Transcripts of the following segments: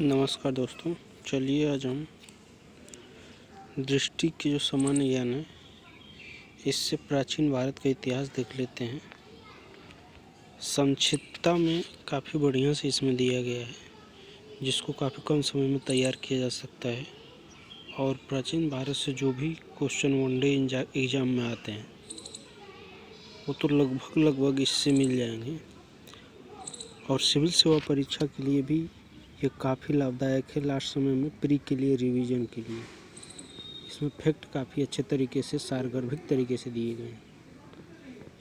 नमस्कार दोस्तों, चलिए आज हम दृष्टि के जो सामान्य ज्ञान है इससे प्राचीन भारत का इतिहास देख लेते हैं। संक्षिप्तता में काफ़ी बढ़िया से इसमें दिया गया है, जिसको काफ़ी कम समय में तैयार किया जा सकता है। और प्राचीन भारत से जो भी क्वेश्चन वनडे एग्ज़ाम में आते हैं वो तो लगभग इससे मिल जाएंगे। और सिविल सेवा परीक्षा के लिए भी ये काफ़ी लाभदायक है। लास्ट समय में प्री के लिए, रिवीजन के लिए इसमें फैक्ट काफ़ी अच्छे तरीके से, सारगर्भित तरीके से दिए गए हैं।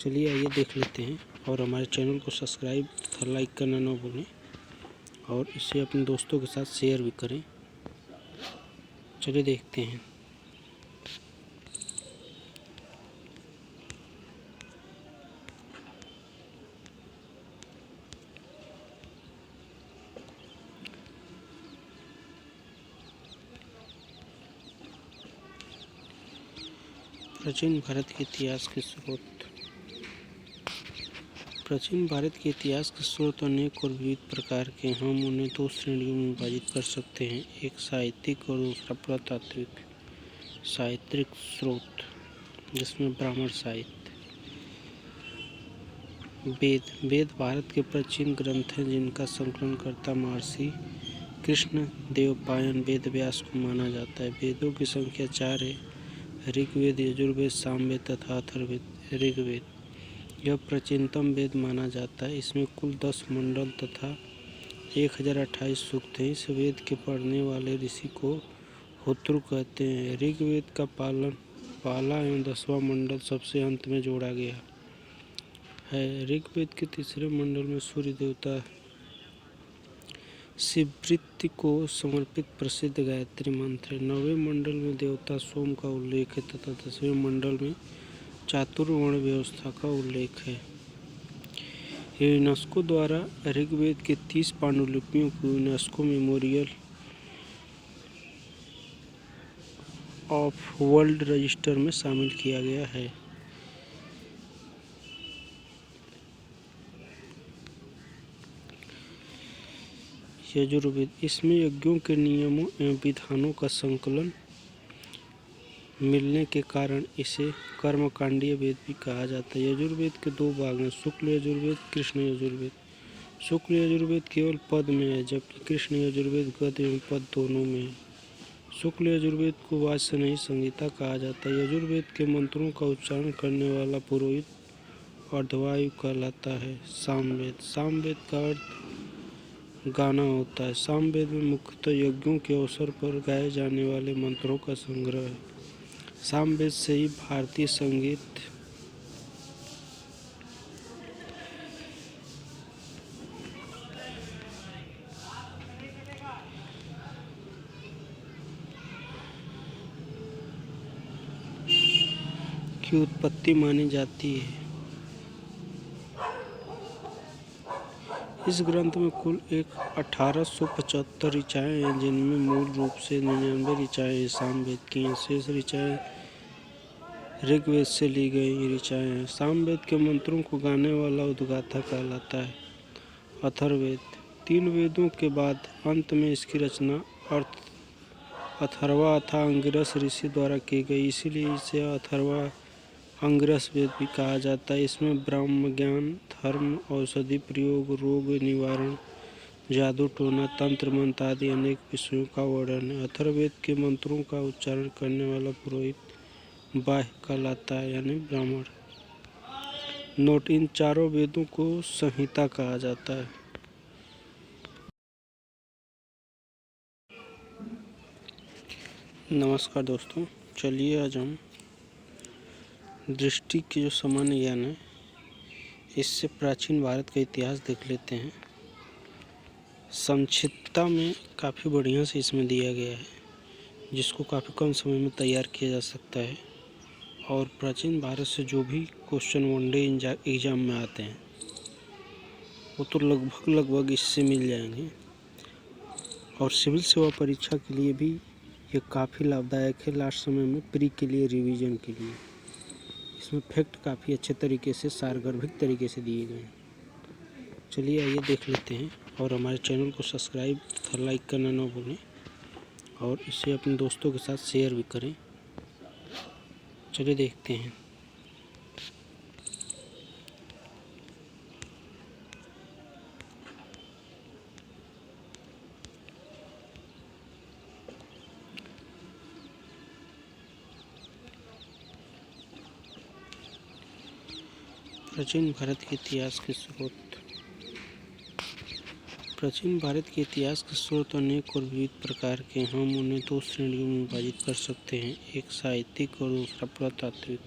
चलिए आइए देख लेते हैं। और हमारे चैनल को सब्सक्राइब तथा लाइक करना ना भूलें और इसे अपने दोस्तों के साथ शेयर भी करें। चलिए देखते हैं। प्राचीन भारत के इतिहास के स्रोत। प्राचीन भारत के इतिहास के स्रोत अनेक और विविध प्रकार के। हम उन्हें दो श्रेणियों में विभाजित कर सकते हैं, एक साहित्यिक और दूसरा पुरातात्विक। साहित्यिक स्रोत जिसमें ब्राह्मण साहित्य। वेद भारत के प्राचीन ग्रंथ हैं जिनका संकलनकर्ता महर्षि कृष्ण देवपायन वेद व्यास को माना जाता है। वेदों की संख्या 4 है: ऋग्वेद, यजुर्वेद, सामवेद तथा अथर्ववेद। ऋग्वेद यह प्राचीनतम वेद माना जाता है। इसमें कुल 10 मंडल तथा 1028 सूक्त हैं। इस वेद के पढ़ने वाले ऋषि को होत्रु कहते हैं। ऋग्वेद का पहला एवं 10वां मंडल सबसे अंत में जोड़ा गया है। ऋग्वेद के तीसरे मंडल में सूर्य देवता शिववृत्ति को समर्पित प्रसिद्ध गायत्री मंत्र है। 9वें मंडल में देवता सोम का उल्लेख है तथा 10वें मंडल में चातुर्वर्ण व्यवस्था का उल्लेख है। यूनेस्को द्वारा ऋग्वेद के 30 पांडुलिपियों को UNESCO memorial of world register में शामिल किया गया है। यजुर्वेद इसमें यज्ञों के नियमों एवं विधानों का संकलन मिलने के कारण इसे कर्मकांडीय वेद भी कहा जाता है। यजुर्वेद के 2 भाग हैं: शुक्ल यजुर्वेद, कृष्ण यजुर्वेद। शुक्ल यजुर्वेद केवल पद में है, जबकि कृष्ण यजुर्वेद गद्य एवं पद दोनों में है। शुक्ल यजुर्वेद को वाच्य नहीं संहिता कहा जाता है। यजुर्वेद के मंत्रों का उच्चारण करने वाला पुरोहित अर्धवायु कहलाता है। सामवेद सामवेद का अर्थ गाना होता है। सामवेद में मुख्यतः यज्ञों के अवसर पर गाए जाने वाले मंत्रों का संग्रह है। सामवेद से ही भारतीय संगीत की उत्पत्ति मानी जाती है। इस ग्रंथ में कुल 1875 ऋचाएँ हैं, जिनमें मूल रूप से 99 ऋचाएँ सामवेद की हैं। शेष ऋचाएँ ऋग्वेद से ली गई ऋचाएँ हैं। सामवेद के मंत्रों को गाने वाला उद्गाता कहलाता है। अथर्ववेद 3 वेदों के बाद अंत में इसकी रचना अथर्वा अथवा अंगिरस ऋषि द्वारा की गई, इसीलिए इसे अथर्वा अंगिरस वेद भी कहा जाता है। इसमें ब्रह्म ज्ञान, धर्म, औषधि प्रयोग, रोग निवारण, जादू टोना, तंत्र मंत्र आदि अनेक विषयों का वर्णन है। अथर्ववेद के मंत्रों का उच्चारण करने वाला पुरोहित बाह्य कहलाता है, यानी ब्राह्मण। नोट: इन चारों वेदों को संहिता कहा जाता है। नमस्कार दोस्तों, चलिए आज हम दृष्टि के जो सामान्य ज्ञान है इससे प्राचीन भारत का इतिहास देख लेते हैं। संक्षिप्तता में काफ़ी बढ़िया से इसमें दिया गया है, जिसको काफ़ी कम समय में तैयार किया जा सकता है। और प्राचीन भारत से जो भी क्वेश्चन वनडे एग्ज़ाम में आते हैं वो तो लगभग इससे मिल जाएंगे। और सिविल सेवा परीक्षा के लिए भी ये काफ़ी लाभदायक है। लास्ट समय में प्री के लिए, रिवीजन के लिए इसमें फैक्ट काफ़ी अच्छे तरीके से, सारगर्भित तरीके से दिए गए हैं। चलिए आइए देख लेते हैं, और हमारे चैनल को सब्सक्राइब तथा लाइक करना ना भूलें, और इसे अपने दोस्तों के साथ शेयर भी करें। चलिए देखते हैं। प्राचीन भारत के इतिहास के स्रोत। प्राचीन भारत के इतिहास के स्रोत अनेक और विविध प्रकार के। हम उन्हें दो श्रेणियों में विभाजित कर सकते हैं, एक साहित्यिक और दूसरा पुरातात्विक।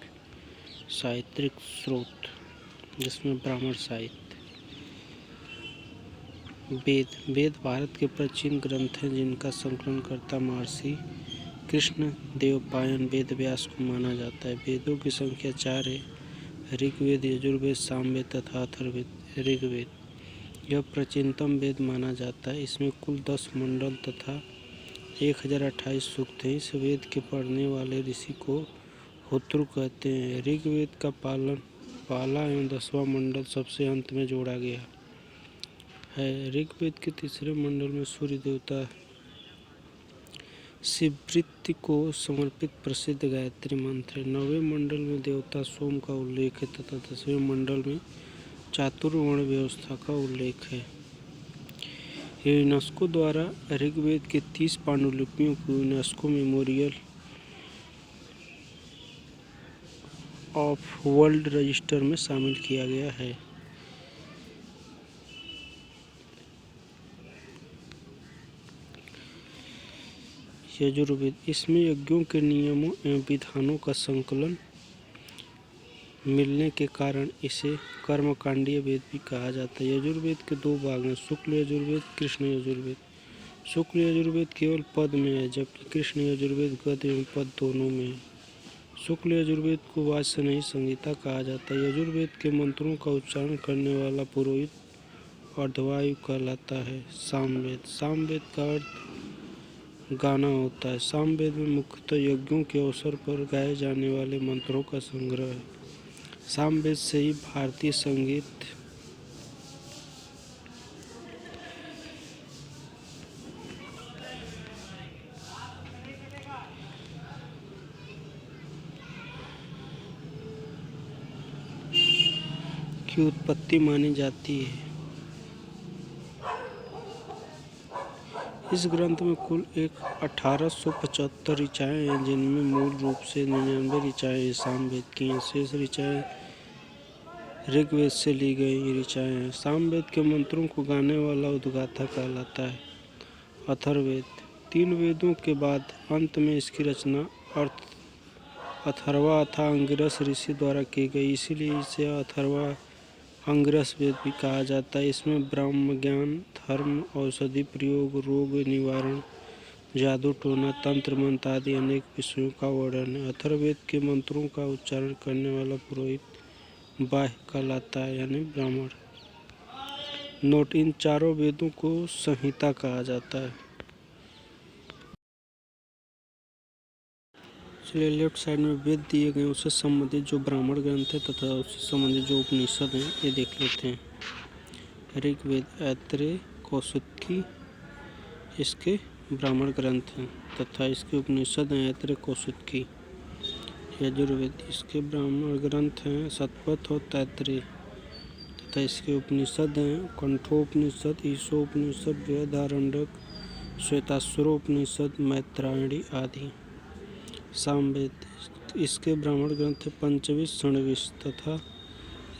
साहित्यिक स्रोत, जिसमें ब्राह्मण साहित्य। वेद भारत के प्राचीन ग्रंथ हैं, जिनका संकलनकर्ता महर्षि कृष्ण देवपायन वेद व्यास को माना जाता है। वेदों की संख्या 4 है: ऋग्वेद, यजुर्वेद, सामवेद तथा अथर्ववेद। ऋग्वेद यह प्राचीनतम वेद माना जाता है। इसमें कुल 10 मंडल तथा 1028 सूक्त हैं। इस वेद के पढ़ने वाले ऋषि को होत्रु कहते हैं। ऋग्वेद का पहला एवं 10वां मंडल सबसे अंत में जोड़ा गया है। ऋग्वेद के तीसरे मंडल में सूर्य देवता शिववृत्ति को समर्पित प्रसिद्ध गायत्री मंत्र है। 9वें मंडल में देवता सोम का उल्लेख है तथा 10वें मंडल में चातुर्वर्ण व्यवस्था का उल्लेख है। यूनेस्को द्वारा ऋग्वेद के 30 पांडुलिपियों को UNESCO memorial of world register में शामिल किया गया है। यजुर्वेद, इसमें यज्ञों के नियमों एवं विधानों का संकलन मिलने के कारण इसे कर्मकांडीय वेद भी कहा जाता है। यजुर्वेद के 2 भाग हैं: शुक्ल यजुर्वेद, कृष्ण यजुर्वेद। शुक्ल यजुर्वेद केवल पद में है, जबकि कृष्ण यजुर्वेद गद्य एवं पद दोनों में है। शुक्ल यजुर्वेद को वाच्य नहीं संहिता कहा जाता है। यजुर्वेद के मंत्रों का उच्चारण करने वाला पुरोहित अर्धवायु कहलाता है। सामवेद, सामवेद का अर्थ गाना होता है। सामवेद में मुख्यतः यज्ञों के अवसर पर गाए जाने वाले मंत्रों का संग्रह है। सामवेद से ही भारतीय संगीत की उत्पत्ति मानी जाती है। इस ग्रंथ में कुल 1875 ऋचाएँ हैं, जिनमें मूल रूप से 99 ऋचाएँ सामवेद की हैं। शेष ऋचाएँ ऋग्वेद से ली गई ऋचाएँ हैं। सामवेद के मंत्रों को गाने वाला उद्गाता कहलाता है। अथर्ववेद, 3 वेदों के बाद अंत में इसकी रचना अथर्वा अथवा अंगिरस ऋषि द्वारा की गई, इसीलिए इसे अथर्वा अंगिरस वेद भी कहा जाता है। इसमें ब्रह्म ज्ञान, धर्म, औषधि प्रयोग, रोग निवारण, जादू टोना, तंत्र मंत्र आदि अनेक विषयों का वर्णन है। अथर्ववेद के मंत्रों का उच्चारण करने वाला पुरोहित बाह्य कहलाता है, यानी ब्राह्मण। नोट: इन चारों वेदों को संहिता कहा जाता है। चलिए लेफ्ट साइड में वेद दिए गए उससे संबंधित जो ब्राह्मण ग्रंथ है तथा उससे संबंधित जो उपनिषद हैं, ये देख लेते हैं। ऋग्वेद ऐत्रेय कौशिकी इसके ब्राह्मण ग्रंथ हैं तथा इसके उपनिषद हैं ऐत्रेय कौशिकी। यजुर्वेद, इसके ब्राह्मण ग्रंथ हैं शतपथ और तैत्तिरीय तथा इसके उपनिषद हैं कंठोपनिषद, ईशोपनिषद, बृहदारण्यक, श्वेताश्वरोपनिषद, मैत्रायणी आदि। सामवेद, इसके ब्राह्मण ग्रंथ पंचविश, षणविश तथा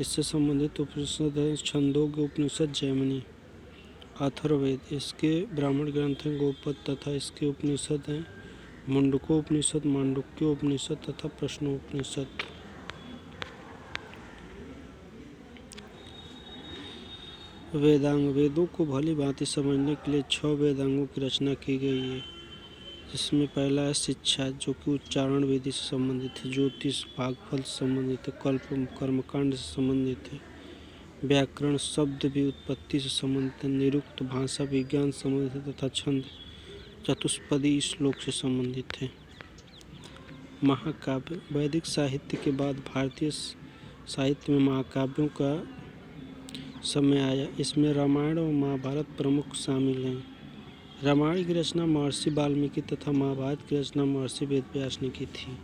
इससे संबंधित उपनिषद है छंदोग्य उपनिषद, जैमिनी। अथर्ववेद, इसके ब्राह्मण ग्रंथ हैं गोपद तथा इसके उपनिषद हैं मुंडकोपनिषद, मांडुक्योपनिषद तथा प्रश्नोपनिषद। वेदांग, वेदों को भली भांति समझने के लिए 6 वेदांगों की रचना की गई है, जिसमें पहला है शिक्षा, जो कि उच्चारण विधि से संबंधित है। ज्योतिष भागफल से संबंधित है। कल्प कर्मकांड से संबंधित है। व्याकरण शब्द व्युत्पत्ति से संबंधित है। निरुक्त भाषा विज्ञान से संबंधित है तथा छंद चतुष्पदी श्लोक से संबंधित है। महाकाव्य, वैदिक साहित्य के बाद भारतीय साहित्य में महाकाव्यों का समय आया। इसमें रामायण और महाभारत प्रमुख शामिल हैं। रामायण की रचना महर्षि वाल्मीकि तथा महाभारत की रचना महर्षि वेदव्यास ने की थी।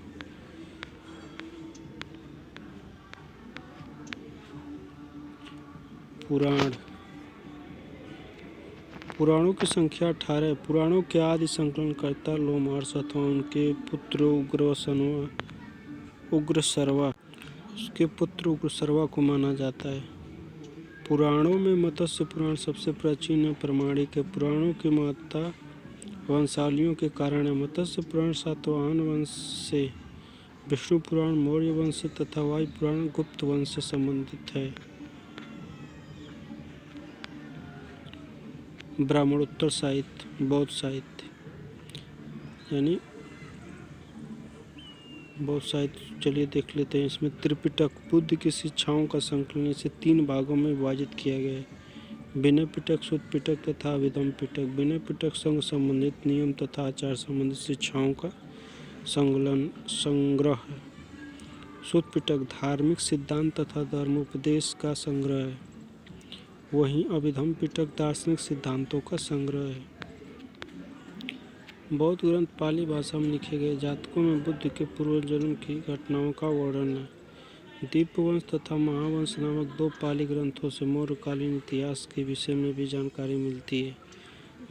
पुराण। पुराणों की संख्या 18। पुराणों के आदि संकलनकर्ता लोमहर्षि अथवा उनके पुत्र उग्रसर्वा को माना जाता है। पुराणों में मत्स्य पुराण सबसे प्राचीन और प्रामाणिक है। पुराणों की महत्ता वंशावलियों के कारण है। मत्स्य पुराण सातवाहन वंश से, विष्णु पुराण मौर्य वंश से तथा वायु पुराण गुप्त वंश से संबंधित है। ब्राह्मणोत्तर साहित्य, बौद्ध साहित्य यानी बौद्ध साहित्य चलिए देख लेते हैं। इसमें त्रिपिटक बुद्ध की शिक्षाओं का संकलन, इसे 3 भागों में विभाजित किया गया है। विनय पिटक, सुत्त पिटक तथा अभिधम्म पिटक। विनय पिटक संघ संबंधित नियम तथा आचार संबंधित शिक्षाओं का संग्रह है। सुत्त पिटक धार्मिक सिद्धांत तथा धर्मोपदेश का संग्रह है। वहीं अभिधम्म पिटक दार्शनिक सिद्धांतों का संग्रह है। बौद्ध ग्रंथ पाली भाषा में लिखे गए। जातकों में बुद्ध के पूर्व जन्म की घटनाओं का वर्णन है। दीपवंश तथा महावंश नामक 2 पाली ग्रंथों से मौर्यकालीन इतिहास के विषय में भी जानकारी मिलती है।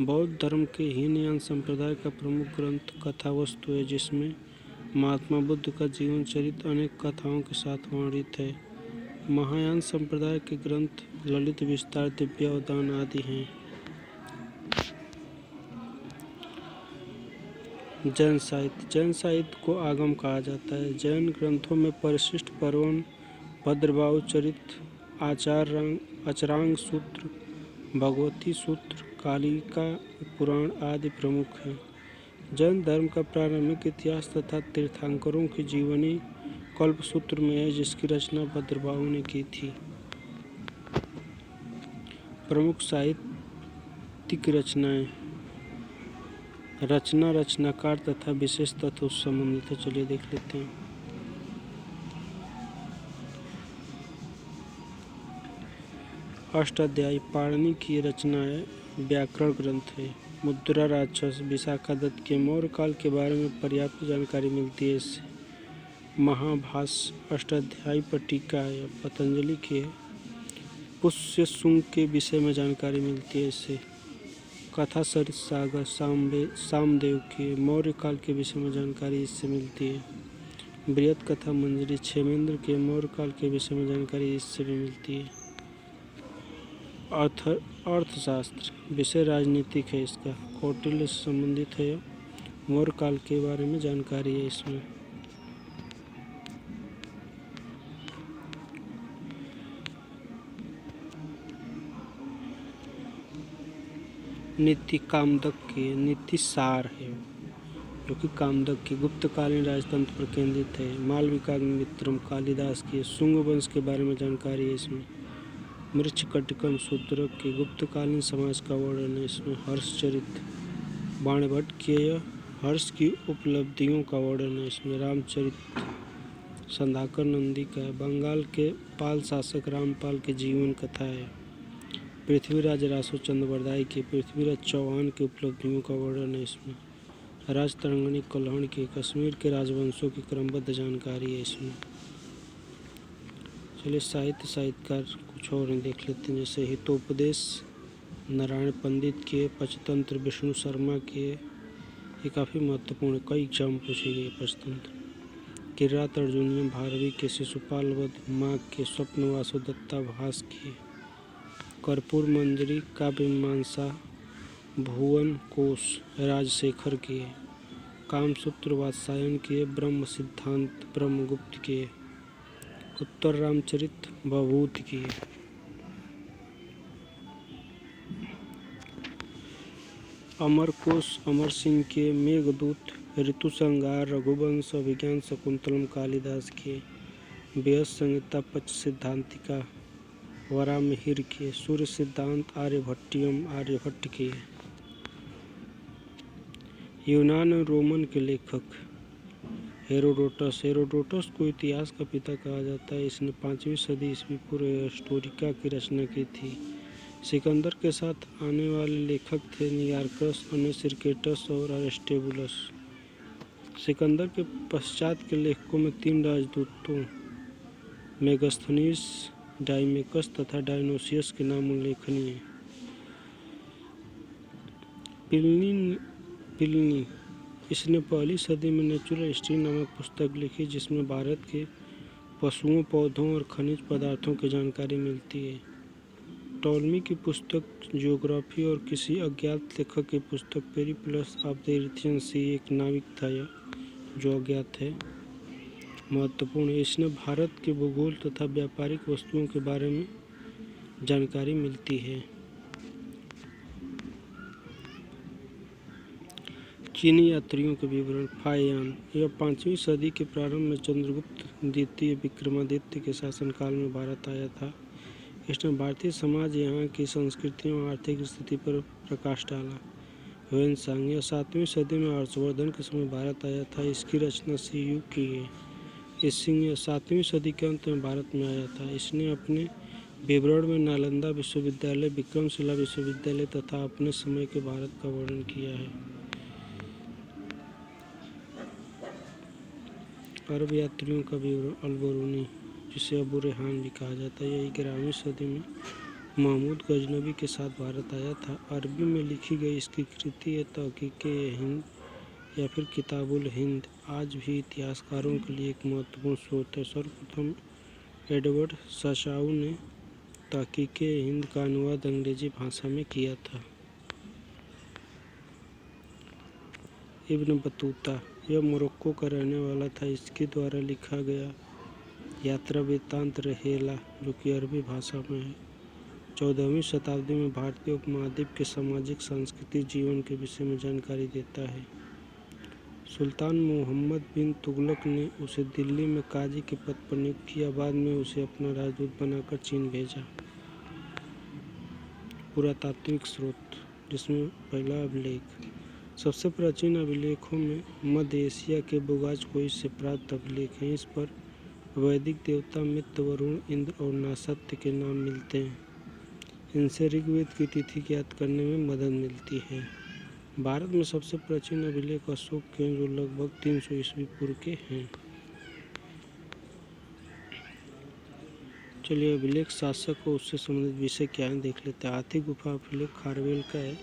बौद्ध धर्म के हीनयान संप्रदाय का प्रमुख ग्रंथ कथावस्तु है, जिसमें महात्मा बुद्ध का जीवन चरित्र अनेक कथाओं के साथ वर्णित है। महायान संप्रदाय के ग्रंथ ललित विस्तार, दिव्यावदान आदि हैं। जैन साहित्य। जैन साहित्य को आगम कहा जाता है। जैन ग्रंथों में परिशिष्ट पर्वन, भद्रबाहु चरित्र, आचरांग सूत्र, भगवती सूत्र, कालिका पुराण आदि प्रमुख हैं। जैन धर्म का प्रारंभिक इतिहास तथा तीर्थंकरों की जीवनी कल्पसूत्र में है, जिसकी रचना भद्रबाहु ने की थी। प्रमुख साहित्यिक रचनाएं। रचनाकार तथा विशेष तत्व संबंधित है। चलिए देख लेते हैं। अष्टाध्यायी पाणिनि की रचना है, व्याकरण ग्रंथ है। मुद्रा राक्षस विशाखादत्त के मौर्य काल के बारे में पर्याप्त जानकारी मिलती है। इससे महाभाष्य अष्टाध्यायी पर टीका है, पतंजलि की है। पुष्य शुंग के विषय में जानकारी मिलती है। इससे कथा सरित सागर सामदेव की मौर्य काल के विषय में जानकारी इससे मिलती है। बृहत कथा मंजरी क्षेमेंद्र के मौर्य काल के विषय में जानकारी इससे भी मिलती है। अर्थशास्त्र विषय राजनीतिक है। इसका कौटिल्य से संबंधित है। मौर्य काल के बारे में जानकारी है इसमें। नीति कामदक की नीति सार है, जो कि कामदक की गुप्तकालीन राजतंत्र पर केंद्रित है। मालविकाग्निमित्रम कालिदास की शुंग वंश के बारे में जानकारी है इसमें। मृच्छकटिकम शूद्रक के गुप्तकालीन समाज का वर्णन है इसमें। हर्षचरित बाणभट्ट के हर्ष की उपलब्धियों का वर्णन है इसमें। रामचरित संध्याकर नंदी का है। बंगाल के पाल शासक रामपाल की जीवन कथा है। पृथ्वीराज रासो चंद्रबरदाई के पृथ्वीराज चौहान की उपलब्धियों का वर्णन है इसमें। राजतरंगिणी कल्हण की कश्मीर के राजवंशों की क्रमबद्ध जानकारी है इसमें। चलिए साहित्यकार कुछ और देख लेते हैं, जैसे हितोपदेश नारायण पंडित के, पंचतंत्र विष्णु शर्मा के। ये काफ़ी महत्वपूर्ण है, कई एग्जाम पूछे गए पंचतंत्र। किरात अर्जुनीय भारवी के, शिशुपाल वध माघ के, स्वप्न वासुदत्ता भास की। कर्पूर मंजरी काव्यमीमांसा भुवन कोश राजशेखर के। कामसूत्र वात्सायन के, ब्रह्म सिद्धांत ब्रह्मगुप्त के। उत्तर रामचरित भवभूति की। अमरकोश अमर सिंह के। मेघदूत ऋतुसंहार रघुवंश अभिज्ञान शकुंतलम कालिदास के। बृहत संहिता पच्च सिद्धांतिका वराहमिहिर के। सूर्य सिद्धांत आर्यभट्टियम आर्यभट्ट के। यूनान और रोमन के लेखक हेरोडोटस को इतिहास का पिता कहा जाता है। इसने 5वीं सदी ईस्वी पूर्व हिस्टोरिका की रचना की थी। सिकंदर के साथ आने वाले लेखक थे नियार्कस, अनेसिर्केटस और अरिस्टोबुलस। सिकंदर के पश्चात के लेखकों में 3 राजदूतों मेगस्थनीज, डाइमेकस तथा डायोनिसियस के नाम उल्लेखनीय हैं। प्लिनी इसने 1वीं सदी में नेचुरल हिस्ट्री नामक पुस्तक लिखी, जिसमें भारत के पशुओं, पौधों और खनिज पदार्थों की जानकारी मिलती है। टॉलमी की पुस्तक जियोग्राफी और किसी अज्ञात लेखक की पुस्तक पेरिप्लस ऑफ द इरिथियन सी, एक नाविक था यह जो अज्ञात है, महत्वपूर्ण है। इसने भारत के भूगोल तथा व्यापारिक वस्तुओं के बारे में जानकारी मिलती है। चीनी यात्रियों के विवरण। फाहियान यह 5वीं सदी के प्रारंभ में चंद्रगुप्त द्वितीय विक्रमादित्य के शासनकाल में भारत आया था। इसने भारतीय समाज, यहाँ की संस्कृति और आर्थिक स्थिति पर प्रकाश डाला। ह्वेनसांग यह 7वीं सदी में हर्षवर्धन के समय भारत आया था। इसकी रचना सीयू की है। इसिंग यह 7वीं सदी के अंत में भारत में आया था। इसने अपने विवरण में नालंदा विश्वविद्यालय, विक्रमशिला विश्वविद्यालय तथा अपने समय के भारत का वर्णन किया है। अरब यात्रियों का विवरण। अल-बरूनी, जिसे अबू रेहान भी कहा जाता है, यह 11वीं सदी में महमूद गजनवी के साथ भारत आया था। अरबी में लिखी गई इसकी कृति है तहकीक-ए-हिंद या फिर किताबुल-हिंद आज भी इतिहासकारों के लिए एक महत्वपूर्ण स्रोत है। सर्वप्रथम एडवर्ड साशाऊ ने तहकीक-ए-हिंद का अनुवाद अंग्रेजी भाषा में किया था। इब्न बतूता यह मोरक्को का रहने वाला था। इसके द्वारा लिखा गया यात्रा वृत्तांत रहेला, जो कि अरबी भाषा में है, 14वीं शताब्दी में भारतीय उपमहाद्वीप के सामाजिक सांस्कृतिक जीवन के विषय में जानकारी देता है। सुल्तान मोहम्मद बिन तुगलक ने उसे दिल्ली में काजी के पद पर नियुक्त किया। बाद में उसे अपना राजदूत बनाकर चीन भेजा। पुरातात्विक स्रोत, जिसमें पहला अभिलेख। सबसे प्राचीन अभिलेखों में मध्य एशिया के बुगाजकोई से प्राप्त अभिलेख हैं। इस पर वैदिक देवता मित्र, वरुण, इंद्र और नासत्य के नाम मिलते हैं। इनसे ऋग्वेद की तिथि ज्ञात करने में मदद मिलती है। भारत में सबसे प्राचीन अभिलेख अशोक के हैं, जो लगभग 300 ईस्वी पूर्व के हैं। चलिए अभिलेख शासक और उससे संबंधित विषय क्या है देख लेते हैं। हाथी गुफा अभिलेख खारवेल का है,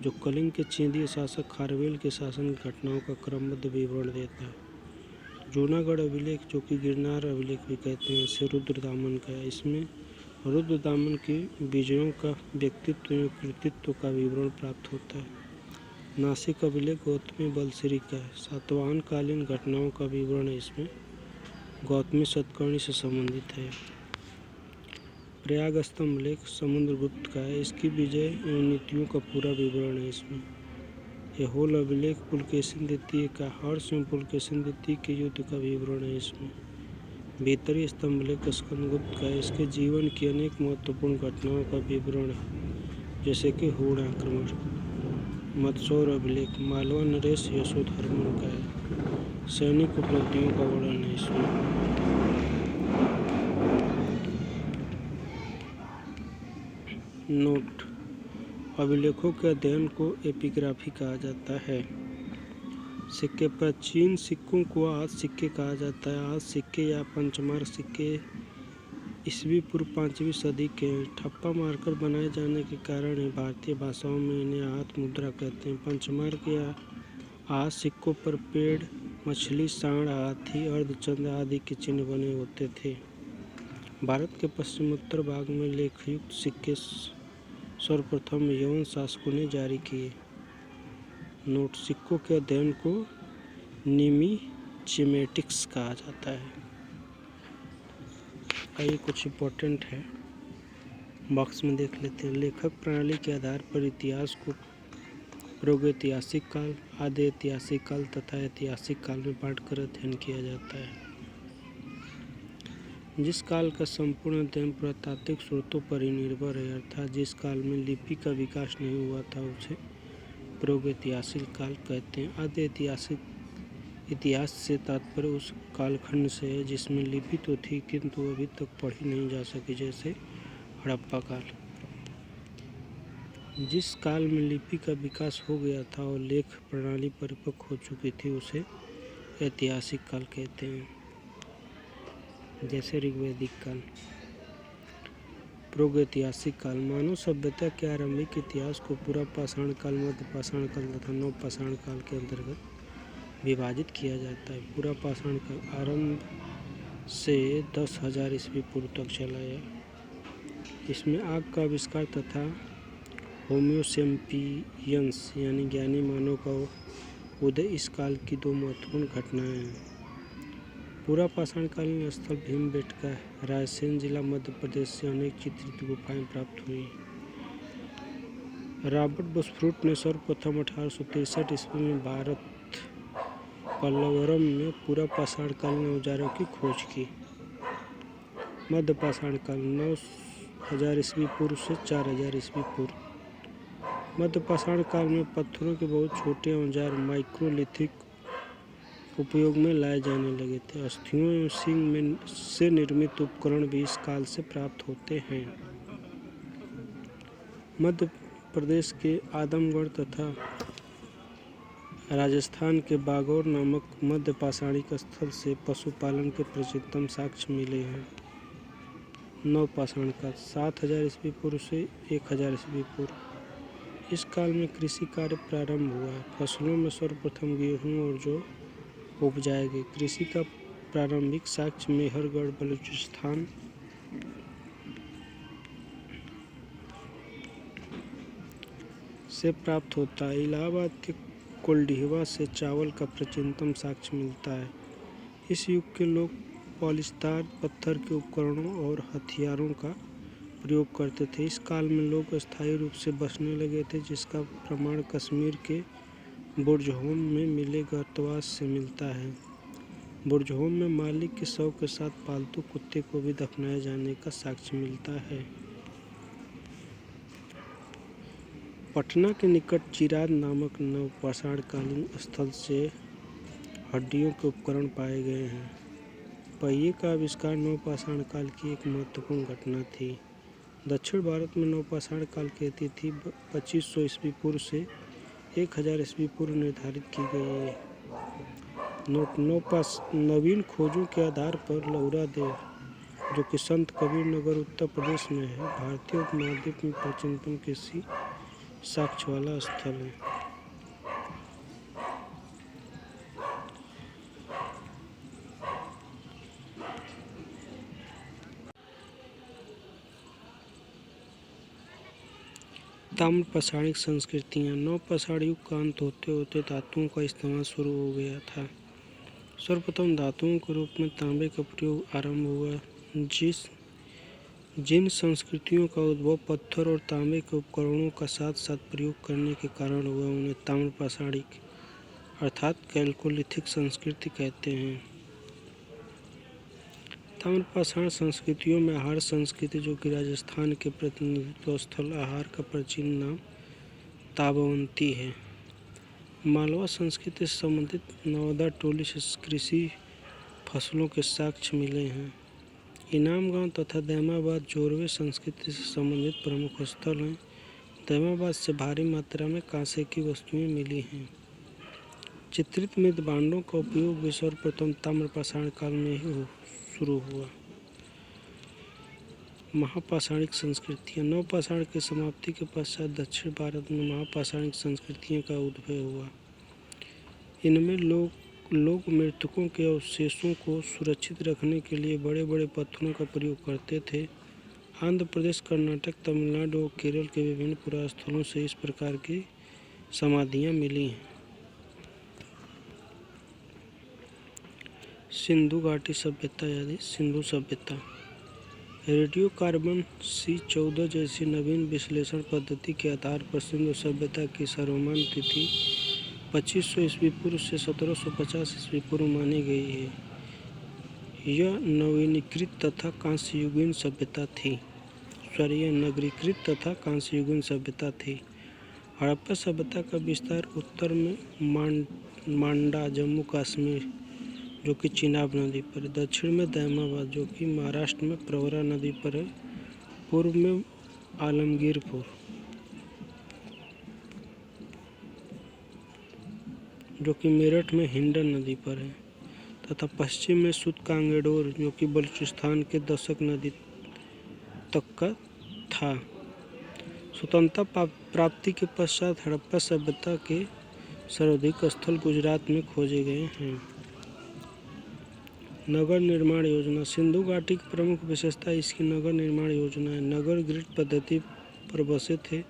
जो कलिंग के चींदी शासक खारवेल के शासन की घटनाओं का क्रमबद्ध विवरण देता है। जूनागढ़ अभिलेख, जो कि गिरनार अभिलेख भी कहते हैं, इसे रुद्रदामन का है। इसमें रुद्रदामन के विजयों का, व्यक्तित्व एवं कृतित्व का विवरण प्राप्त होता है। नासिक अभिलेख गौतमी बलश्री का है। सातवाहन कालीन घटनाओं का विवरण है इसमें, गौतमी सतकर्णी से संबंधित है। प्रयाग स्तंभ लेख समुद्रगुप्त का है। इसकी विजय एवं नीतियों का पूरा विवरण है इसमें। ऐहोल अभिलेख पुलकेशिन द्वितीय का, हर्ष एवं पुलकेशिन द्वितीय के युद्ध का विवरण है इसमें। भीतरी स्तंभ लेख स्कंदगुप्त का है। इसके जीवन की अनेक महत्वपूर्ण घटनाओं का विवरण है, जैसे कि हूण आक्रमण। मदसौर अभिलेख मालवा नरेश यशोधर्मन का है। सैनिक उपलब्धियों का वर्णन है इसमें। नोट, अभिलेखों के अध्ययन को एपिग्राफी कहा जाता है। सिक्के, प्राचीन सिक्कों को आज सिक्के कहा जाता है। आज सिक्के या पंचमार्क सिक्के ईस्वी पूर्व 5वीं सदी के हैं। ठप्पा मारकर बनाए जाने के कारण ही भारतीय भाषाओं में इन्हें आहत मुद्रा कहते हैं। पंचमार्क या आहत सिक्कों पर पेड़, मछली, सांड, हाथी, अर्धचंद्र आदि के चिन्ह बने होते थे। भारत के पश्चिमोत्तर भाग में लेखयुक्त सिक्के सर्वप्रथम यवन शासकों ने जारी किए। नोट, सिक्कों के अध्ययन को न्यूमिजेमेटिक्स कहा जाता है। आइए कुछ इम्पोर्टेंट है, बॉक्स में देख लेते हैं। लेखक प्रणाली के आधार पर इतिहास को प्रागैतिहासिक काल, आधे ऐतिहासिक काल तथा ऐतिहासिक काल में बांटकर अध्ययन किया जाता है। जिस काल का संपूर्ण अध्ययन पुरातात्विक स्रोतों पर ही निर्भर है, अर्थात जिस काल में लिपि का विकास नहीं हुआ था, उसे प्रागैतिहासिक काल कहते हैं। आधे ऐतिहासिक इतिहास से तात्पर्य उस कालखंड से है जिसमें लिपि तो थी किंतु अभी तक पढ़ी नहीं जा सकी, जैसे हड़प्पा काल। जिस काल में लिपि का विकास हो गया था और लेख प्रणाली परिपक्व हो चुकी थी उसे ऐतिहासिक काल कहते हैं, जैसे ऋग्वैदिक काल। प्रागैतिहासिक काल मानव सभ्यता के आरंभिक इतिहास को पूरा पाषाण काल, मध्य पाषाण काल तथा नव पाषाण काल के अंतर्गत विभाजित किया जाता है। पूरा पाषाण काल आरंभ से 10,000 ईस्वी पूर्व तक चला है। इसमें आग का आविष्कार तथा होमो सैपियंस यानी ज्ञानी मानव का उदय इस काल की दो महत्वपूर्ण घटनाएं हैं। पूरा पाषाण काल में स्थल भीमबेटका रायसेन जिला मध्य प्रदेश से अनेक चित्रित गुफाएं प्राप्त हुई। रॉबर्ट बसफ्रूट ने सर्वप्रथम 1863 ईस्वी में भारत पल्लवरम में पूरा पाषाण कालीन औजारों की खोज की। मध्य पाषाण काल 9,000 ईस्वी पूर्व से 4,000 ईस्वी पूर्व। मध्य पाषाण काल में पत्थरों के बहुत छोटे औजार माइक्रोलिथिक उपयोग में लाए जाने लगे थे। अस्थियों एवं सींग से निर्मित उपकरण भी इस काल से प्राप्त होते हैं। मध्य प्रदेश के आदमगढ़ तथा राजस्थान के बागौर नामक मध्य पाषाणिक स्थल से पशुपालन के प्राचीनतम साक्ष्य मिले हैं। नव पाषाण काल 7,000 ईस्वी पूर्व से 1,000 ईस्वी पूर्व। इस काल में कृषि कार्य प्रारंभ हुआ। फसलों में सर्वप्रथम गेहूँ और जौ उपजाए गए। कृषि का प्रारंभिक साक्ष्य मेहरगढ़ बलूचिस्तान से प्राप्त होता है। इलाहाबाद के कोल्डिहवा से चावल का प्राचीनतम साक्ष्य मिलता है। इस युग के लोग पॉलिश्तार पत्थर के उपकरणों और हथियारों का प्रयोग करते थे। इस काल में लोग अस्थायी रूप से बसने लगे थे, जिसका प्रमाण कश्मीर के बुर्जहोम में मिले गर्तवास से मिलता है। बुर्जहोम में मालिक के शव के साथ पालतू कुत्ते को भी दफनाए जाने का साक्ष्य मिलता है। पटना के निकट चिराद नामक नवपाषाणकालीन स्थल से हड्डियों के उपकरण पाए गए हैं। पहिए का आविष्कार नवपाषाण काल की एक महत्वपूर्ण घटना थी। दक्षिण भारत में नवपाषाण काल की तिथि 2500 ईस्वी पूर्व से 1000 ईस्वी पूर्व निर्धारित की गई है। नवीन खोजों के आधार पर लहुरा देव, जो कि संत कबीर नगर उत्तर प्रदेश में है, भारतीय उपमहाद्वीप में प्राचीनतम कृषि साक्ष्य वाला स्थल है। ताम्र पाषाणिक संस्कृतियाँ। नवपाषाण युग का अंत होते होते धातुओं का इस्तेमाल शुरू हो गया था। सर्वप्रथम धातुओं के रूप में तांबे का प्रयोग आरंभ हुआ। जिन संस्कृतियों का उद्भव पत्थर और तांबे के उपकरणों का साथ साथ प्रयोग करने के कारण हुआ, उन्हें ताम्र पाषाणिक अर्थात कैल्कोलिथिक संस्कृति कहते हैं। ताम्रपाषाण संस्कृतियों में आहार संस्कृति, जो कि राजस्थान के प्रतिनिधित्व स्थल आहार का प्राचीन नाम ताबवंती है। मालवा संस्कृति से संबंधित नवादा टोली से कृषि फसलों के साक्ष्य मिले हैं। इनाम गांव तथा दैमाबाद जोरवे संस्कृति से संबंधित प्रमुख स्थल हैं। दैमाबाद से भारी मात्रा में कांसे की वस्तुएं मिली हैं। चित्रित मृत भांडों का उपयोग भी सर्वप्रथम ताम्रपाषाण काल में ही शुरू हुआ। महापाषाणिक संस्कृतियाँ। नवपाषाण की समाप्ति के पश्चात दक्षिण भारत में महापाषाणिक संस्कृतियों का उद्भव हुआ। इनमें लोग मृतकों के अवशेषों को सुरक्षित रखने के लिए बड़े बड़े पत्थरों का प्रयोग करते थे। आंध्र प्रदेश, कर्नाटक, तमिलनाडु और केरल के विभिन्न पुरास्थलों से इस प्रकार की समाधियाँ मिली हैं। सिंधु घाटी सभ्यता यानी सिंधु सभ्यता। रेडियो कार्बन C14 जैसी नवीन विश्लेषण पद्धति के आधार पर सिंधु सभ्यता की सर्वमान्य तिथि 2500 ईस्वी पूर्व से 1750 ईस्वी पूर्व मानी गई है। यह नवीनीकृत तथा कांस्ययुगीन सभ्यता थी। यह नगरीकृत तथा कांस्ययुगीन सभ्यता थी। हड़प्पा सभ्यता का विस्तार उत्तर में मांडा जम्मू कश्मीर जो कि चिनाब नदी पर है, दक्षिण में दैमाबाद जो कि महाराष्ट्र में प्रवरा नदी पर है, पूर्व में आलमगीरपुर जो कि मेरठ में हिंडन नदी पर है, तथा पश्चिम में सुतकांगेडोर जो कि बलूचिस्तान के दशक नदी तक का था। स्वतंत्रता प्राप्ति के पश्चात हड़प्पा सभ्यता के सर्वाधिक स्थल गुजरात में खोजे गए हैं। नगर निर्माण योजना। सिंधु घाटी की प्रमुख विशेषता इसकी नगर निर्माण योजना है। नगर ग्रिड पद्धति पर बसे थे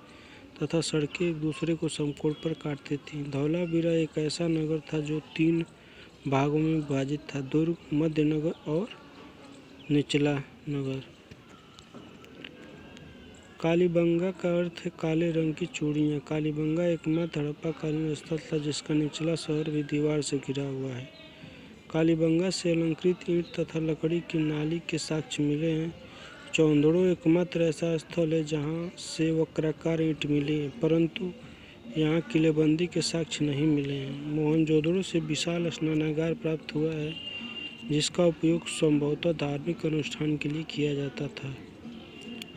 तथा सड़कें एक दूसरे को समकोण पर काटती थीं। धौलावीरा एक ऐसा नगर था जो 3 भागों में विभाजित था: दुर्ग, मध्य नगर और निचला नगर। कालीबंगा का अर्थ है काले रंग की चूड़ियाँ। कालीबंगा एकमात्र हड़प्पा कालीन स्थल था जिसका निचला शहर भी दीवार से घिरा हुआ है। कालीबंगा से अलंकृत ईंट तथा लकड़ी की नाली के साक्ष्य मिले हैं। चौंदड़ो एकमात्र ऐसा स्थल है जहाँ से वक्राकार ईंट मिली है, परंतु यहाँ किलेबंदी के साक्ष्य नहीं मिले हैं। मोहनजोदड़ो से विशाल स्नानागार प्राप्त हुआ है जिसका उपयोग संभवतः धार्मिक अनुष्ठान के लिए किया जाता था।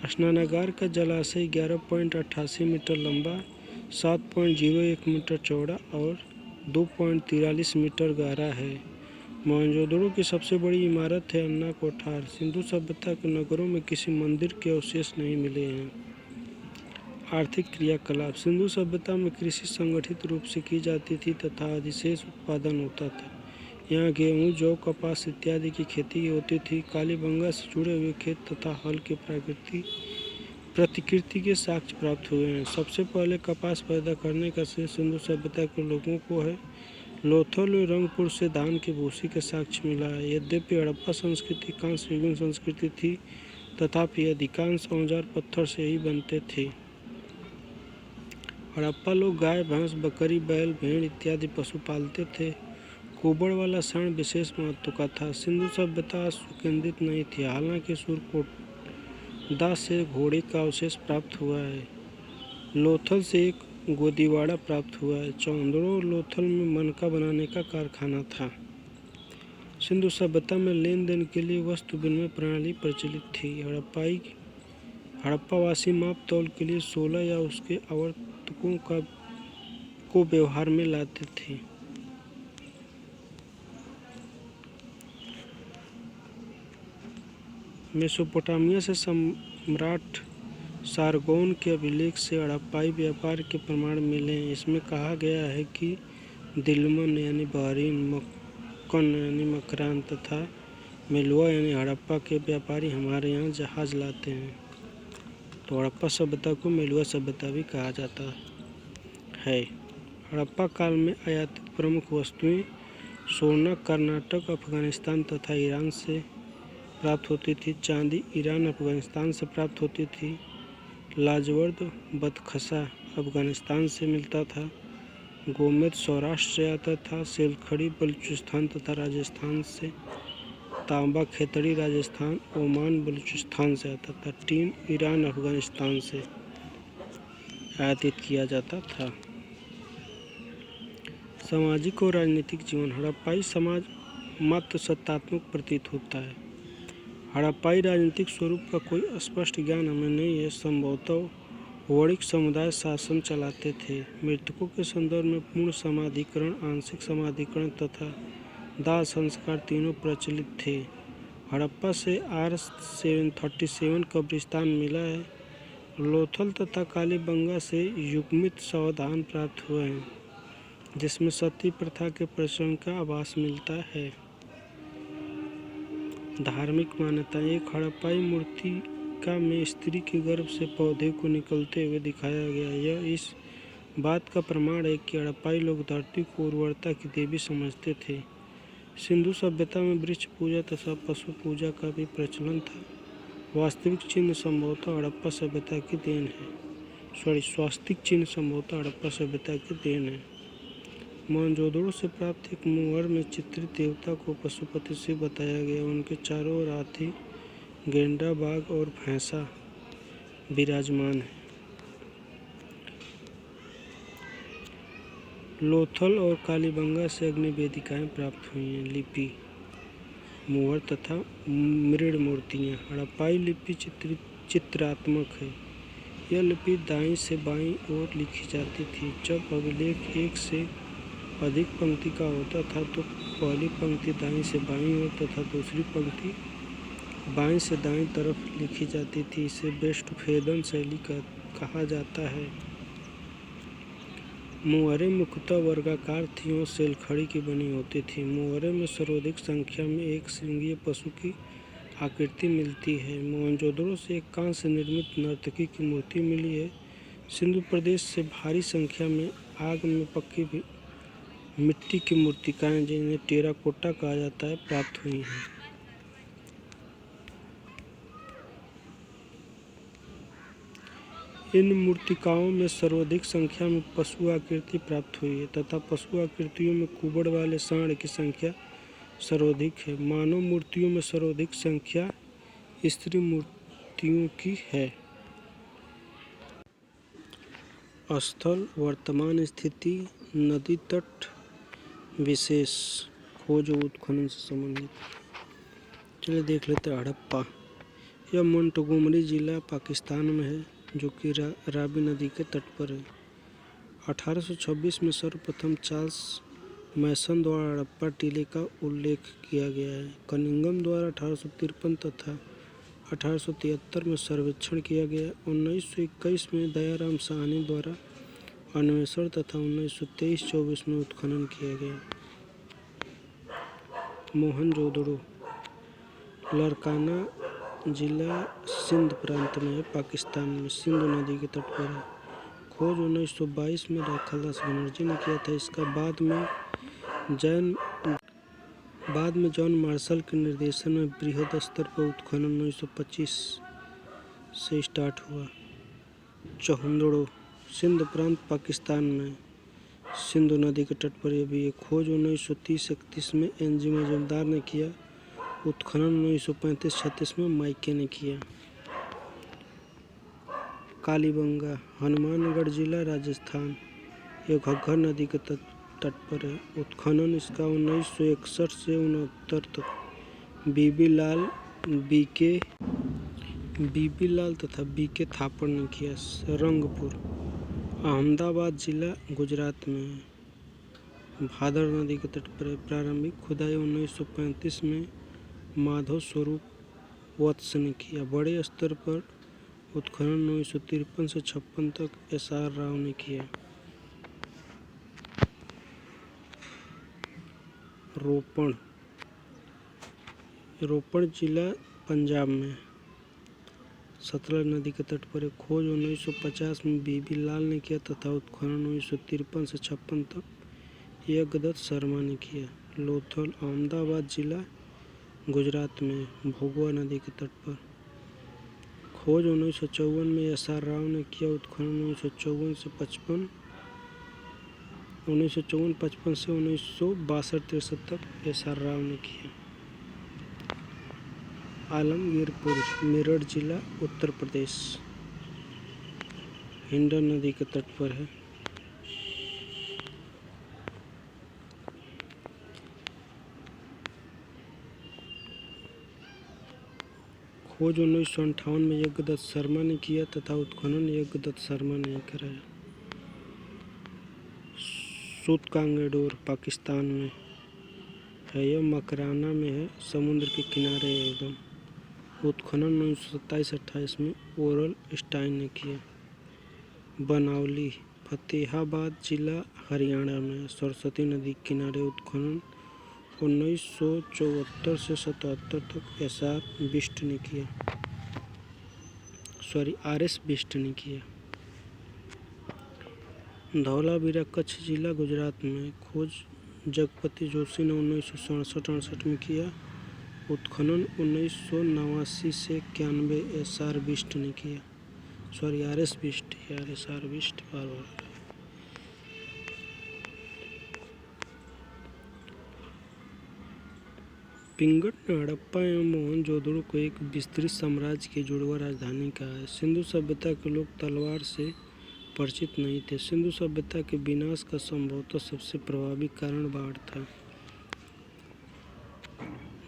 स्नानागार का जलाशय 11.88 मीटर लंबा, 7.01 मीटर चौड़ा और 2.43 मीटर गहरा है। मोहनजोदड़ो की सबसे बड़ी इमारत है अन्ना कोठार। सिंधु सभ्यता के नगरों में किसी मंदिर के अवशेष नहीं मिले हैं। आर्थिक क्रियाकलाप। सिंधु सभ्यता में कृषि संगठित रूप से की जाती थी तथा अधिशेष उत्पादन होता था। यहाँ गेहूँ, जौ, कपास इत्यादि की खेती होती थी। कालीबंगा से जुड़े हुए खेत तथा हल के प्रतिकृति के साक्ष्य प्राप्त हुए हैं। सबसे पहले कपास पैदा करने का श्रेय सिंधु सभ्यता के लोगों को है। लोथल में रंगपुर से धान की भूसी के साक्ष्य मिला है। यद्यपि हड़प्पा संस्कृति कांस्य युगीन संस्कृति थी, तथापि अधिकांश औजार पत्थर से ही बनते थे। हड़प्पा लोग गाय, भैंस, बकरी, बैल, भेड़ इत्यादि पशु पालते थे। कुबड़ वाला शण विशेष महत्व का था। सिंधु सभ्यता सुकेंद्रित नहीं थी, हालांकि सुरकोटदा से घोड़े का अवशेष प्राप्त हुआ है। लोथल से एक गोदीवाड़ा प्राप्त हुआ है। चौंदड़ो लोथल में मनका बनाने का कारखाना था। सिंधु सभ्यता में लेन देन के लिए वस्तु विनिमय प्रणाली प्रचलित थी। हड़प्पावासी माप तौल के लिए 16 या उसके आवर्तकों को व्यवहार में लाते थे। मेसोपोटामिया से सम्राट सारगोन के अभिलेख से हड़प्पाई व्यापार के प्रमाण मिले हैं। इसमें कहा गया है कि दिलमन यानी बहरीन, मक्कन यानी मकरान तथा मेलुआ यानी हड़प्पा के व्यापारी हमारे यहाँ जहाज लाते हैं। तो हड़प्पा सभ्यता को मेलुआ सभ्यता भी कहा जाता है। हड़प्पा काल में आयातित प्रमुख वस्तुएं सोना कर्नाटक, अफगानिस्तान तथा ईरान से प्राप्त होती थी। चांदी ईरान, अफगानिस्तान से प्राप्त होती थी। लाजवर्द बदख्शा अफगानिस्तान से मिलता था। गोमेद सौराष्ट्र से आता था। सेलखड़ी बलूचिस्तान तथा राजस्थान से। तांबा खेतड़ी राजस्थान, ओमान, बलूचिस्तान से आता था। टीन ईरान, अफगानिस्तान से आयातित किया जाता था। सामाजिक और राजनीतिक जीवन। हड़प्पाई समाज मात्र सत्तात्मक प्रतीत होता है। हड़प्पाई राजनीतिक स्वरूप का कोई स्पष्ट ज्ञान हमें नहीं है। संभवतः वणिक समुदाय शासन चलाते थे। मृतकों के संदर्भ में पूर्ण समाधिकरण, आंशिक समाधिकरण तथा दाह संस्कार तीनों प्रचलित थे। हड़प्पा से R737 कब्रिस्तान मिला है। लोथल तथा कालीबंगा से युग्मित सावधान प्राप्त हुए हैं जिसमें सती प्रथा के प्रचलन का आभास मिलता है। धार्मिक मान्यता। एक हड़प्पाई मूर्तिका में स्त्री के गर्भ से पौधे को निकलते हुए दिखाया गया। यह इस बात का प्रमाण है कि हड़प्पाई लोग धरती को उर्वरता की देवी समझते थे। सिंधु सभ्यता में वृक्ष पूजा तथा पशु पूजा का भी प्रचलन था। वास्तविक चिन्ह संभवतः हड़प्पा सभ्यता की देन है। स्वास्तिक चिन्ह संभवतः हड़प्पा सभ्यता की देन है। मोहनजोदड़ो से प्राप्त एक मुहर में चित्रित देवता को पशुपति शिव बताया गया। उनके चारों ओर हाथी, गेंडा, बाघ और भैंसा विराजमान है। लोथल और कालीबंगा से अग्नि वेदिकाएँ प्राप्त हुई हैं। लिपि, मुहर तथा मृण मूर्तियाँ। हड़प्पाई लिपि चित्रात्मक है। यह लिपि दाईं से बाईं ओर लिखी जाती थी। जब अभिलेख एक से अधिक पंक्ति का होता था तो पहली पंक्ति दाईं से बाईं ओर तथा दूसरी पंक्ति बाईं से दाईं तरफ लिखी जाती थी। इसे वेस्टफेदन शैली कहा जाता है। मुहरें मुख्यतः वर्गाकार थीं और सेलखड़ी की बनी होती थीं। मुहरें में सर्वाधिक संख्या में एक श्रृंगीय पशु की आकृति मिलती है। मोहनजोदड़ो से एक कांस्य से निर्मित नर्तकी की मूर्ति मिली है। सिंधु प्रदेश से भारी संख्या में आग में पकी मिट्टी की मूर्तिकाएँ, जिन्हें टेराकोटा कहा जाता है, प्राप्त हुई हैं। इन मूर्तिकाओं में सर्वाधिक संख्या में पशु आकृति प्राप्त हुई है तथा पशु आकृतियों में कुबड़ वाले सांड की संख्या सर्वाधिक है। मानव मूर्तियों में सर्वाधिक संख्या स्त्री मूर्तियों की है। स्थल, वर्तमान स्थिति, नदी तट विशेष, खोज और उत्खनन से संबंधित। चलिए देख लेते हैं हड़प्पा। यह मोंटगोमरी जिला पाकिस्तान में है, जो कि रावी नदी के तट पर है। 1826 में सर्वप्रथम चार्ल्स मैसन द्वारा हड़प्पा टीले का उल्लेख किया गया है। कनिंघम द्वारा 1853 तथा 1873 में सर्वेक्षण किया गया। 1921 में दयाराम साहनी द्वारा अन्वेषण तथा 1923-24 में उत्खनन किया गया। मोहनजोदड़ो लारकाना जिला सिंध प्रांत में है, पाकिस्तान में, सिंधु नदी के तट पर है। खोज 1922 में राखालदास बनर्जी ने किया था। इसका बाद में जॉन मार्शल के निर्देशन में बृहद स्तर पर उत्खनन 1925 से स्टार्ट हुआ। चहुंदड़ो सिंध प्रांत, पाकिस्तान में, सिंधु नदी के तट पर यह भी है। खोज 1930-31 में NG मजूमदार ने किया। उत्खनन 1935-36 में माइके ने किया। कालीबंगा, हनुमानगढ़ जिला, राजस्थान, यह घग्गर नदी के तट पर है। उत्खनन इसका 1961 से 69 तक बीबी लाल तथा BK थापड़ ने किया। रंगपुर, अहमदाबाद जिला, गुजरात में है, भादर नदी के तट पर है। प्रारंभिक खुदाई 1935 में माधव स्वरूप वत्स ने किया। बड़े स्तर पर उत्खनन 1953 से 56 तक SR राव ने किया। रोपण जिला, पंजाब में, सतलज नदी के तट पर है। खोज 1950 में BB लाल ने किया तथा उत्खनन 1953 से 56 तक यज्ञदत्त शर्मा ने किया। लोथल, अहमदाबाद जिला, गुजरात में, भोगवा नदी के तट पर। खोज 1954 में SR राव ने किया। उत्खनन 1954-55 से 1962-63 तक SR राव ने किया। आलमगीरपुर, मेरठ जिला, उत्तर प्रदेश, हिंडन नदी के तट पर है। खोज 1958 में यज्ञदत्त शर्मा ने किया तथा उत्खनन यज्ञदत्त शर्मा ने कराया। सूतकांगेडोर, पाकिस्तान में है, यह मकराना में है, समुद्र के किनारे है एकदम। उत्खनन 1927-28 में ओरल स्टाइन ने किया। बनावली, फतेहाबाद जिला, हरियाणा में, सरस्वती नदी के किनारे। उत्खनन 1974 से 77 तक RS बिष्ट ने किया। धौलावीरा, कच्छ जिला, गुजरात में। खोज जगपति जोशी ने 1967-68 में किया। उत्खनन 1989 से 91 SR बिष्ट ने किया। RS बिष्ट, SR बिष्ट बार। पिंगट ने हड़प्पा एवं मोहनजोदड़ो को एक विस्तृत साम्राज्य की जुड़वा राजधानी कहा है। सिंधु सभ्यता के लोग तलवार से परिचित नहीं थे। सिंधु सभ्यता के विनाश का संभवतः सबसे प्रभावी कारण बाढ़ था।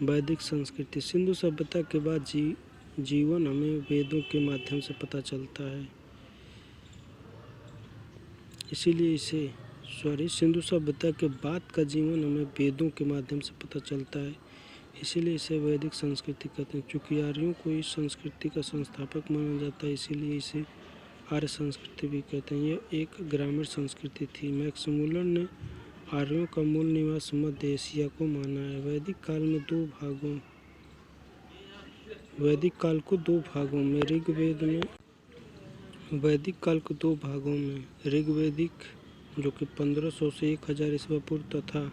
वैदिक संस्कृति। सिंधु सभ्यता के बाद जीवन हमें वेदों के माध्यम से पता चलता है, इसीलिए इसे सिंधु सभ्यता के बाद का जीवन हमें वेदों के माध्यम से पता चलता है, इसीलिए इसे वैदिक संस्कृति कहते हैं। चूँकि आर्यों को इस संस्कृति का संस्थापक माना जाता है, इसीलिए इसे आर्य संस्कृति भी कहते हैं। यह एक ग्रामीण संस्कृति थी। मैक्स मुलर ने आर्यों का मूल निवास मध्य एशिया को माना है। वैदिक काल को दो भागों में ऋग्वेदिक जो कि 1500 से 1000 ईस्वी पूर्व तथा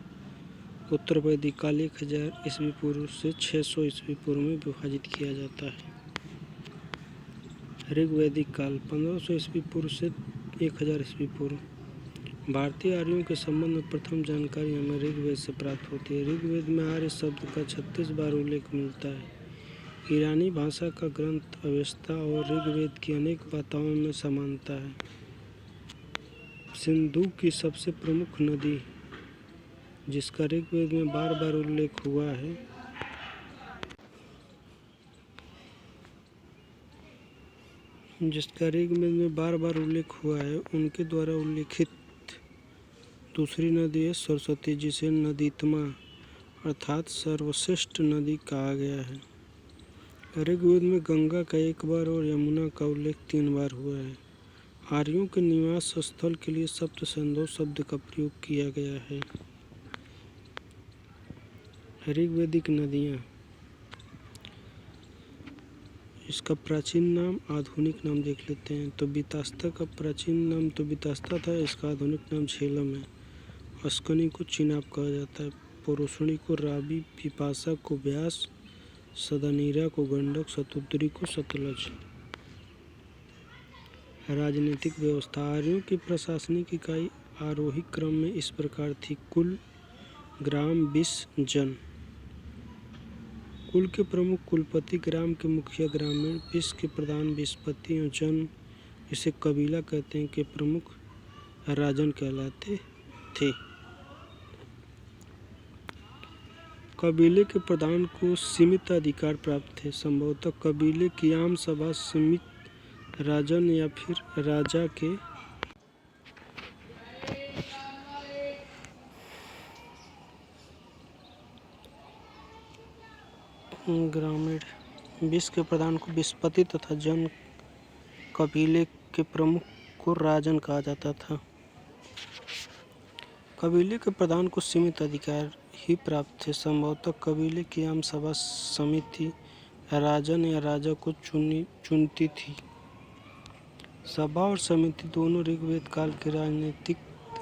उत्तर वैदिक काल 1000 ईस्वी पूर्व से 600 ईस्वी पूर्व में विभाजित किया जाता है। ऋग्वेदिक काल 1500 ईस्वी पूर्व से 1000 ईस्वी पूर्व। भारतीय आर्यों के संबंध में प्रथम जानकारी हमें ऋग्वेद से प्राप्त होती है। ऋग्वेद में आर्य शब्द का 36 बार उल्लेख मिलता है। ईरानी भाषा का ग्रंथ अवेस्ता और ऋग्वेद की अनेक बातों में समानता है। सिंधु की सबसे प्रमुख नदी जिसका ऋग्वेद में बार बार उल्लेख हुआ है, उनके द्वारा उल्लेखित दूसरी नदी है सरस्वती, जिसे नदीतमा अर्थात सर्वश्रेष्ठ नदी कहा गया है। ऋग्वेद में गंगा का 1 बार और यमुना का उल्लेख 3 बार हुआ है। आर्यों के निवास स्थल के लिए सप्त सिंधु शब्द का प्रयोग किया गया है। ऋग्वेदिक नदियाँ, इसका प्राचीन नाम आधुनिक नाम देख लेते हैं। तो बितास्ता का प्राचीन नाम तो बितास्ता था, इसका आधुनिक नाम झेलम है। अस्कनी को चिनाब कहा जाता है। परोशनी को रावी, पिपासा को ब्यास, सदानीरा को गंडक, शतुद्री को सतलज। राजनीतिक व्यवस्था। आर्यों की प्रशासनिक इकाई आरोही क्रम में इस प्रकार थी। कुल, ग्राम, विस, जन। कुल के प्रमुख कुलपति, ग्राम के मुखिया ग्रामीण, विस के प्रधान विसपति और जन, इसे कबीला कहते हैं, के प्रमुख राजन कहलाते थे। कबीले के प्रधान को सीमित अधिकार प्राप्त थे। संभवतः कबीले की आम सभा सीमित राजन या फिर राजा के ग्रामीण। विस के प्रधान को विसपति तथा जन कबीले के प्रमुख को राजन कहा जाता था। कबीले के प्रधान को सीमित अधिकार ही प्राप्त थे। संभवतः कबीले की आम सभा समिति राजन या राजा को चुनती थी। सभा और समिति दोनों ऋग्वेद काल की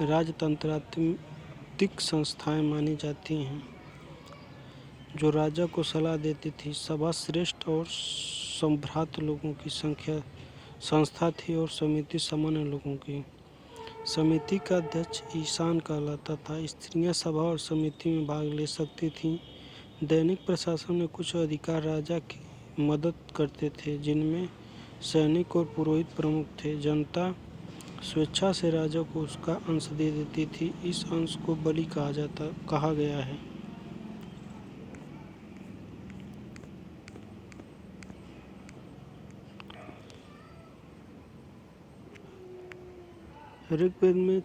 राजतंत्रात्मक संस्थाएं मानी जाती हैं, जो राजा को सलाह देती थी। सभा श्रेष्ठ और संभ्रांत लोगों की संस्था थी और समिति सामान्य लोगों की। समिति का अध्यक्ष ईशान कहलाता था। स्त्रियां सभा और समिति में भाग ले सकती थीं। दैनिक प्रशासन में कुछ अधिकार राजा की मदद करते थे, जिनमें सैनिक और पुरोहित प्रमुख थे। जनता स्वेच्छा से राजा को उसका अंश दे देती थी। इस अंश को बलि कहा गया है। ऋग्वेद में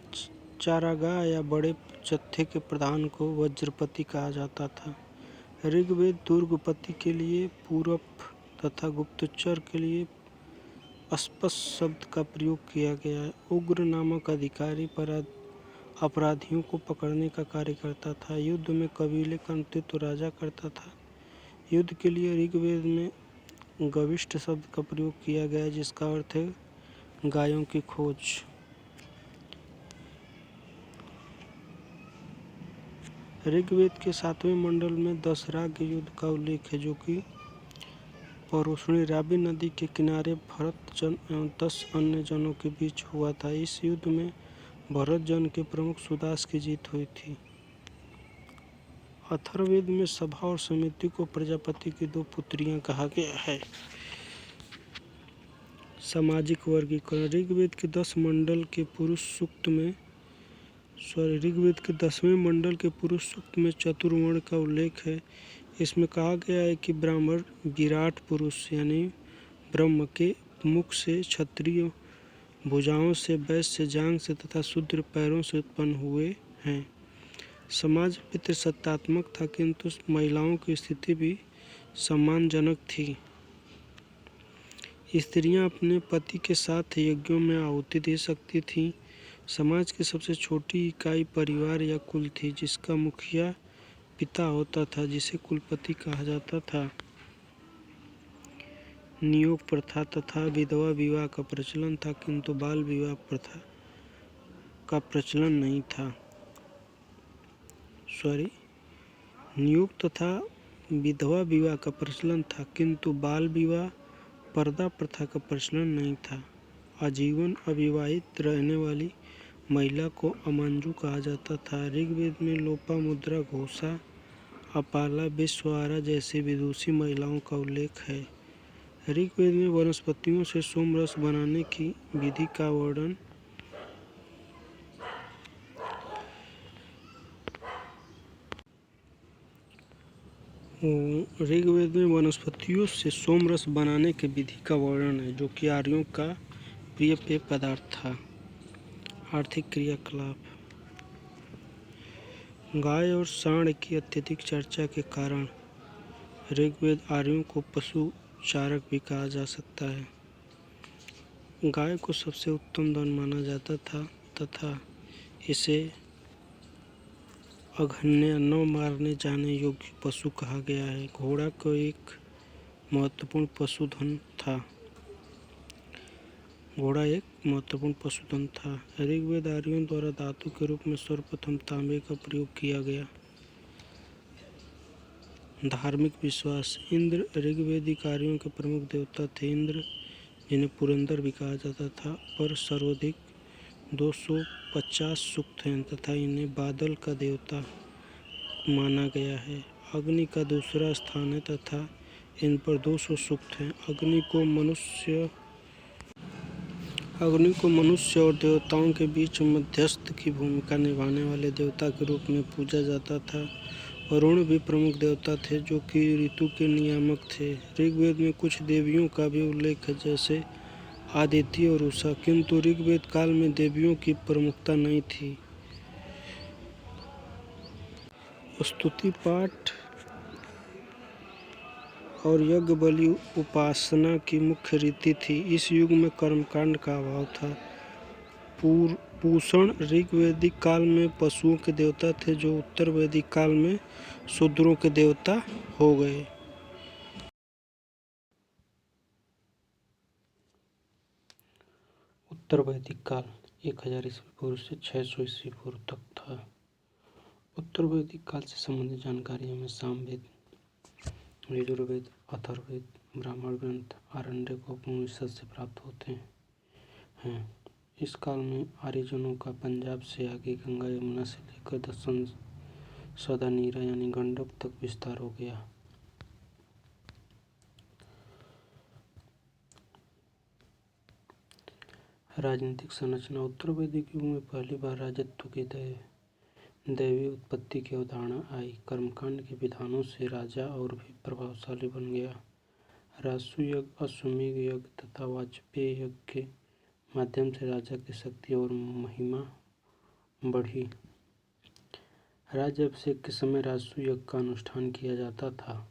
चारागाह या बड़े जत्थे के प्रधान को वज्रपति कहा जाता था। ऋग्वेद दुर्गपति के लिए पूरब तथा गुप्तचर के लिए अस्पश शब्द का प्रयोग किया गया है। उग्र नामक अधिकारी अपराधियों को पकड़ने का कार्य करता था। युद्ध में कबीले का नेतृत्व राजा करता था। युद्ध के लिए ऋग्वेद में गविष्ठ शब्द का प्रयोग किया गया है, जिसका अर्थ है गायों की खोज। ऋग्वेद के 7वें मंडल में दशराग युद्ध का उल्लेख है, जो कि परोशनी रावी नदी के किनारे भरत जन एवं 10 अन्य जनों के बीच हुआ था। इस युद्ध में भरत जन के प्रमुख सुदास की जीत हुई थी। अथर्ववेद में सभा और समिति को प्रजापति की 2 पुत्रियां कहा गया है। सामाजिक वर्गीकरण। ऋग्वेद के 10वें मंडल के पुरुष सूक्त में चतुर्वर्ण का उल्लेख है। इसमें कहा गया है कि ब्राह्मण विराट पुरुष यानी ब्रह्म के मुख से, क्षत्रिय भुजाओं से, वैश्य जांघ से तथा शूद्र पैरों से उत्पन्न हुए हैं। समाज पितृसत्तात्मक था, किंतु महिलाओं की स्थिति भी सम्मानजनक थी। स्त्रियां अपने पति के साथ यज्ञों में आहुति दे सकती थीं। समाज की सबसे छोटी इकाई परिवार या कुल थी, जिसका मुखिया पिता होता था, जिसे कुलपति कहा जाता था। नियोग प्रथा तथा विधवा विवाह का प्रचलन था, किंतु बाल विवाह प्रथा का प्रचलन नहीं था। नियोग तथा विधवा विवाह का प्रचलन था, किंतु बाल विवाह पर्दा प्रथा का प्रचलन नहीं था। आजीवन अविवाहित रहने वाली महिला को अमांजू कहा जाता था। ऋग्वेद में लोपामुद्रा, घोषा, अपाला, विश्वारा जैसी विदुषी महिलाओं का उल्लेख है। ऋग्वेद में वनस्पतियों से सोम रस बनाने की विधि का वर्णन है, जो कि आर्यों का प्रिय पेय पदार्थ था। आर्थिक क्रियाकलाप। गाय और सांड की अत्यधिक चर्चा के कारण ऋग्वेद आर्यों को पशु चारक भी कहा जा सकता है। गाय को सबसे उत्तम धन माना जाता था तथा इसे अघन्य, न मारने जाने योग्य पशु कहा गया है। घोड़ा को एक महत्वपूर्ण पशुधन था। ऋग्वेद आर्यों द्वारा धातु के रूप में सर्वप्रथम तांबे का प्रयोग किया गया। धार्मिक विश्वास। इंद्र ऋग्वेदिक आर्यों के प्रमुख देवता थे। इंद्र, जिन्हें पुरंदर भी कहा जाता था, पर सर्वाधिक 250 सूक्त हैं तथा इन्हें बादल का देवता माना गया है। अग्नि का दूसरा स्थान है तथा इन पर 200 सूक्त हैं। अग्नि को मनुष्य और देवताओं के बीच मध्यस्थ की भूमिका निभाने वाले देवता के रूप में पूजा जाता था। वरुण भी प्रमुख देवता थे, जो कि ऋतु के नियामक थे। ऋग्वेद में कुछ देवियों का भी उल्लेख है, जैसे आदित्य और उषा, किंतु ऋग्वेद काल में देवियों की प्रमुखता नहीं थी। स्तुति पाठ और यज्ञ बलि उपासना की मुख्य रीति थी। इस युग में कर्मकांड का अभाव था। पूषण ऋग्वैदिक काल में पशुओं के देवता थे, जो उत्तर वैदिक काल में शूद्रों के देवता हो गए। उत्तर वैदिक काल 1000 ईस्वी पूर्व से 600 ईस्वी पूर्व तक था। उत्तर वैदिक काल से संबंधित जानकारी हमें सामवेद, यजुर्वेद, अथर्ववेद, ब्राह्मण ग्रंथ, आरण्यक, उपनिषद से प्राप्त होते हैं। इस काल में आर्यजनों का पंजाब से आगे गंगा यमुना से लेकर दक्षिण सदा नीरा यानी गंडक तक विस्तार हो गया। राजनीतिक संरचना। उत्तर वैदिक युग में पहली बार राजत्व की दैवीय उत्पत्ति की अवधारणा आई। कर्मकांड के विधानों से राजा और भी प्रभावशाली बन गया। राजसूय यज्ञ, अश्वमेध यज्ञ तथा वाजपेय यज्ञ के माध्यम से राजा की शक्ति और महिमा बढ़ी। राज्याभिषेक के समय राजसूय यज्ञ का अनुष्ठान किया जाता था।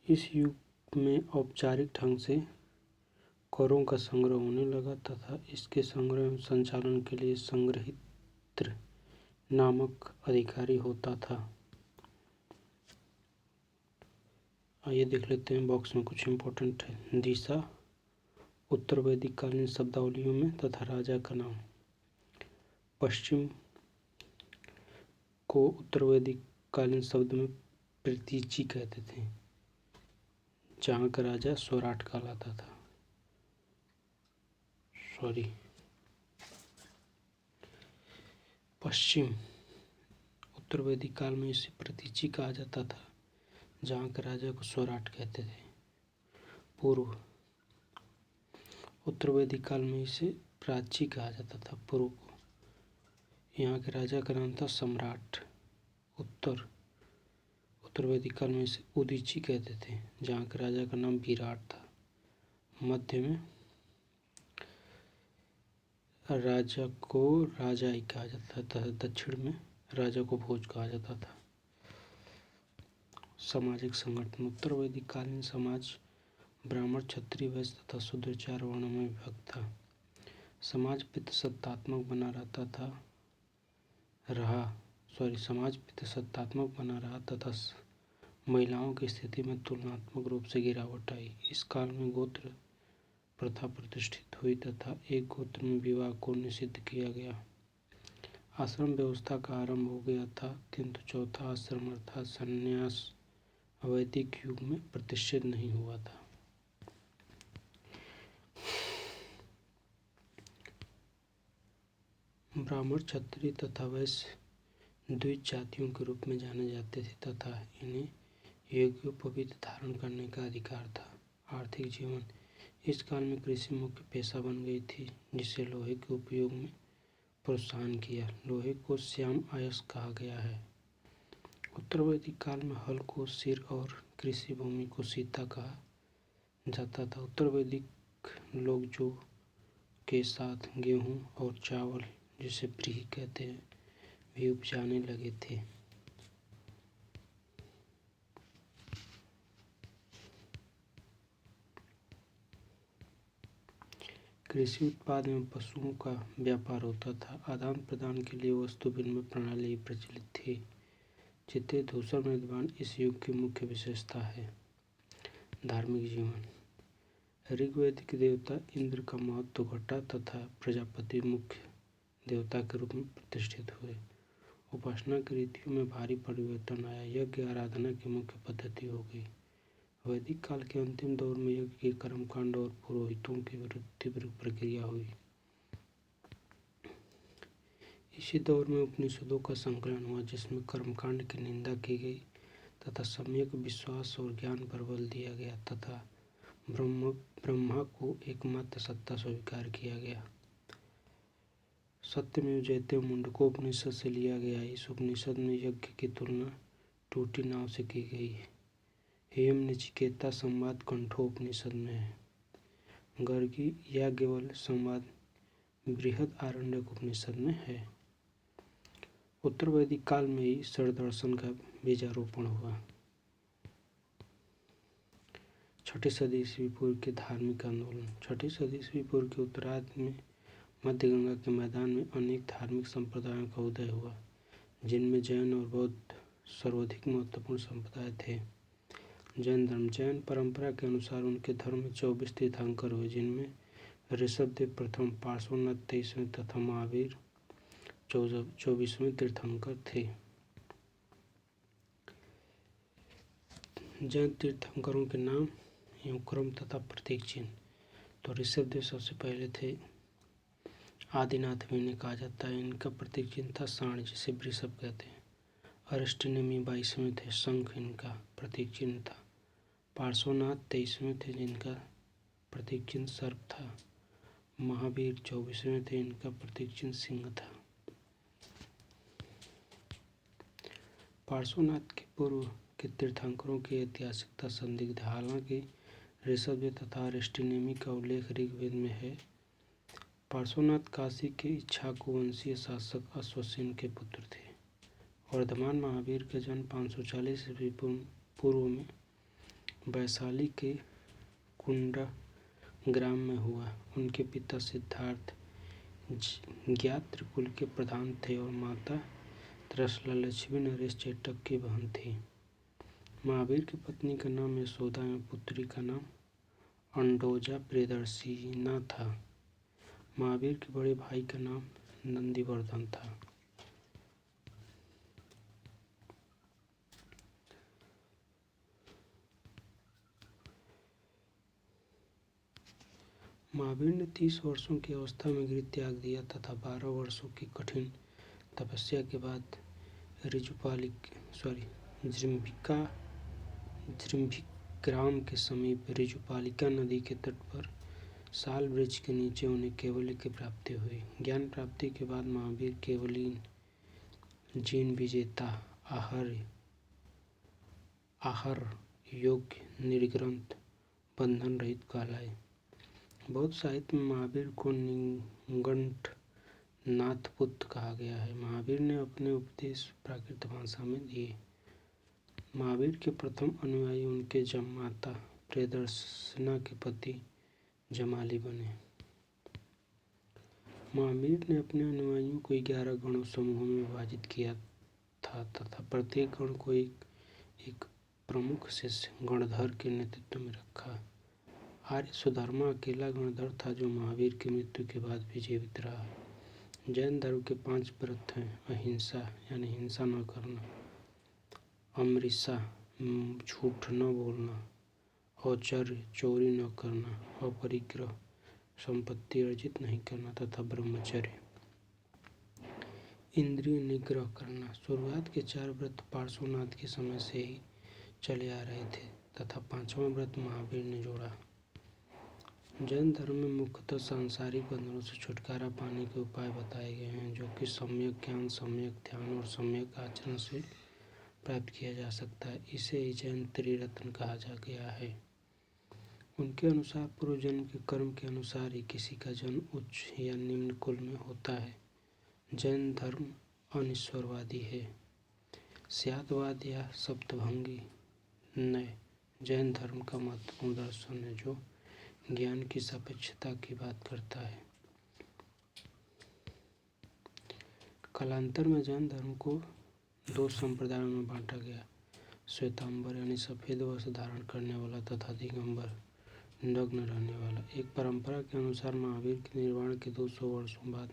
इस युग में औपचारिक ढंग से करों का संग्रह होने लगा तथा इसके संग्रह एवं संचालन के लिए संग्रहित्र नामक अधिकारी होता था। आइए देख लेते हैं बॉक्स में कुछ इम्पोर्टेंट है। दिशा उत्तर वैदिक कालीन शब्दावलियों में तथा राजा का नाम। पश्चिम को उत्तर वैदिक कालीन शब्द में प्रतीची कहते थे, जहाँ का राजा स्वराट कहलाता था। पश्चिम उत्तर वैदिक काल में इसे प्रतीची कहा जाता था, जहाँ के राजा को स्वराट कहते थे। पूर्व उत्तर वैदिक काल में इसे प्राची कहा जाता था। पूर्व को यहाँ के राजा का नाम था सम्राट। उत्तर वैदिक काल में इसे उदीची कहते थे, जहाँ के राजा का नाम विराट था। मध्य में राजा को राजाई कहा जाता था, दक्षिण में राजा को भोज कहा जाता था। सामाजिक संगठन। उत्तर वैदिक कालीन समाज ब्राह्मण, क्षत्रिय, वैश्य तथा शूद्र 4 वर्णों में विभक्त था। समाज पितृसत्तात्मक बना रहा तथा महिलाओं की स्थिति में तुलनात्मक रूप से गिरावट आई। इस काल में गोत्र प्रथा प्रतिष्ठित हुई तथा एक गोत्र में विवाह को निषिद्ध किया गया। आश्रम व्यवस्था का आरंभ हो गया था, किंतु चौथा आश्रम अर्थात संन्यास वैदिक युग में प्रतिष्ठित नहीं हुआ था। ब्राह्मण, क्षत्रिय तथा वैश्य द्विज जातियों के रूप में जाने जाते थे तथा इन्हें यज्ञोपवीत धारण करने का अधिकार था। आर्थिक जीवन। इस काल में कृषि मुख्य पेशा बन गई थी, जिसे लोहे के उपयोग में प्रोत्साहन किया। लोहे को श्याम अयस्क कहा गया है। उत्तर वैदिक काल में हल को सिर और कृषि भूमि को सीता कहा जाता था। उत्तर वैदिक लोग जौ के साथ गेहूं और चावल, जिसे व्रीहि कहते हैं, भी उपजाने लगे थे। कृषि उत्पाद एवं पशुओं का व्यापार होता था। आदान प्रदान के लिए वस्तु विनिमय प्रणाली प्रचलित थी। चित्ते धूसर निर्माण इस युग की मुख्य विशेषता है। धार्मिक जीवन। ऋग्वेदिक देवता इंद्र का महत्व घटा तथा प्रजापति मुख्य देवता के रूप में प्रतिष्ठित हुए। उपासना की रीतियों में भारी परिवर्तन आया। यज्ञ आराधना की मुख्य पद्धति हो गई। वैदिक काल के अंतिम दौर में यज्ञ के कर्मकांड और पुरोहितों के विरुद्ध तीव्र प्रक्रिया हुई। इसी दौर में उपनिषदों का संकलन हुआ, जिसमें कर्मकांड की निंदा की गई तथा सम्यक विश्वास और ज्ञान पर बल दिया गया तथा ब्रह्मा को एकमात्र सत्ता स्वीकार किया गया। सत्यमेव जयते मुंडकोपनिषद से लिया गया। इस उपनिषद में यज्ञ की तुलना टूटी नाव से की गई है। हेम नचिकेता संवाद कंठोपनिषद में है। गर्गी याज्ञवल्क्य संवाद बृहद आरण्यक उपनिषद में है। उत्तर वैदिक काल में ही षड्दर्शन का बीजारोपण हुआ। 6ठी सदी ईस्वी पूर्व के धार्मिक आंदोलन। 6ठी सदी ईस्वी पूर्व के उत्तरार्ध में मध्य गंगा के मैदान में अनेक धार्मिक संप्रदायों का उदय हुआ, जिनमें जैन और बौद्ध सर्वाधिक महत्वपूर्ण संप्रदाय थे। जैन धर्म। जैन परंपरा के अनुसार उनके धर्म में 24 तीर्थंकर हुए, जिनमें ऋषभदेव प्रथम, पार्श्वनाथ 23वें तथा महावीर 24वें तीर्थंकर थे। जैन तीर्थंकरों के नाम एवं क्रम तथा प्रतीक चिन्ह। तो ऋषभदेव सबसे पहले थे। आदिनाथ भी इन्हें कहा जाता है। इनका प्रतीक चिन्ह था सांड, जिसे वृषभ कहते हैं। अरिष्टनेमी 22वें थे। शंख इनका प्रतीक चिन्ह था। पार्श्वनाथ 23वें थे, जिनका प्रतीक चिन्ह सर्प था। महावीर 24वें थे, इनका प्रतीक चिन्ह सिंह था। पार्श्वनाथ के पूर्व के तीर्थंकरों की ऐतिहासिकता संदिग्ध है। हालांकि ऋषभदेव तथा अरिष्टनेमी का उल्लेख ऋग्वेद में है। पार्श्वनाथ काशी के इक्ष्वाकु वंशीय शासक अश्वसेन के पुत्र थे। वर्धमान महावीर का जन्म 540 ईस्वी पूर्व में वैशाली के कुंडा ग्राम में हुआ। उनके पिता सिद्धार्थ ज्ञात्र कुल के प्रधान थे और माता त्रसला लक्ष्मी नरेश चेटक की बहन थी। महावीर की पत्नी का नाम यशोदा एवं पुत्री का नाम अंडोजा प्रियदर्शिना था। महावीर के बड़े भाई का नाम नंदीवर्धन था। महावीर ने 30 वर्षों की अवस्था में गृह त्याग दिया तथा 12 वर्षों की कठिन तपस्या के बाद जृंभिक ग्राम के समीप ऋजुपालिका नदी के तट पर साल वृक्ष के नीचे उन्हें केवल्य की प्राप्ति हुई। ज्ञान प्राप्ति के बाद महावीर केवलीन जीन विजेता आहार योग्य निर्ग्रंथ बंधन रहित कहलाए। बौद्ध साहित्य में महावीर को निगंठ नाथ पुत्र कहा गया है। महावीर ने अपने उपदेश प्राकृत भाषा में दिए। महावीर के प्रथम अनुयायी उनके जमाता प्रियदर्शना के पति जमाली बने। महावीर ने अपने अनुयायियों को 11 गणों समूहों में विभाजित किया था तथा प्रत्येक गण को एक प्रमुख शिष्य गणधर के नेतृत्व में रखा। आर्य सुधर्मा अकेला गणधर था जो महावीर की मृत्यु के बाद भी जीवित रहा। जैन धर्म के 5 व्रत हैं: अहिंसा यानी हिंसा न करना, अमृषा झूठ न बोलना, औचर्य चोरी न करना, अपरिग्रह संपत्ति अर्जित नहीं करना तथा ब्रह्मचर्य इंद्रिय निग्रह करना। शुरुआत के 4 व्रत पार्श्वनाथ के समय से ही चले आ रहे थे तथा 5वां व्रत महावीर ने जोड़ा। जैन धर्म में मुख्यतः सांसारिक बंधनों से छुटकारा पाने के उपाय बताए गए हैं जो कि सम्यक ज्ञान, सम्यक ध्यान और सम्यक आचरण से प्राप्त किया जा सकता है। इसे ही जैन त्रिरत्न कहा जा गया है। उनके अनुसार पूर्व जन्म के कर्म के अनुसार ही किसी का जन्म उच्च या निम्न कुल में होता है। जैन धर्म अनिश्वरवादी है। स्यादवाद या सप्तभंगी नय जैन धर्म का महत्वपूर्ण दर्शन है जो ज्ञान की सापेक्षता की बात करता है। कालांतर में जैन धर्म को 2 संप्रदायों में बांटा गया: श्वेतांबर यानी सफ़ेद वस्त्र धारण करने वाला तथा दिगंबर नग्न रहने वाला। एक परंपरा के अनुसार महावीर के निर्वाण के 200 वर्षों बाद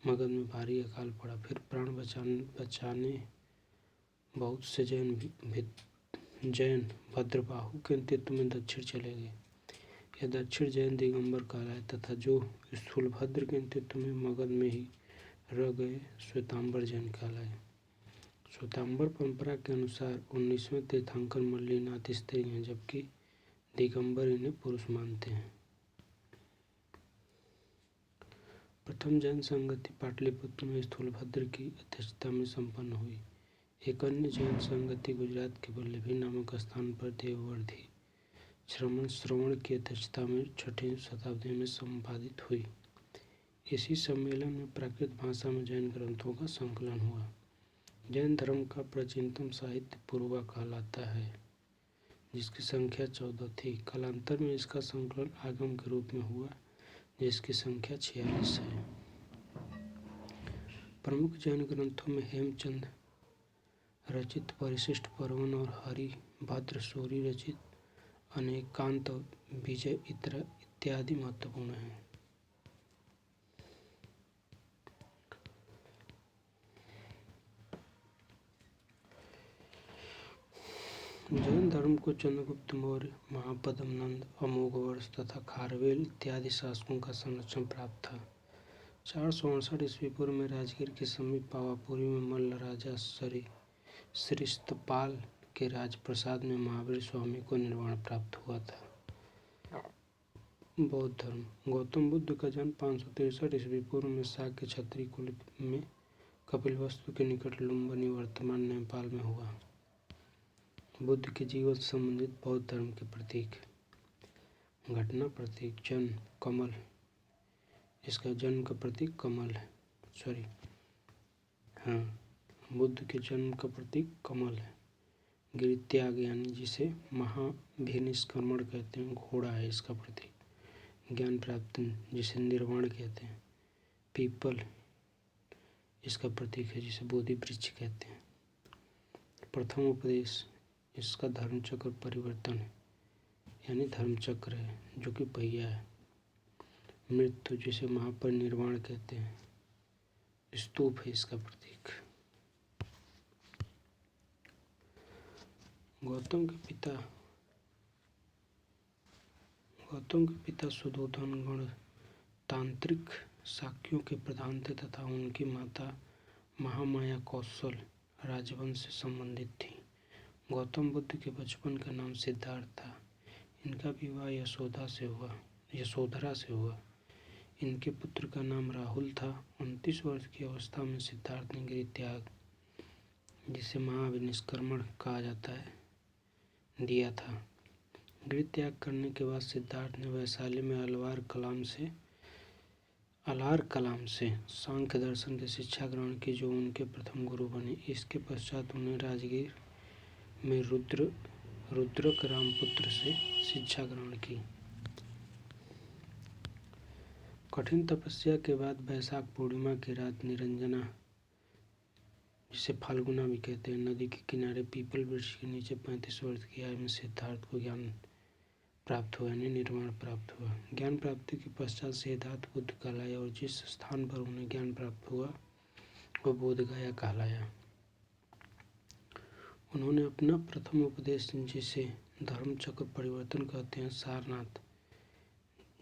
मगध में भारी अकाल पड़ा। फिर प्राण बचाने बहुत से जैन भद्रबाहु के नेतृत्व में दक्षिण चले गए। यह दक्षिण जैन दिगंबर कहलाए तथा जो स्थूलभद्र के नेतृत्व में मगध में ही रह गए श्वेतांबर जैन कहलाए। श्वेतांबर परंपरा के अनुसार 19वें तीर्थंकर मल्लिनाथ स्त्री हैं जबकि दिगंबर इन्हें पुरुष मानते हैं। प्रथम जैन संगति पाटलिपुत्र में स्थूलभद्र की अध्यक्षता में संपन्न हुई। एक अन्य जैन संगति गुजरात के वल्लभी नामक स्थान पर देववर्धी श्रवण की अध्यक्षता में 6वीं शताब्दी में संपादित हुई। इसी सम्मेलन में प्राकृत भाषा में जैन ग्रंथों का संकलन हुआ। जैन धर्म का प्राचीनतम साहित्य पूर्वा कहलाता है जिसकी संख्या 14 थी। कालांतर में इसका संकलन आगम के रूप में हुआ जिसकी संख्या 46 है। प्रमुख जैन ग्रंथों में हेमचंद रचित परिशिष्ट पर्वन और हरिभद्र सूरि रचित अनेकांत विजय इत्यादि महत्वपूर्ण हैं। जैन धर्म को चंद्रगुप्त मौर्य, महापद्म नंद, अमोघवर्ष तथा खारवेल इत्यादि शासकों का संरक्षण प्राप्त था। 468 ईस्वी पूर्व में राजगीर के समीप पावापुरी में मल्ल राजा श्रीस्थपाल के राजप्रसाद में महावीर स्वामी को निर्वाण प्राप्त हुआ था। बौद्ध धर्म। गौतम बुद्ध का जन्म 563 ईस्वी पूर्व में शाक्य क्षत्रिय कुल में कपिलवस्तु के निकट लुम्बिनी वर्तमान नेपाल में हुआ। बुद्ध के जीवन से संबंधित बौद्ध धर्म के प्रतीक। घटना प्रतीक जन्म कमल, इसका जन्म का प्रतीक कमल है। बुद्ध के जन्म का प्रतीक कमल है। गिरित्याग यानी जिसे महाभिनिष्क्रमण कहते हैं, घोड़ा है इसका प्रतीक। ज्ञान प्राप्ति जिसे निर्वाण कहते हैं। पीपल इसका प्रतीक है जिसे बोधि वृक्ष कहते हैं। प्रथम उपदेश इसका धर्मचक्र परिवर्तन है यानी धर्मचक्र है जो कि पहिया है। मृत्यु जिसे महापरिनिर्वाण कहते हैं। स्तूप है इसका प्रतीक। गौतम के पिता सुधोधन गणतांत्रिक शाक्यों के प्रधान थे तथा उनकी माता महामाया कौशल राजवंश से संबंधित थी। गौतम बुद्ध के बचपन का नाम सिद्धार्थ था। इनका विवाह यशोदा से हुआ। यशोधरा से हुआ। इनके पुत्र का नाम राहुल था। 29 वर्ष की अवस्था में सिद्धार्थ ने गृह त्याग, जिसे महाविनिष्क्रमण कहा जाता है, दिया था। गृह त्याग करने के बाद सिद्धार्थ ने वैशाली में अलार कलाम से सांख्य दर्शन की शिक्षा ग्रहण की, जो उनके प्रथम गुरु बने। इसके पश्चात उन्हें राजगीर में रुद्रक रामपुत्र से शिक्षा ग्रहण की। कठिन तपस्या के बाद वैशाख पूर्णिमा की रात निरंजना, जिसे फाल्गुना भी कहते हैं, नदी के किनारे पीपल वृक्ष के नीचे 35 वर्ष की आयु में सिद्धार्थ को ज्ञान प्राप्त हुआ, यानी निर्वाण प्राप्त हुआ। ज्ञान प्राप्ति के पश्चात सिद्धार्थ बुद्ध कहलाए और जिस स्थान पर उन्हें ज्ञान प्राप्त हुआ वह बोधगया कहलाया। उन्होंने अपना प्रथम उपदेश, जिसे धर्म चक्र परिवर्तन कहते हैं, सारनाथ,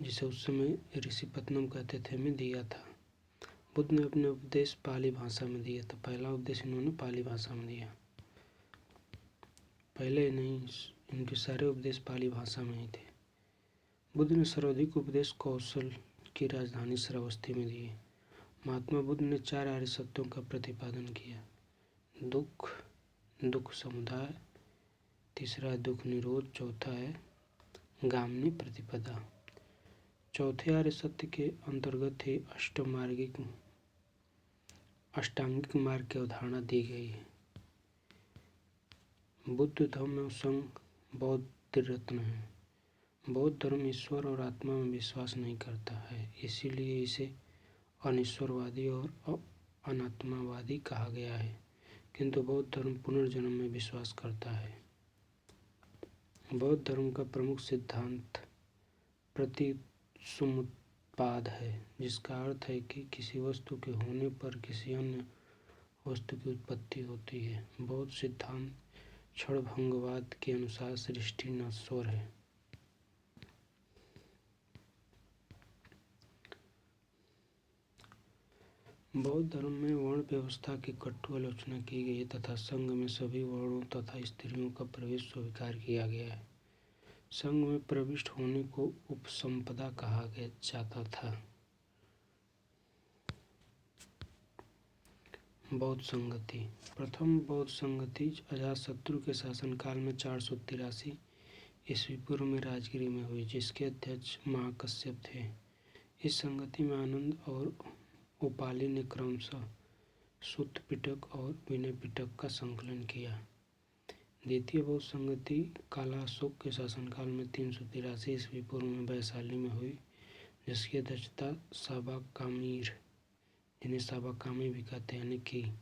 जिसे उस समय ऋषिपत्नम कहते थे, में दिया था। बुद्ध ने अपने उपदेश पाली भाषा में दिया था। पहला उपदेश इन्होंने पाली भाषा में दिया। पहले नहीं, इनके सारे उपदेश पाली भाषा में ही थे। बुद्ध ने सर्वाधिक उपदेश कौशल की राजधानी श्रावस्ती में दिए। महात्मा बुद्ध ने 4 आर्य सत्यों का प्रतिपादन किया। दुख समुदाय, तीसरा है दुख निरोध, चौथा है गामिनी प्रतिपदा। चौथे आर्य सत्य के अंतर्गत ही अष्टांगिक मार्ग की अवधारणा दी गई है। बुद्ध धम्म एवं संघ बौद्ध त्रिरत्न है। बौद्ध धर्म ईश्वर और आत्मा में विश्वास नहीं करता है, इसीलिए इसे अनिश्वरवादी और अनात्मावादी कहा गया है। किंतु बौद्ध धर्म पुनर्जन्म में विश्वास करता है। बौद्ध धर्म का प्रमुख सिद्धांत प्रतिसमुत्पाद है, जिसका अर्थ है कि किसी वस्तु के होने पर किसी अन्य वस्तु की उत्पत्ति होती है। बौद्ध सिद्धांत क्षणभंगवाद के अनुसार सृष्टि नश्वर है। बौद्ध धर्म में वर्ण व्यवस्था की कटु आलोचना की गई है तथा संघ में सभी वर्णों तथा स्त्रियों का प्रवेश स्वीकार किया गया है। संघ में प्रविष्ट होने को उपसंपदा कहा जाता था। बौद्ध संगति। प्रथम बौद्ध संगति अजातशत्रु के शासनकाल में 483 ईस्वी पूर्व में राजगिरी में हुई, जिसके अध्यक्ष महाकश्यप थे। इस संगति में आनंद और उपाली ने क्रमशः सूत्र पिटक और विनय पिटक का संकलन किया। द्वितीय बौद्ध संगति कालाशोक के शासनकाल में 383 ईस्वी पूर्व में वैशाली में हुई, जिसकी अध्यक्षता साबाकामीर, जिन्हें साबाकामी भी कहते हैं, की।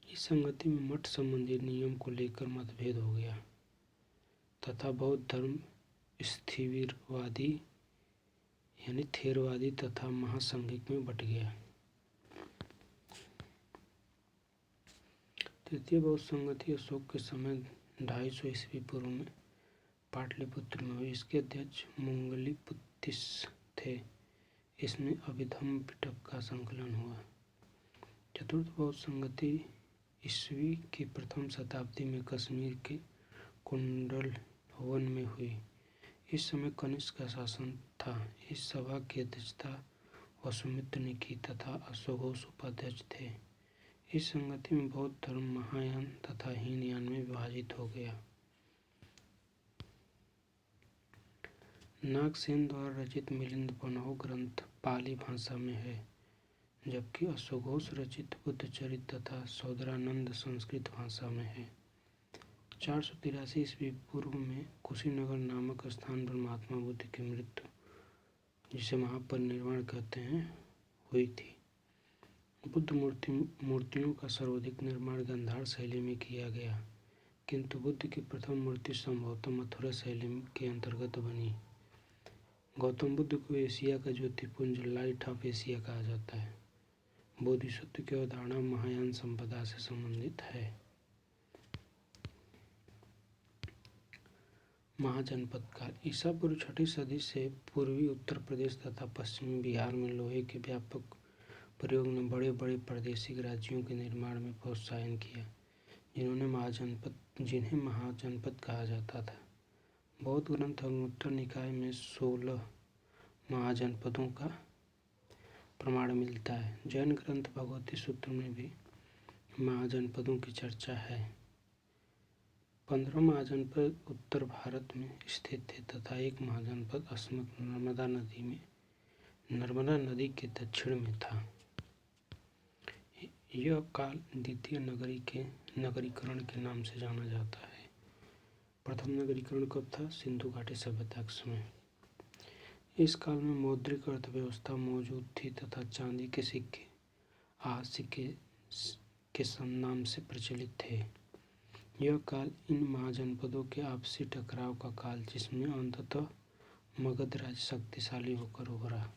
इस संगति में मठ संबंधी नियम को लेकर मतभेद हो गया तथा बौद्ध धर्म स्थिविरवादी यानी थेरवादी तथा महासंघिक में बट गया। तृतीय बौद्ध संगति अशोक के समय 250 ईस्वी पूर्व में पाटलिपुत्र में हुई। इसके अध्यक्ष मुंगलीपुत्तिस थे। इसमें अभिधम्म पिटक का संकलन हुआ। चतुर्थ बौद्ध संगति ईस्वी की प्रथम शताब्दी में कश्मीर के कुंडलवन में हुई। इस समय कनिष्क का शासन था। इस सभा की अध्यक्षता वसुमित्र ने की तथा अश्वघोष उपाध्यक्ष थे। इस संगति में बौद्ध धर्म महायान तथा हीनयान में विभाजित हो गया। नागसेन द्वारा रचित मिलिंद बनहु ग्रंथ पाली भाषा में है, जबकि अश्वघोष रचित बुद्धचरित तथा सौदरानंद संस्कृत भाषा में है। 483 ईस्वी पूर्व में कुशीनगर नामक स्थान पर महात्मा बुद्ध की मृत्यु, जिसे महापरिनिर्वाण कहते हैं, हुई थी। बुद्ध मूर्तियों का सर्वाधिक निर्माण गांधार शैली में किया गया, किंतु बुद्ध की प्रथम मूर्ति संभवतः मथुरा शैली के अंतर्गत बनी। गौतम बुद्ध को एशिया का ज्योतिपुंज, लाइट ऑफ एशिया कहा जाता है। बोधिसत्व की अवधारणा महायान संपदा से संबंधित है। महाजनपद काल। ईसा पूर्व 6वीं सदी से पूर्वी उत्तर प्रदेश तथा पश्चिमी बिहार में लोहे के व्यापक प्रयोग ने बड़े बड़े प्रादेशिक राज्यों के निर्माण में प्रोत्साहन किया, जिन्हें महाजनपद कहा जाता था। बौद्ध ग्रंथ अंगुत्तर निकाय में 16 महाजनपदों का प्रमाण मिलता है। जैन ग्रंथ भगवती सूत्र में भी महाजनपदों की चर्चा है। 15 महाजनपद उत्तर भारत में स्थित थे तथा एक महाजनपद अस्मत् नर्मदा नदी के दक्षिण में था। यह काल द्वितीय नगरीकरण के नाम से जाना जाता है। प्रथम नगरीकरण कब था? सिंधु घाटी सभ्यता के समय। इस काल में मौद्रिक अर्थव्यवस्था मौजूद थी तथा चांदी के सिक्के आज सिक्के के नाम से प्रचलित थे। यह काल इन महाजनपदों के आपसी टकराव का काल, जिसमें अंततः मगध राज्य शक्तिशाली होकर उभरा।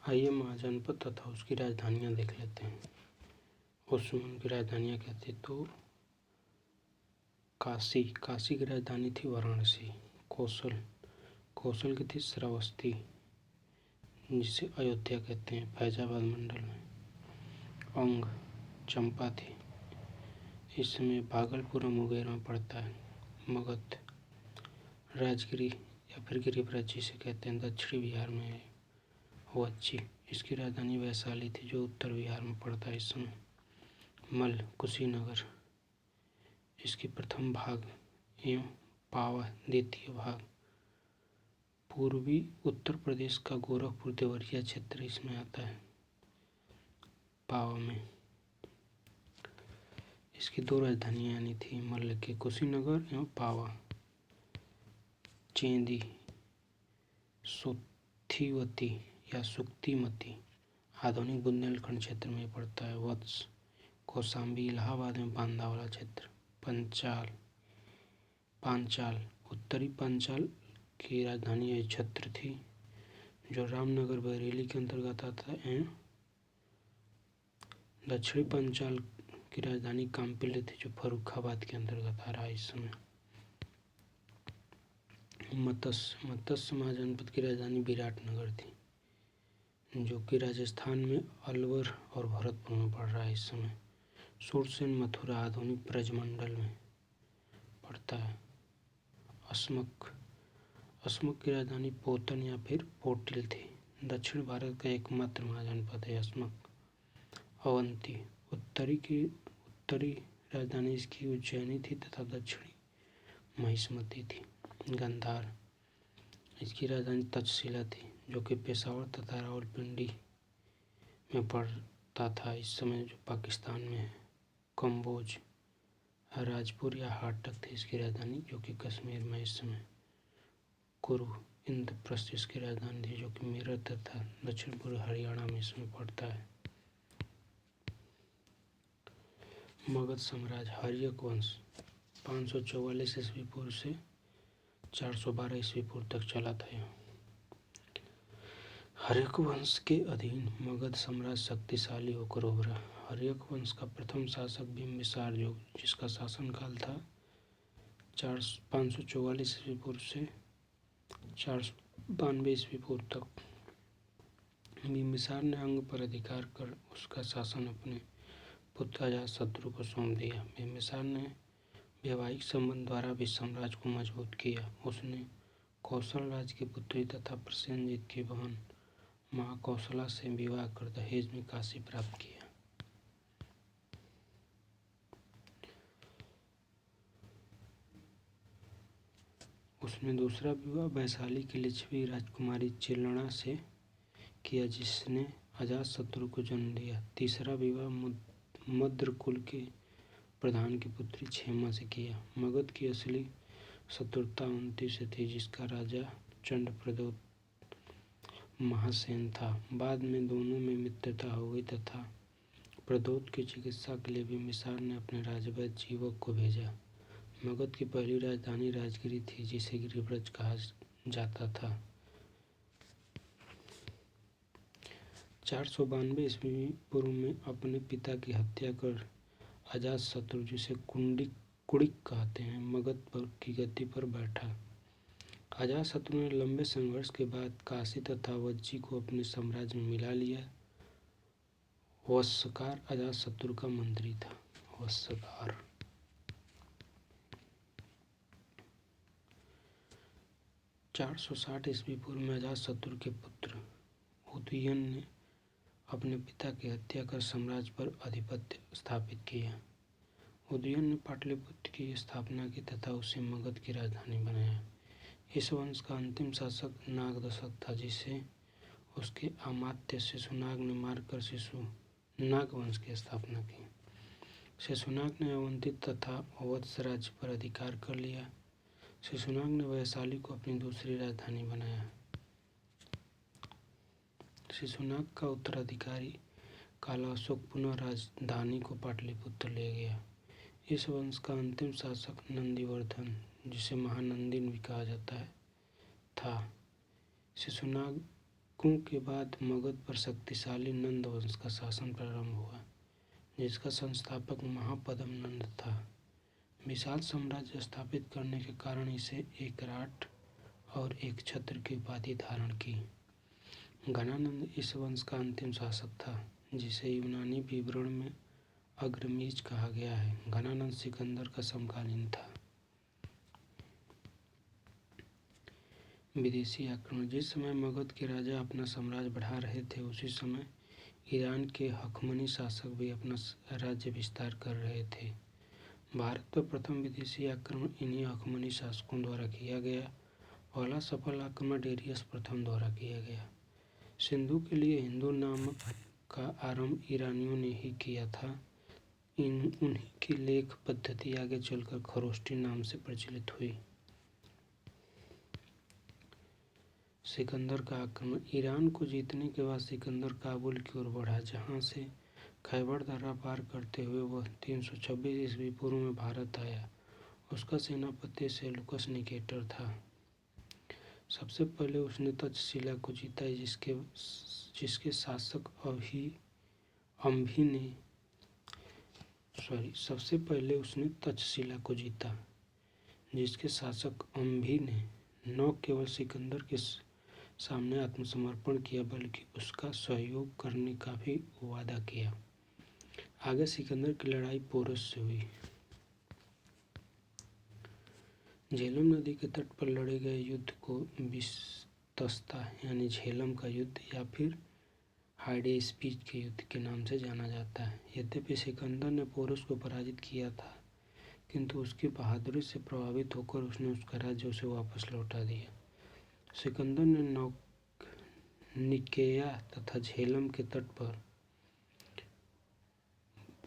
आइए महाजनपद तथा उसकी राजधानियाँ देख लेते हैं। उस समय उनकी राजधानियाँ क्या थी? तो काशी की राजधानी थी वाराणसी। कौशल की थी श्रावस्ती, जिसे अयोध्या कहते हैं, फैजाबाद मंडल में। अंग चंपा थी, इस समय भागलपुर मुंगेर में पड़ता है। मगध राजगिरी या फिर गिरिब्रज जिसे कहते हैं, दक्षिणी बिहार में है। वज्जी, इसकी राजधानी वैशाली थी जो उत्तर बिहार में पड़ता है इस समय। मल्ल कुशीनगर, इसकी प्रथम भाग एवं पावा द्वितीय भाग। पूर्वी उत्तर प्रदेश का गोरखपुर देवरिया क्षेत्र इसमें आता है, पावा में। इसकी दो राजधानियाँ यानी थी मल्ल की, कुशीनगर एवं पावा। चेंदी, सोथिवती या सुक्तिमती आधुनिक बुंदेलखंड क्षेत्र में पड़ता है। वत्स, कौशाम्बी इलाहाबाद में बांदा वाला क्षेत्र। पांचाल, उत्तरी पांचाल की राजधानी छत्र थी जो रामनगर बरेली के अंतर्गत आता है। दक्षिणी पांचाल की राजधानी काम्पिल्य थी जो फर्रुखाबाद के अंतर्गत आ रहा है इस समय। मत्स्य महाजनपद की राजधानी विराटनगर थी जो कि राजस्थान में अलवर और भरतपुर में पड़ रहा है इस समय। सूरसेन मथुरा आधुनिक ब्रजमंडल में पड़ता है। अस्मक की राजधानी पोतन या फिर पोटिल थी। दक्षिण भारत का एकमात्र महाजनपद है अस्मक। अवंती, उत्तरी राजधानी इसकी उज्जैनी थी तथा दक्षिणी महिष्मती थी। गंधार, इसकी राजधानी तक्षशिला थी जो कि पेशावर तथा रावलपिंडी में पड़ता था इस समय, जो पाकिस्तान में है। कम्बोज, राजपुर या हाटक थी इसकी राजधानी जो कि कश्मीर में इस समय। कुरु, इंद्रप्रस्थ इसकी राजधानी थी जो कि मेरठ तथा दक्षिण पूर्व हरियाणा में इसमें पड़ता है। मगध साम्राज्य हर्यक वंश 544 ईस्वी पूर्व से 412 ईस्वी पूर्व तक चला था। हर्यक वंश के अधीन मगध साम्राज्य शक्तिशाली होकर उभरा। हर्यक वंश का प्रथम शासक बिंबिसार जिसका शासनकाल था 544 ईस्वी पूर्व से 492 ईस्वी पूर्व तक। बिंबिसार ने अंग पर अधिकार कर उसका शासन अपने पुत्र अजातशत्रु को सौंप दिया। बिंबिसार ने वैवाहिक संबंध द्वारा भी साम्राज्य को मजबूत किया। उसने कौशल राज की पुत्री तथा प्रसेनजीत की बहन महाकौशला से विवाह कर दहेज में काशी प्राप्त किया। उसने दूसरा विवाह वैशाली की लिच्छवी राजकुमारी चिलना से किया जिसने अजातशत्रु को जन्म दिया। तीसरा विवाह मद्र कुल के प्रधान की पुत्री क्षेमा से किया। मगध की असली शत्रुता अवंती से थी जिसका राजा चंडप्रद्योत महासेन था। बाद में दोनों में मित्रता हो गई तथा प्रद्योत की चिकित्सा के लिए बिंबिसार ने अपने राजवैद्य जीवक को भेजा। मगध की पहली राजधानी राजगिरी थी जिसे गिरिब्रज कहा जाता था। 492 ईस्वी पूर्व में अपने पिता की हत्या कर अजातशत्रु जिसे कुंडिक कुड़िक कहते हैं, मगध पर की गद्दी पर बैठा। अजातशत्रु ने लंबे संघर्ष के बाद काशी तथा वज्जी को अपने साम्राज्य में मिला लिया। वत्सकार अजातशत्रु का मंत्री था। वत्सकार 460 ईस्वी पूर्व में अजातशत्रु के पुत्र उदयन ने अपने पिता की हत्या कर साम्राज्य पर आधिपत्य स्थापित किया। उदयन ने पाटलिपुत्र की स्थापना की तथा उसे मगध की राजधानी बनाया। इस वंश का अंतिम शासक नागदशक था, जिसे उसके अमात्य शिशुनाग ने मारकर शिशुनाग वंश की स्थापना की। शिशुनाग ने अवंती तथा अवध राज्य पर अधिकार कर लिया। शिशुनाग ने वैशाली को अपनी दूसरी राजधानी बनाया। शिशुनाग का उत्तराधिकारी काला अशोक पुनः राजधानी को पाटलिपुत्र ले गया। इस वंश का अंतिम शासक नंदीवर्धन, जिसे महानंदी भी कहा जाता है, था। शिशुनागों के बाद मगध पर शक्तिशाली नंद वंश का शासन प्रारंभ हुआ, जिसका संस्थापक महापद्म नंद था। विशाल साम्राज्य स्थापित करने के कारण इसे एक राट और एक छत्र की उपाधि धारण की। घनानंद इस वंश का अंतिम शासक था, जिसे यूनानी विवरण में अग्रमीज कहा गया है। घनानंद सिकंदर का समकालीन था। विदेशी आक्रमण। जिस समय मगध के राजा अपना साम्राज्य बढ़ा रहे थे, उसी समय ईरान के हखमनी शासक भी अपना राज्य विस्तार कर रहे थे। भारत पर प्रथम विदेशी आक्रमण इन्हीं हखमनी शासकों द्वारा किया गया। पहला सफल आक्रमण डेरियस प्रथम द्वारा किया गया। सिंधु के लिए हिंदू नाम का आरंभ ईरानियों ने ही किया था। उन्हीं की लेख पद्धति आगे चलकर खरोष्टी नाम से प्रचलित हुई। सिकंदर का आक्रमण। ईरान को जीतने के बाद सिकंदर काबुल की ओर बढ़ा, जहां से खैबर दर्रा पार करते हुए वह 326 ईस्वी पूर्व में भारत आया। उसका सेनापति सेल्यूकस निकेटर था। सबसे पहले उसने तक्षशिला को जीता, जिसके शासक सबसे पहले उसने तक्षशिला को जीता, जिसके शासक अम्भी ने न केवल सिकंदर के सामने आत्मसमर्पण किया, बल्कि उसका सहयोग करने का भी वादा किया। आगे सिकंदर की लड़ाई पोरस से हुई। झेलम नदी के तट पर लड़े गए युद्ध को बिस्तस्ता यानी झेलम का युद्ध या फिर हाइडेस्पीच के युद्ध के नाम से जाना जाता है। यद्यपि सिकंदर ने पोरस को पराजित किया था, किंतु उसकी बहादुरी से प्रभावित होकर उसने उसका राज्य उसे वापस लौटा दिया। सिकंदर ने निकेया तथा झेलम के तट पर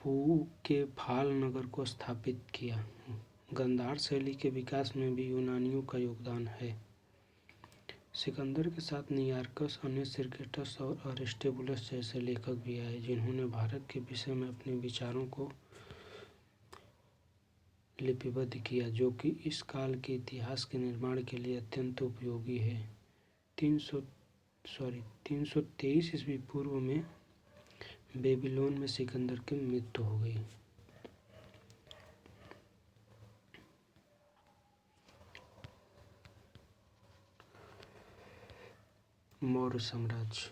पू के फाल नगर को स्थापित किया। गंधार शैली के विकास में भी यूनानियों का योगदान है। सिकंदर के साथ नियार्कस, अनेसिर्गेटस और अरिस्टोबुलस जैसे लेखक भी आए, जिन्होंने भारत के विषय में अपने विचारों को लिपिबद्ध किया, जो कि इस काल के इतिहास के निर्माण के लिए अत्यंत उपयोगी है। 323 ईस्वी पूर्व में बेबीलोन में सिकंदर की मृत्यु हो गई। मौर्य साम्राज्य।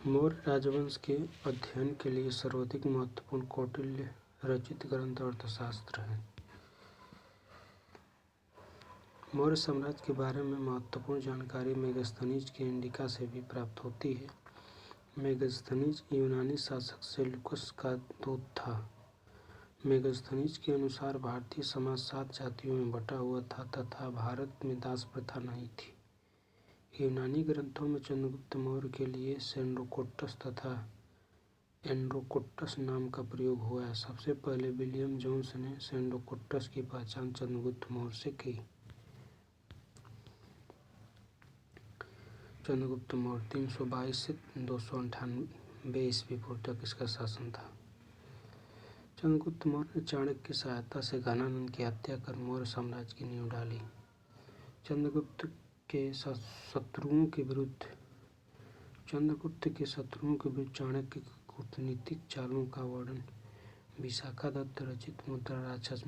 मौर्य राजवंश के अध्ययन के लिए सर्वाधिक महत्वपूर्ण कौटिल्य रचित ग्रंथ अर्थशास्त्र है। मौर्य साम्राज्य के बारे में महत्वपूर्ण जानकारी मेगस्थनीज के इंडिका से भी प्राप्त होती है। मेगस्थनीज यूनानी शासक सेल्यूकस का दूत था। मेगस्थनीज के अनुसार भारतीय समाज 7 जातियों में बटा हुआ था तथा भारत में दास प्रथा नहीं थी। यूनानी ग्रंथों में चंद्रगुप्त मौर्य के लिए सेंड्रोकोट्टस तथा एंड्रोकोट्टस नाम का प्रयोग हुआ है। सबसे पहले विलियम जोन्स ने सेंड्रोकोट्टस की पहचान चंद्रगुप्त मौर्य से की। चंद्रगुप्त मौर्य 322 से 298 ईस्वी पूर्व तक इसका शासन था। चंद्रगुप्त मौर्य ने चाणक्य की सहायता से घनानंद की हत्या कर मौर्य साम्राज्य की नींव डाली। चंद्रगुप्त के शत्रुओं के विरुद्ध चाणक्य कूटनीतिक चालों का वर्णन विशाखा दत्त रचित मुद्रा राक्षस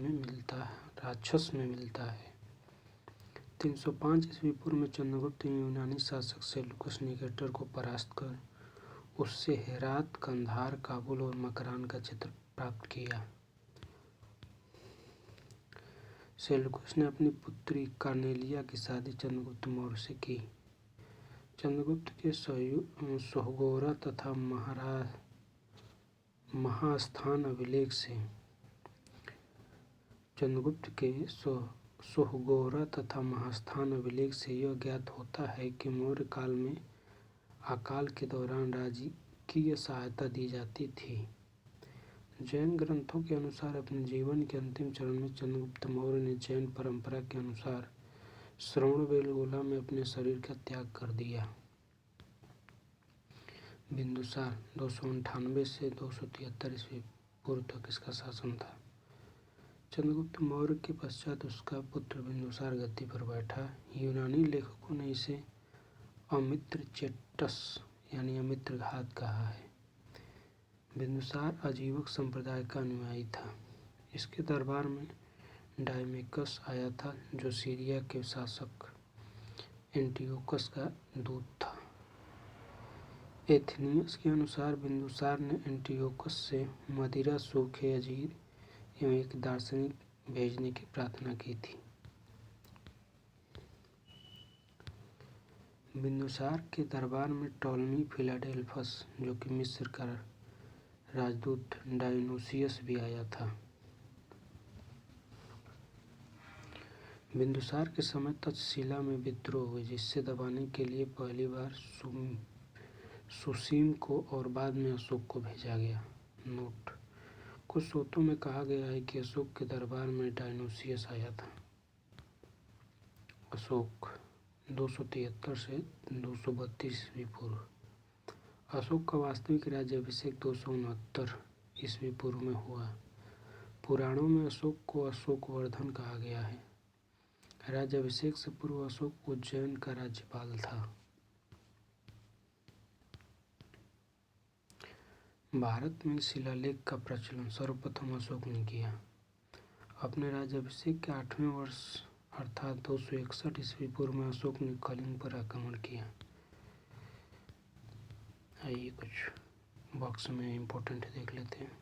में मिलता है। 305 ईस्वी पूर्व में चंद्रगुप्त ने यूनानी शासक सेल्यूकस निकेटर को परास्त कर उससे हेरात, कंधार, काबुल और मकरान का क्षेत्र प्राप्त किया। सेल्यूकस ने अपनी पुत्री कार्नेलिया की शादी चंद्रगुप्त मौर्य से की। चंद्रगुप्त के सोहगोरा तथा महास्थान अभिलेख से यह ज्ञात होता है कि मौर्य काल में अकाल के दौरान राजकीय सहायता दी जाती थी। जैन ग्रंथों के अनुसार अपने जीवन के अंतिम चरण में चंद्रगुप्त मौर्य ने जैन परंपरा के अनुसार श्रवणबेलगोला में अपने शरीर का त्याग कर दिया। बिंदुसार 298 से 273 ईस्वी पूर्व तक इसका शासन था। चंद्रगुप्त मौर्य के पश्चात उसका पुत्र बिंदुसार गद्दी पर बैठा। यूनानी लेखकों ने इसे अमित्रचेट्टस यानी अमित्रघात कहा है। बिंदुसार अजीवक संप्रदाय का अनुयायी था। इसके दरबार में डायमेकस आया था जो सीरिया के शासक एंटियोकस का दूत था। एथेनियस के अनुसार बिंदुसार ने एंटियोकस से मदिरा, सूखे अंजीर एवं एक दार्शनिक भेजने की प्रार्थना की थी। बिंदुसार के दरबार में टॉलमी फिलाडेल्फस जो कि मिस्र का राजदूत डायोनुसियस भी आया था। बिंदुसार के समय तक्षशिला में विद्रोह हुए जिससे दबाने के लिए पहली बार सुसीम को और बाद में अशोक को भेजा गया। नोट: कुछ स्रोतों में कहा गया है कि अशोक के दरबार में डायोनुसियस आया था। अशोक 273 से 232 ईस्वी पूर्व। अशोक का वास्तविक राज्याभिषेक 269 ईस्वी पूर्व में हुआ। पुराणों में अशोक को अशोकवर्धन कहा गया है। राज्याभिषेक से पूर्व अशोक उज्जैन का राज्यपाल था। भारत में शिलालेख का प्रचलन सर्वप्रथम अशोक ने किया। अपने राज्याभिषेक के 8वें वर्ष अर्थात 261 ईस्वी पूर्व में अशोक ने कलिंग पर आक्रमण किया। आइए कुछ बॉक्स में इम्पोर्टेंट देख लेते हैं।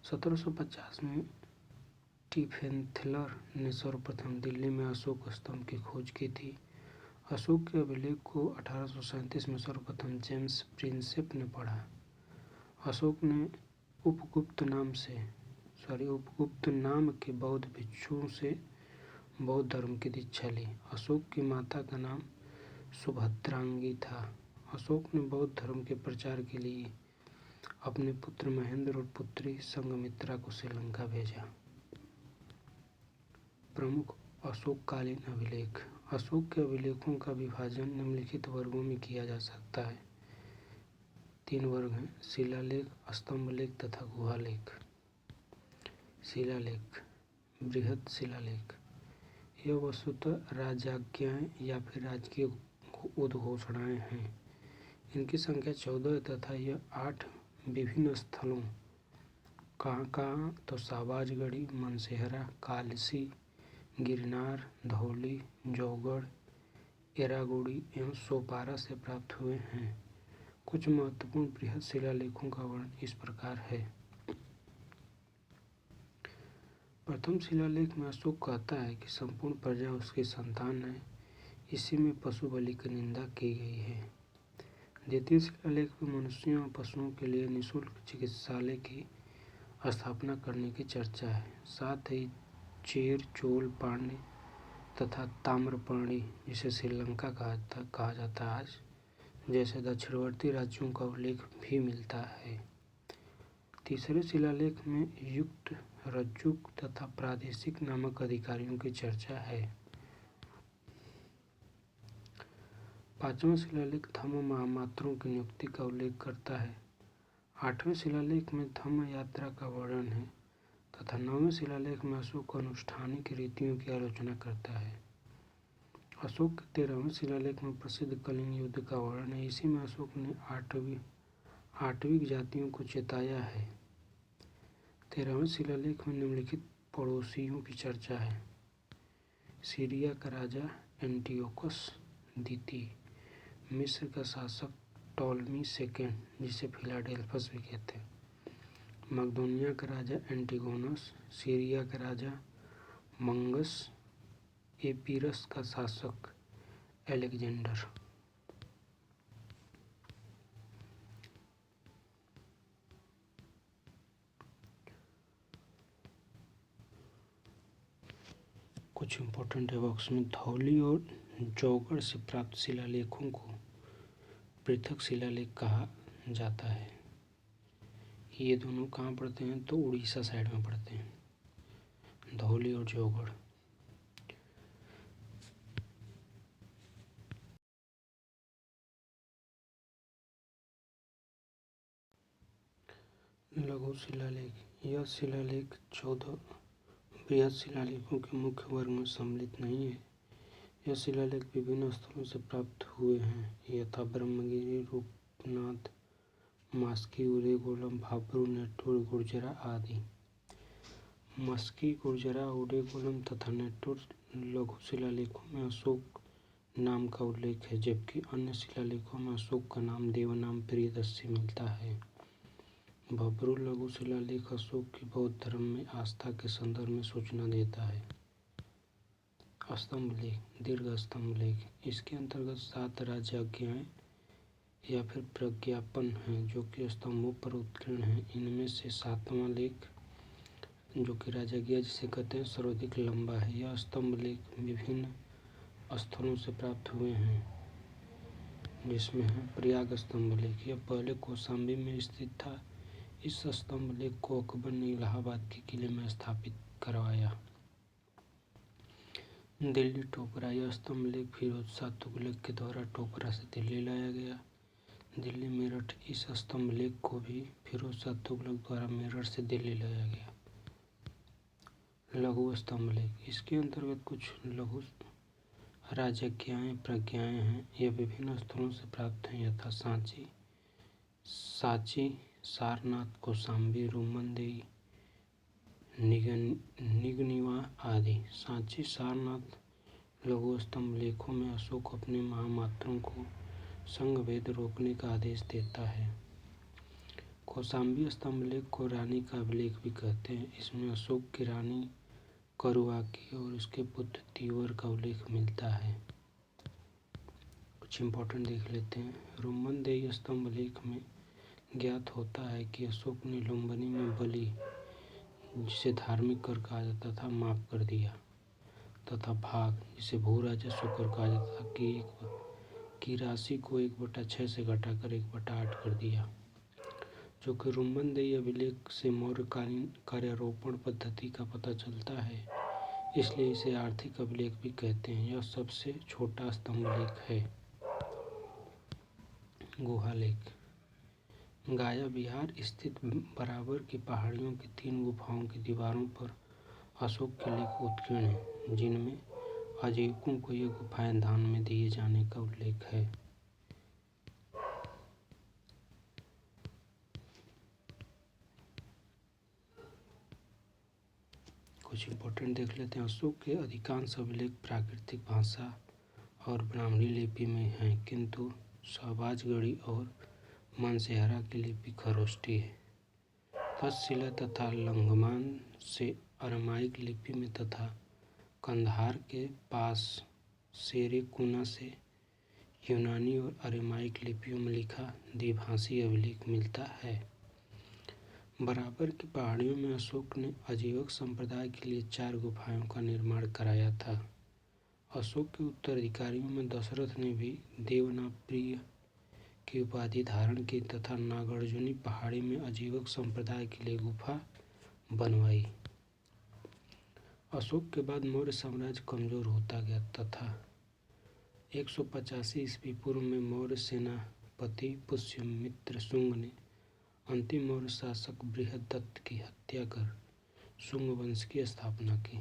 1750 में टिफेंथलर ने सर्वप्रथम दिल्ली में अशोक स्तंभ की खोज की थी। अशोक के अभिलेख को 1837 में सर्वप्रथम जेम्स प्रिंसेप ने पढ़ा। अशोक ने उपगुप्त नाम के बौद्ध भिक्षुओं से बौद्ध धर्म की दीक्षा ली। अशोक की माता का नाम सुभद्रांगी था। अशोक ने बौद्ध धर्म के प्रचार के लिए अपने पुत्र महेंद्र और पुत्री संघमित्रा को श्रीलंका भेजा। प्रमुख अशोककालीन अभिलेख। अशोक के अभिलेखों का विभाजन निम्नलिखित वर्गों में किया जा सकता है। 3 वर्ग हैं: शिलालेख, स्तंभलेख तथा गुहालेख। शिलालेख। बृहद शिलालेख। यह वस्तुतः राजाज्ञाएं या फिर राजकीय उद्घोषणाएं हैं। इनकी संख्या 14 है तथा यह 8 विभिन्न स्थलों कहाँ तो शाहबाजगढ़ी, मनसेहरा, कालसी, गिरनार, धौली, जौगढ़, एरागुड़ी एवं सोपारा से प्राप्त हुए हैं। कुछ महत्वपूर्ण बृहद शिलालेखों का वर्णन इस प्रकार है। प्रथम शिलालेख में अशोक कहता है कि संपूर्ण प्रजा उसकी संतान है। इसी में पशु बलि की निंदा की गई है। द्वितीय शिलालेख में मनुष्यों और पशुओं के लिए निःशुल्क चिकित्सालय की स्थापना करने की चर्चा है। साथ ही चेर, चोल, पांड्य तथा ताम्रपर्णी जिसे श्रीलंका कहा जाता है आज जैसे दक्षिणवर्ती राज्यों का उल्लेख भी मिलता है। तीसरे शिलालेख में युक्त, रज्जुक तथा प्रादेशिक नामक अधिकारियों की चर्चा है। पांचवा शिलालेख धम्म महामात्रों की नियुक्ति का उल्लेख करता है। 8वें शिलालेख में धम्म यात्रा का वर्णन है तथा 9वें शिलालेख में अशोक अनुष्ठानिक रीतियों की आलोचना करता है। अशोक के 13वें शिलालेख में प्रसिद्ध कलिंग युद्ध का वर्णन है। इसी में अशोक ने आठवीं जातियों को चेताया है। 13वें शिलालेख में निम्नलिखित पड़ोसियों की चर्चा है। सीरिया का राजा एंटियोकस द्वितीय, मिस्र का शासक टॉलमी सेकेंड जिसे फिलाडेल्फस भी कहते हैं, मकदोनिया का राजा एंटिगोनस, सीरिया का राजा मंगस, एपीरस का शासक अलेक्जेंडर। कुछ इम्पोर्टेंट है बॉक्स में। धौली और जौगढ़ से प्राप्त शिलालेखों को पृथक शिलालेख कहा जाता है। ये दोनों कहाँ पड़ते हैं तो उड़ीसा साइड में पड़ते हैं, धौली और जौगढ़। लघु शिलालेख। यह शिलालेख 14 बृहद शिलालेखों के मुख्य वर्ग में सम्मिलित नहीं है। यह शिलालेख विभिन्न स्थलों से प्राप्त हुए हैं, यथा ब्रह्मगिरी, रूपनाथ, मस्की, उदयगोलम, भाब्रू, नेट्टूर, गुर्जरा आदि। मस्की, गुर्जरा, उदयगोलम तथा नेट्टूर लघु शिलालेखों में अशोक नाम का उल्लेख है, जबकि अन्य शिलालेखों में अशोक का नाम देवनाम प्रियदर्शी मिलता है। भाब्रू लघु शिलालेख अशोक की बौद्ध धर्म में आस्था के संदर्भ में सूचना देता है। स्तंभ लेख, दीर्घ स्तंभ लेख। इसके अंतर्गत 7 राजाज्ञाएं या फिर प्रज्ञापन हैं जो कि स्तंभों पर उत्कीर्ण हैं। इनमें से 7वां लेख जो कि राजाज्ञा जिसे कहते हैं सर्वाधिक लंबा है। यह स्तंभ लेख विभिन्न स्थलों से प्राप्त हुए हैं, जिसमें है प्रयाग स्तंभ लेख। यह पहले कौशाम्बी में स्थित था। इस स्तंभ लेख को अकबर ने इलाहाबाद के किले में स्थापित करवाया। दिल्ली टोकरा। यह स्तंभ लेख फिरोज शाह तुगलक के द्वारा टोकरा से दिल्ली लाया गया। दिल्ली मेरठ। इस स्तंभ लेख को भी फिरोज शाह तुगलक द्वारा मेरठ से दिल्ली लाया गया। लघु स्तंभ लेख। इसके अंतर्गत कुछ लघु राजज्ञाएं प्रज्ञाएं हैं। यह विभिन्न स्थलों से प्राप्त हैं, यथा सांची, सारनाथ, कौशाम्बी, रूमनदेई, निगनिवा आदि। सांची सारनाथ लघु स्तंभ लेखों में अशोक अपने महामात्रों को संघभेद रोकने का आदेश देता है। कौशाम्बी स्तंभ लेख को रानी का अभिलेख भी कहते हैं। इसमें अशोक की रानी करुआकी और उसके पुत्र तीवर का उल्लेख मिलता है। कुछ इम्पोर्टेंट देख लेते हैं। रूमनदेई स्तंभ लेख में ज्ञात होता है कि अशोक ने लुम्बिनी में बलि, जिसे धार्मिक कर कहा जाता था, माफ कर दिया तथा भाग, जिसे भू राजस्व कर कहा जाता था, की राशि को 1/6 से घटाकर 1/8 कर दिया। जो कि रूमनदेई अभिलेख से मौर्यकालीन कार्यारोपण पद्धति का पता चलता है, इसलिए इसे आर्थिक अभिलेख भी कहते हैं। यह सबसे छोटा स्तंभ लेख है। गुहा लेख। गाया बिहार स्थित बराबर की पहाड़ियों की 3 गुफाओं की दीवारों पर अशोक के लेख उत्कीर्ण हैं, जिनमें आजीविकों को ये गुफाएं दान में दिए जाने का उल्लेख है। कुछ इम्पोर्टेंट देख लेते हैं। अशोक के अधिकांश अभिलेख प्राकृतिक भाषा और ब्राह्मणी लिपि में हैं, किंतु शहबाजगढ़ी और मानसेहरा की लिपि खरोष्टी है। तक्षशिला तथा लंघमान से अरामाइक लिपि में तथा कंधार के पास सेरेकुना से यूनानी और अरामाइक लिपियों में लिखा द्विभाषी अभिलेख मिलता है। बराबर की पहाड़ियों में अशोक ने आजीवक संप्रदाय के लिए 4 गुफाओं का निर्माण कराया था। अशोक के उत्तराधिकारियों में दशरथ ने भी देवनाप्रिय की उपाधि धारण की तथा नागार्जुनी पहाड़ी में आजीवक संप्रदाय के लिए गुफा बनवाई। अशोक के बाद मौर्य साम्राज्य कमजोर होता गया तथा 185 ईस्वी पूर्व में मौर्य सेनापति पुष्यमित्र शुंग ने अंतिम मौर्य शासक बृहद्रथ की हत्या कर शुंग वंश की स्थापना की।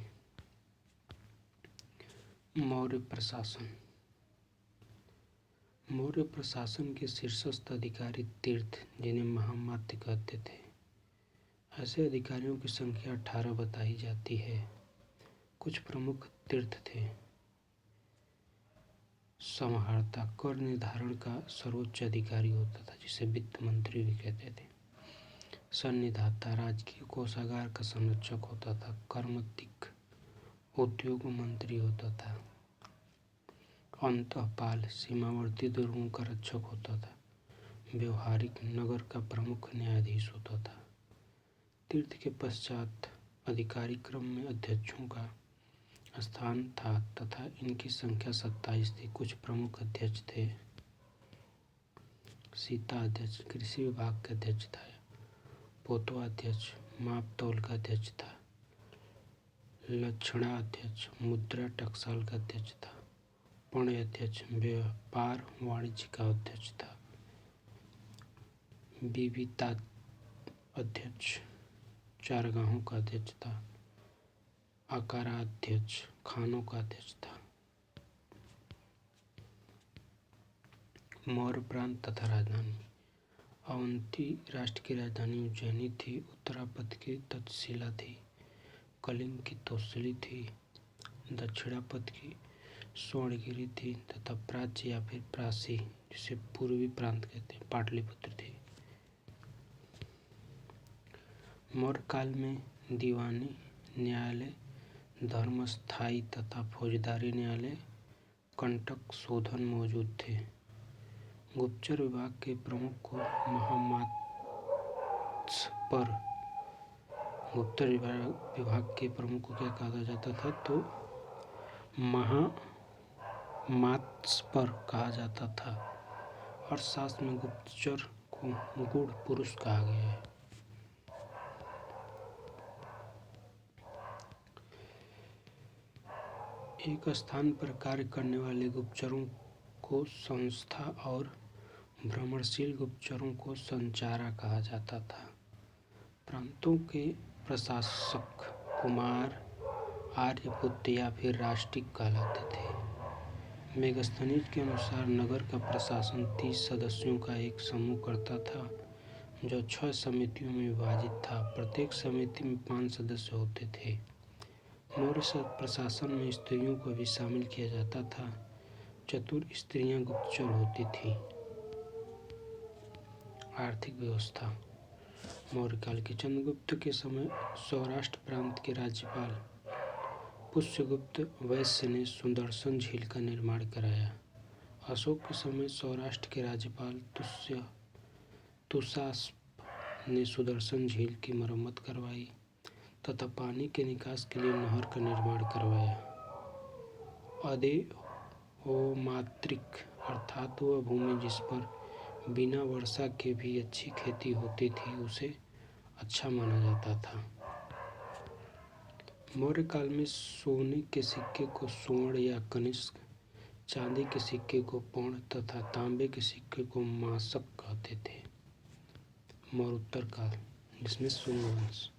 मौर्य प्रशासन। मौर्य प्रशासन के शीर्षस्थ अधिकारी तीर्थ, जिन्हें महामात्य कहते थे। ऐसे अधिकारियों की संख्या 18 बताई जाती है। कुछ प्रमुख तीर्थ थे। समाहर्ता कर निर्धारण का सर्वोच्च अधिकारी होता था, जिसे वित्त मंत्री भी कहते थे। सन्निधाता राजकीय कोषागार का संरक्षक होता था। कर्मधिक उद्योग मंत्री होता था। अंतःपाल सीमावर्ती दुर्गों का रक्षक होता था। व्यवहारिक नगर का प्रमुख न्यायाधीश होता था। तीर्थ के पश्चात अधिकारी क्रम में अध्यक्षों का स्थान था तथा इनकी संख्या 27 थी। कुछ प्रमुख अध्यक्ष थे। सीता अध्यक्ष कृषि विभाग के अध्यक्ष था। पोतवा अध्यक्ष माप तौल का अध्यक्ष था। लक्षणा अध्यक्ष मुद्रा टकसाल का अध्यक्ष था। पण्य अध्यक्ष व्यापार वाणिज्य का अध्यक्ष था। बीबीता अध्यक्ष चारगाहों का अध्यक्ष था। आकाराध्यक्ष खानों का अध्यक्ष था। मौर्य प्रांत तथा राजधानी। अवंती राष्ट्र की राजधानी उज्जैनी थी। उत्तरापथ की तक्षशिला थी। कलिंग की तौसिली थी। दक्षिणापथ की स्वर्णगिरि थी तथा प्राच्य या फिर प्रासी, जिसे पूर्वी प्रांत कहते हैं, पाटलिपुत्र थी। मौर्य काल में दीवानी न्यायालय, धर्मस्थायी तथा फौजदारी न्यायालय, कंटक शोधन मौजूद थे। गुप्तचर विभाग के प्रमुख को महामात्स्पर, गुप्तचर विभाग के प्रमुख को क्या कहा जाता था, तो महामात्स्पर कहा जाता था। अर्थशास्त्र में गुप्तचर को गूढ़ पुरुष कहा गया है। एक स्थान पर कार्य करने वाले गुप्तचरों को संस्था और भ्रमणशील गुप्तचरों को संचारा कहा जाता था। प्रांतों के प्रशासक कुमार, आर्यपुत्र या फिर राष्ट्रिक कहलाते थे। मेगस्थनीज के अनुसार नगर का प्रशासन 30 सदस्यों का एक समूह करता था, जो 6 समितियों में विभाजित था। प्रत्येक समिति में 5 सदस्य होते थे। मौर्य प्रशासन में स्त्रियों को भी शामिल किया जाता था। चतुर स्त्रियां गुप्तचर होती थीं। आर्थिक व्यवस्था। मौर्य काल के चंद्रगुप्त के समय सौराष्ट्र प्रांत के राज्यपाल पुष्यगुप्त वैश्य ने सुदर्शन झील का निर्माण कराया। अशोक के समय सौराष्ट्र के राज्यपाल तुषास्प ने सुदर्शन झील की मरम्मत करवाई तथा पानी के निकास के लिए नहर का निर्माण करवाया। अदेहोमात्रिक अर्थात वह भूमि जिस पर बिना वर्षा के भी अच्छी खेती होती थी, उसे अच्छा माना जाता था। मौर्य काल में सोने के सिक्के को स्वर्ण या कनिष्क, चांदी के सिक्के को पौण तथा तांबे के सिक्के को मासक कहते थे। मौर्योत्तर काल, जिसमें शुंग वंश।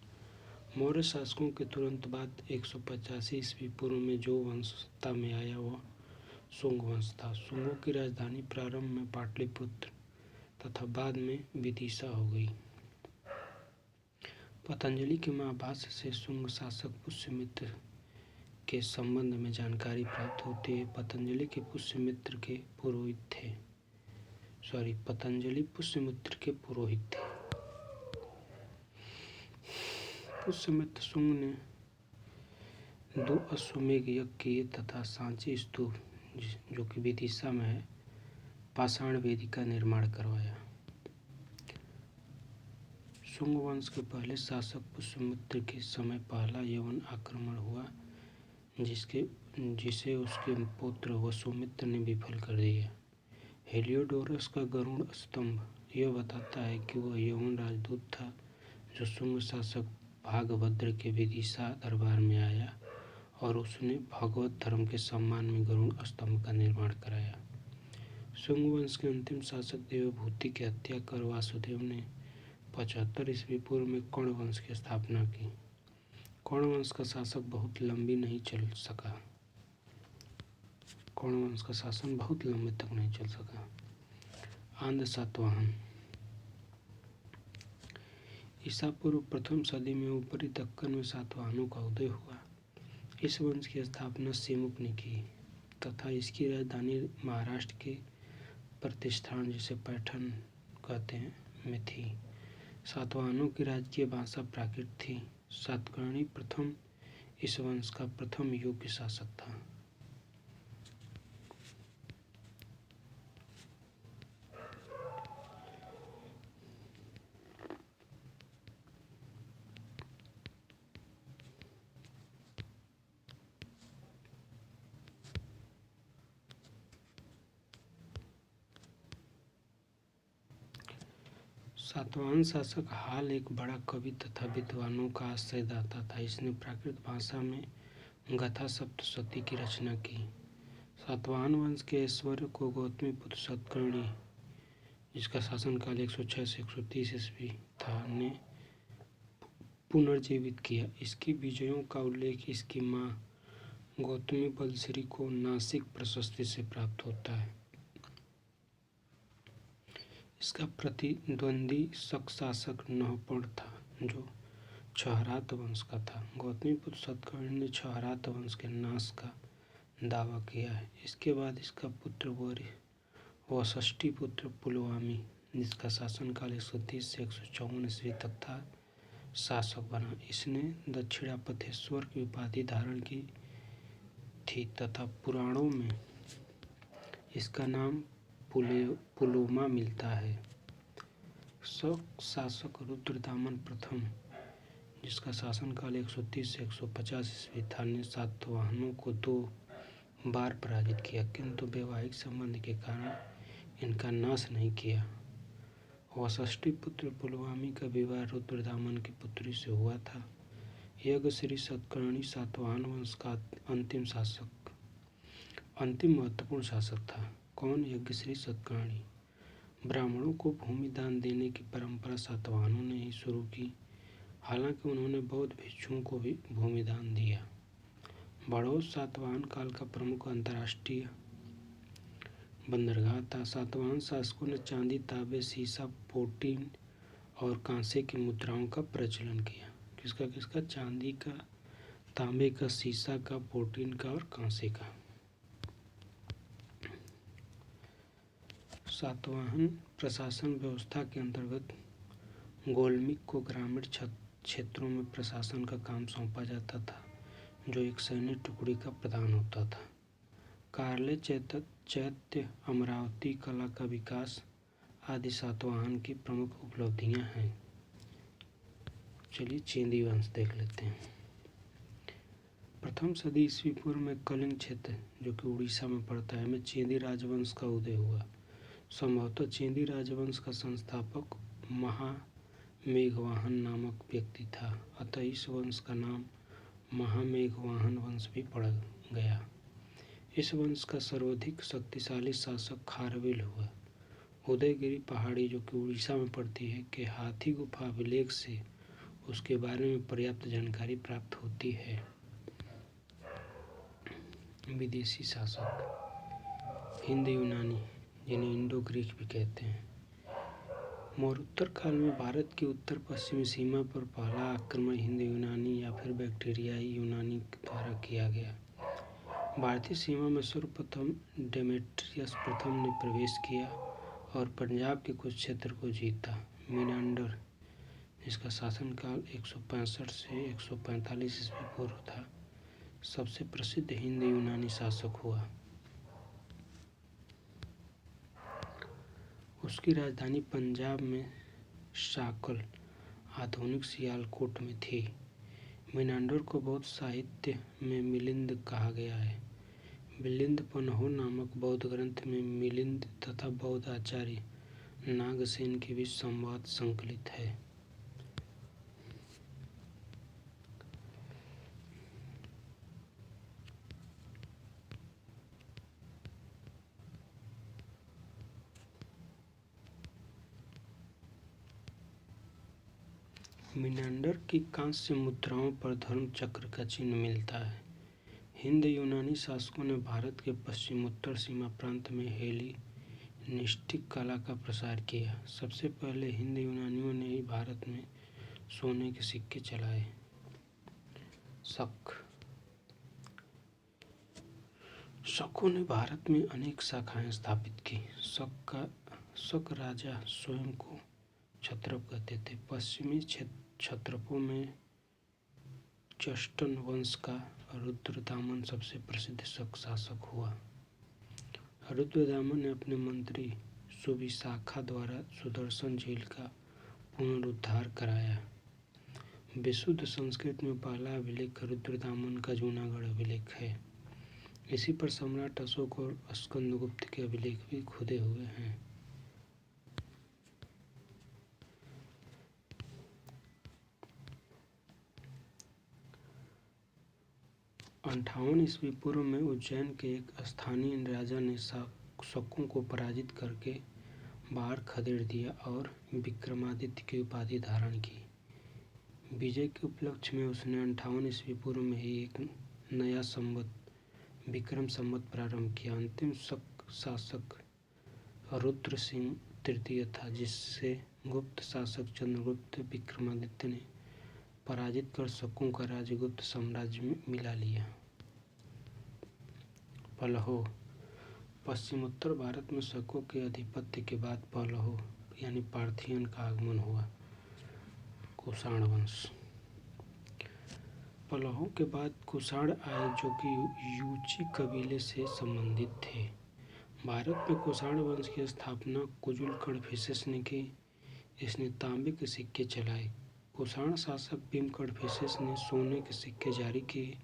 मौर्य शासकों के तुरंत बाद 185 ईस्वी पूर्व में जो वंश सत्ता में आया वह शुंग वंश था। शुंगों की राजधानी प्रारंभ में पाटलिपुत्र तथा बाद में विदिशा हो गई। पतंजलि के महाभाष्य से शुंग शासक पुष्यमित्र के संबंध में जानकारी प्राप्त होती है। पतंजलि पुष्यमित्र के पुरोहित थे। पुष्यमित्र शुंग ने 2 अश्वमेध यज्ञ किए तथा सांची स्तूप, जो कि विदिशा में है, पाषाण वेदी का निर्माण करवाया। शुंग वंश के पहले शासक पुष्यमित्र के समय पहला यवन आक्रमण हुआ, जिसे उसके पुत्र वसुमित्र ने विफल कर दिया। हेलियोडोरस का गरुड़ स्तंभ यह बताता है कि वह यवन राजदूत था जो शुंग शासक भागभद्र के विदिशा दरबार में आया और उसने भगवत धर्म के सम्मान में गरुड़ स्तंभ का निर्माण कराया। शुंग वंश के अंतिम शासक देवभूति की हत्या कर वासुदेव ने 75 ईस्वी पूर्व में कर्ण वंश की स्थापना की। कर्ण वंश का शासक बहुत लंबी नहीं चल सका। कौण वंश का शासन बहुत लंबे तक नहीं चल सका। आंध्र सातवाहन ईसा पूर्व प्रथम सदी में ऊपरी दक्कन में सातवाहनों का उदय हुआ। इस वंश की स्थापना सिमुक ने की तथा इसकी राजधानी महाराष्ट्र के प्रतिष्ठान, जिसे पैठण कहते हैं, में थी। सातवाहनों की राजकीय भाषा प्राकृत थी। सातकर्णी प्रथम इस वंश का प्रथम योग्य शासक था। सातवाहन शासक हाल एक बड़ा कवि तथा विद्वानों का आश्रयदाता था। इसने प्राकृत भाषा में गाथा सप्तशती की रचना की। सातवाहन वंश के ऐश्वर्य को गौतमी पुत्र सातकर्णी, जिसका शासनकाल 106 से 130 ईस्वी था, ने पुनर्जीवित किया। इसकी विजयों का उल्लेख इसकी माँ गौतमी बलश्री को नासिक प्रशस्ति से प्राप्त होता है। इसका प्रतिद्वंदी शासक नहुपर्ण था, जो क्षहरात वंश का था। गौतमी पुत्र सातकर्णी ने क्षहरात वंश के नाश का दावा किया है। इसके बाद इसका पुत्र वशिष्ठी पुत्र पुलवामी, जिसका शासनकाल 130 से 154 ईस्वी तक था, शासक बना। इसने दक्षिणापथेश्वर की उपाधि धारण की थी तथा पुराणों में इसका नाम पुलोमा मिलता है। शक शासक रुद्रदामन प्रथम, जिसका शासनकाल 130 से 150 ईस्वी था, ने सातवाहनों को 2 बार पराजित किया, किंतु वैवाहिक संबंध के कारण इनका नाश नहीं किया। वशिष्ठी पुत्र पुलवामी का विवाह रुद्रदामन की पुत्री से हुआ था। यज्ञश्री सातकर्णी सातवाहन वंश का अंतिम महत्वपूर्ण शासक था। कौन यज्ञश्री सातकर्णी? ब्राह्मणों को भूमि दान देने की परंपरा सातवाहनों ने ही शुरू की। हालांकि उन्होंने बौद्ध भिक्षुओं को भी भूमि दान दिया। बड़ौद सातवाहन काल का प्रमुख अंतर्राष्ट्रीय बंदरगाह था। सातवाहन शासकों ने चांदी, तांबे, सीसा, पोटीन और कांसे की मुद्राओं का प्रचलन किया। किसका? चांदी का, तांबे का, सीसा का, पोटीन का और कांसे का। सातवाहन प्रशासन व्यवस्था के अंतर्गत गोलमिक को ग्रामीण क्षेत्रों में प्रशासन का काम सौंपा जाता था, जो एक सैन्य टुकड़ी का प्रधान होता था। कार्ले, चैत्य, अमरावती, कला का विकास आदि सातवाहन की प्रमुख उपलब्धियां हैं। चलिए चेंदी वंश देख लेते हैं। प्रथम सदी ईस्वी पूर्व में कलिंग क्षेत्र, जो कि उड़ीसा में पड़ता है, में चेंदी राजवंश का उदय हुआ। संभवतः चेंदी राजवंश का संस्थापक महामेघवाहन नामक व्यक्ति था, अतः इस वंश का नाम महामेघवाहन वंश भी पड़ गया। इस वंश का सर्वाधिक शक्तिशाली शासक खारवेल हुआ। उदयगिरी पहाड़ी, जो कि उड़ीसा में पड़ती है, के हाथी गुफा अभिलेख से उसके बारे में पर्याप्त जानकारी प्राप्त होती है। विदेशी शासक हिंद यूनानी, जिन्हें इंडो ग्रीक भी कहते हैं। मौर्योत्तर काल में भारत की उत्तर पश्चिमी सीमा पर पहला आक्रमण हिंद यूनानी या फिर बैक्टीरियाई यूनानी द्वारा किया गया। भारतीय सीमा में सर्वप्रथम डेमेट्रियस प्रथम ने प्रवेश किया और पंजाब के कुछ क्षेत्र को जीता। मिनांडर, जिसका शासनकाल 165 से 145 ईस्वी पूर्व था, सबसे प्रसिद्ध हिंद यूनानी शासक हुआ। उसकी राजधानी पंजाब में साकल, आधुनिक सियालकोट में थी। मिनांडर को बौद्ध साहित्य में मिलिंद कहा गया है। मिलिंद पन्हो नामक बौद्ध ग्रंथ में मिलिंद तथा बौद्ध आचार्य नागसेन के बीच संवाद संकलित है। मिनांडर की कांस्य मुद्राओं पर धर्म चक्र का चिन्ह मिलता है। हिंद यूनानी शासकों ने भारत के पश्चिमोत्तर सीमा प्रांत में हेलेनिस्टिक कला का प्रसार किया। सबसे पहले हिंद यूनानियों ने ही भारत में सोने के सिक्के चलाए। शकों ने भारत में अनेक शाखाएं स्थापित की। शक राजा स्वयं को क्षत्रप कहते थे। पश्चिमी क्षत्रपों में चष्टन वंश का रुद्रदामन सबसे प्रसिद्ध शक शासक हुआ। रुद्रदामन ने अपने मंत्री सुविशाखा द्वारा सुदर्शन झील का पुनरुद्धार कराया। विशुद्ध संस्कृत में पहला अभिलेख रुद्रदामन का जूनागढ़ अभिलेख है। इसी पर सम्राट अशोक और स्कंदगुप्त के अभिलेख भी खुदे हुए हैं। अंठावन ईस्वी पूर्व में उज्जैन के एक स्थानीय राजा ने शकों को पराजित करके बाहर खदेड़ दिया और विक्रमादित्य की उपाधि धारण की। विजय के उपलक्ष्य में उसने 58 ईस्वी पूर्व में ही एक नया संवत विक्रम संवत प्रारंभ किया। अंतिम शक शासक रुद्र सिंह तृतीय था, जिससे गुप्त शासक चंद्रगुप्त विक्रमादित्य ने पराजित कर शकों का राजगुप्त साम्राज्य में मिला लिया। पलहो। पश्चिमोत्तर भारत में शकों के आधिपत्य के बाद पलहो यानी पार्थियन का आगमन हुआ। कुषाण वंश। पलहों के बाद कुषाण आए, जो कि यूची कबीले से संबंधित थे। भारत में कुषाण वंश की स्थापना कुजुल कडफिसेस ने की। इसने तांबे के सिक्के चलाए। कुषाण शासक भीम कडफिसेस ने सोने के सिक्के जारी किए।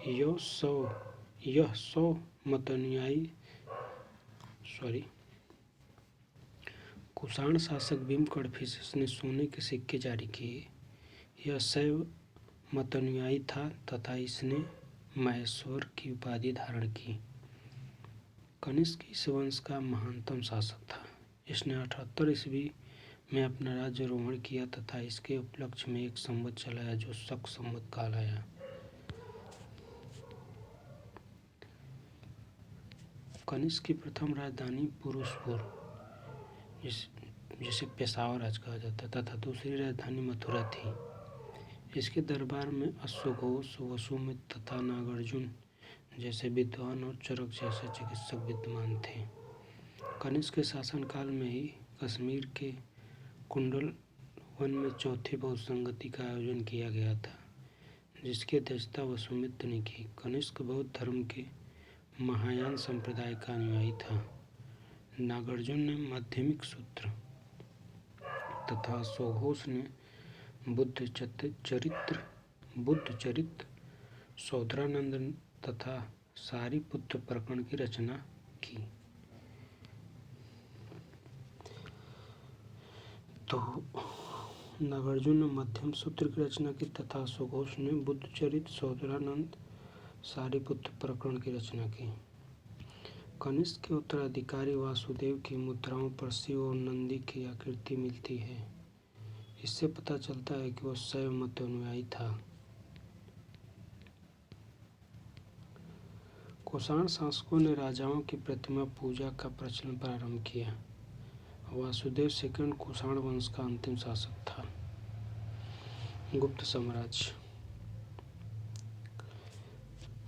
यह सौ मतानुयायी कुषाण शासक भीम कडफिसेस ने सोने के सिक्के जारी किए। यह शैव मतानुयायी था तथा इसने महेश्वर की उपाधि धारण की। कनिष्क इस वंश का महानतम शासक था। इसने 78 ईस्वी में अपना राज्यारोहण किया तथा इसके उपलक्ष्य में एक संवत चलाया जो शक संवत कहलाया। कनिष्क की प्रथम राजधानी पुरुषपुर, जिसे पेशावर आज कहा जाता, तथा दूसरी राजधानी मथुरा थी। इसके दरबार में अश्वघोष, वसुमित्र तथा नागार्जुन जैसे विद्वान और चरक जैसे चिकित्सक विद्यमान थे। कनिष्क के शासनकाल में ही कश्मीर के कुंडल वन में चौथी बौद्ध संगति का आयोजन किया गया था, जिसकी अध्यक्षता वसुमित्र ने की। कनिष्क बौद्ध धर्म के महायान संप्रदाय का अनुयायी था। नागार्जुन ने माध्यमिक सूत्र तथा अश्वघोष ने बुद्ध चरित्र, सौदरानंद तथा सारिपुत्र प्रकरण की रचना की। तो नागार्जुन ने मध्यम सूत्र की रचना की तथा अश्वघोष ने बुद्ध चरित्र, सौदरानंद, सारिपुत्र प्रकरण की रचना की। कनिष्क के उत्तराधिकारी वासुदेव की मुद्राओं पर शिव और नंदी की आकृति मिलती है। इससे पता चलता है कि वह शैव मत अनुयायी था। कुषाण शासकों ने राजाओं की प्रतिमा पूजा का प्रचलन प्रारंभ किया। वासुदेव सेकंड कुषाण वंश का अंतिम शासक था। गुप्त साम्राज्य।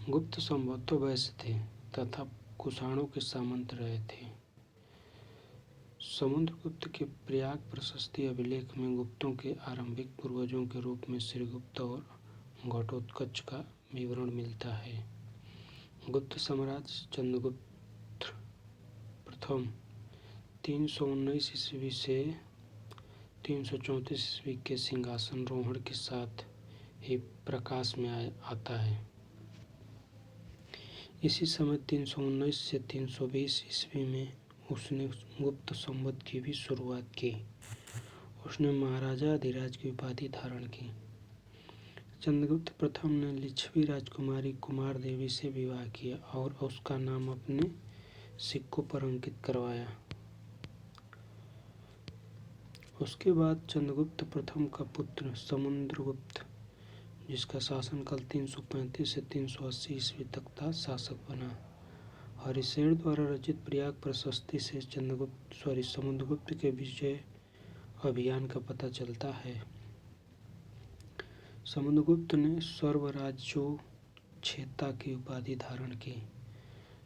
गुप्त संभवतः वैश्य थे तथा कुषाणों के सामंत रहे थे। समुद्रगुप्त के प्रयाग प्रशस्ति अभिलेख में गुप्तों के आरंभिक पूर्वजों के रूप में श्रीगुप्त और घटोत्कच का विवरण मिलता है। गुप्त साम्राज्य चंद्रगुप्त प्रथम 319 ईस्वी से 334 ईस्वी के सिंहासनारोहण के साथ ही प्रकाश में आता है। इसी समय 319 से 320 ईस्वी में उसने गुप्त संवत की भी शुरुआत की। उसने महाराजा अधिराज की उपाधि धारण की। चंद्रगुप्त प्रथम ने लिच्छवी राजकुमारी कुमार देवी से विवाह किया और उसका नाम अपने सिक्कों पर अंकित करवाया। उसके बाद चंद्रगुप्त प्रथम का पुत्र समुद्रगुप्त जिसका शासनकाल 335 से 380 ईस्वी तक था, शासक बना। हरिसेन द्वारा रचित प्रयाग प्रशस्ति से समुद्रगुप्त के विजय अभियान का पता चलता है। समुद्रगुप्त ने सर्वराज्योच्छेता की उपाधि धारण की।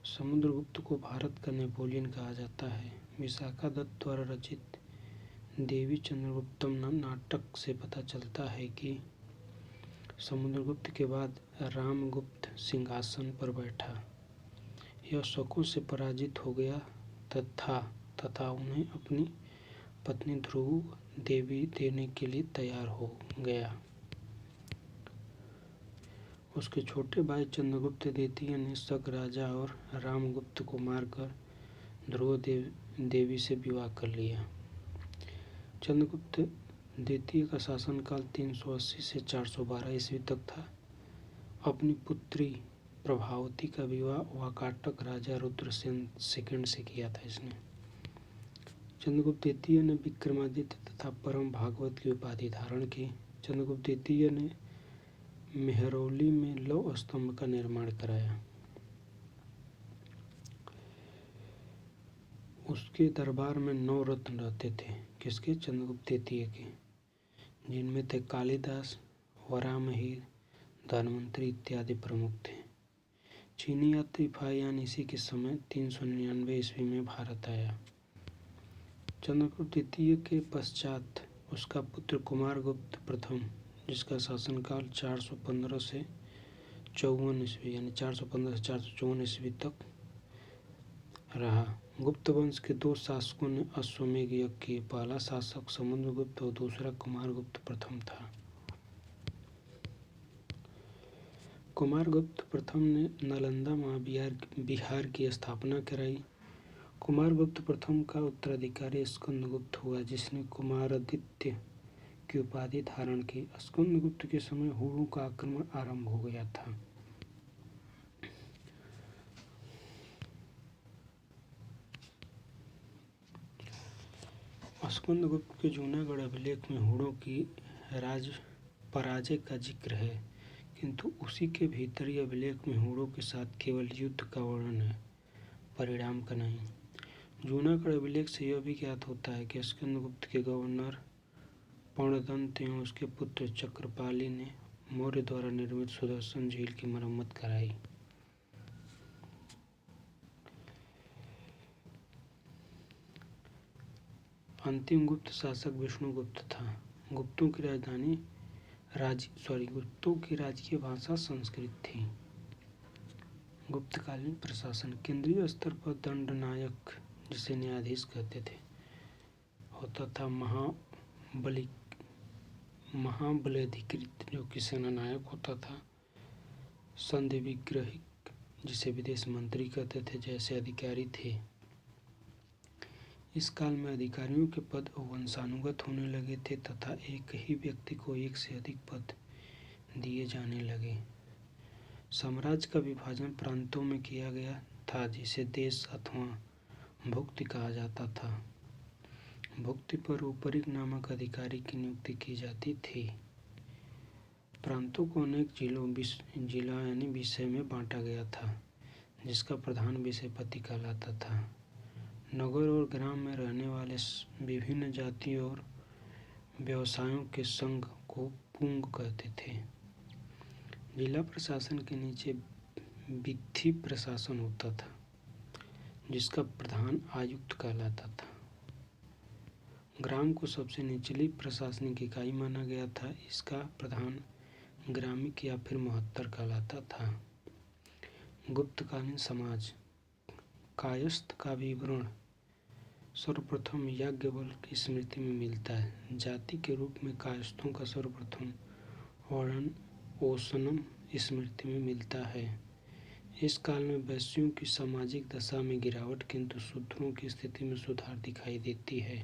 समुद्रगुप्त को भारत का नेपोलियन कहा जाता है। विशाखा दत्त द्वारा रचित देवी चंद्रगुप्तम नाटक से पता चलता है कि समुद्रगुप्त के बाद रामगुप्त सिंहासन पर बैठा। यह शकों से पराजित हो गया तथा उन्हें अपनी पत्नी ध्रुव देवी देने के लिए तैयार हो गया। उसके छोटे भाई चंद्रगुप्त द्वितीय ने शक राजा और रामगुप्त को मारकर ध्रुव देवी से विवाह कर लिया। चंद्रगुप्त द्वितीय का शासनकाल 380 से 412 ईस्वी तक था। अपनी पुत्री प्रभावती का विवाह वाकाटक राजा रुद्रसेन सेकंड से किया था इसने। चंद्रगुप्त द्वितीय ने विक्रमादित्य तथा परम भागवत की उपाधि धारण की। चंद्रगुप्त द्वितीय ने मेहरौली में लौह स्तंभ का निर्माण कराया। उसके दरबार में 9 रत्न रहते थे। किसके? चंद्रगुप्त द्वितीय के, जिनमें थे कालिदास, वराहमिहिर, धन्वंतरि इत्यादि प्रमुख थे। चीनी यात्री फाहियान इसी के समय 399 ईस्वी में भारत आया। चंद्रगुप्त द्वितीय के पश्चात उसका पुत्र कुमारगुप्त प्रथम, जिसका शासनकाल 415 से 54 ईस्वी यानी 415 से 454 ईस्वी तक रहा। गुप्त वंश के 2 शासकों ने अश्वमेध यज्ञ किए। पहला शासक समुद्रगुप्त और दूसरा कुमारगुप्त प्रथम था। कुमारगुप्त प्रथम ने नालंदा महाविहार की स्थापना कराई। कुमारगुप्त प्रथम का उत्तराधिकारी स्कंदगुप्त हुआ, जिसने कुमारादित्य की उपाधि धारण की। स्कंदगुप्त के समय हुणों का आक्रमण आरंभ हो गया था। स्कंदगुप्त के जूनागढ़ अभिलेख में हुणों की पराजय का जिक्र है, किंतु उसी के भीतरी अभिलेख में हुणों के साथ केवल युद्ध का वर्णन है, परिणाम का नहीं। जूनागढ़ अभिलेख से यह भी ज्ञात होता है कि स्कंदगुप्त के गवर्नर पर्णदंत एवं उसके पुत्र चक्रपाली ने मौर्य द्वारा निर्मित सुदर्शन झील की मरम्मत कराई। अंतिम गुप्त शासक विष्णुगुप्त था। गुप्तों की राजकीय भाषा संस्कृत थी। गुप्तकालीन प्रशासन केंद्रीय स्तर पर दंडनायक, जिसे न्यायाधीश कहते थे, होता था। महाबलाधिकृत, जो कि सेनानायक होता था। संधि विग्रहिक, जिसे विदेश मंत्री कहते थे, जैसे अधिकारी थे। इस काल में अधिकारियों के पद वंशानुगत होने लगे थे तथा एक ही व्यक्ति को एक से अधिक पद दिए जाने लगे। साम्राज्य का विभाजन प्रांतों में किया गया था, जिसे देश अथवा भुक्ति कहा जाता था। भुक्ति पर ऊपरिक नामक अधिकारी की नियुक्ति की जाती थी। प्रांतों को अनेक जिला यानी विषय में बांटा गया था, जिसका प्रधान विषयपति कहलाता था। नगर और ग्राम में रहने वाले विभिन्न जातियों और व्यवसायों के संघ को पुंग कहते थे। जिला प्रशासन के नीचे विथि प्रशासन होता था, जिसका प्रधान आयुक्त कहलाता था। ग्राम को सबसे निचली प्रशासनिक इकाई माना गया था। इसका प्रधान ग्रामिक या फिर महत्तर कहलाता था। गुप्तकालीन समाज कायस्थ का विवरण सर्वप्रथम याज्ञवल्क्य की स्मृति में मिलता है। जाति के रूप में कायस्थों का सर्वप्रथम वर्णन ओशनम स्मृति में मिलता है। इस काल में वैश्यों की सामाजिक दशा में गिरावट, किंतु शूद्रों की स्थिति में सुधार दिखाई देती है।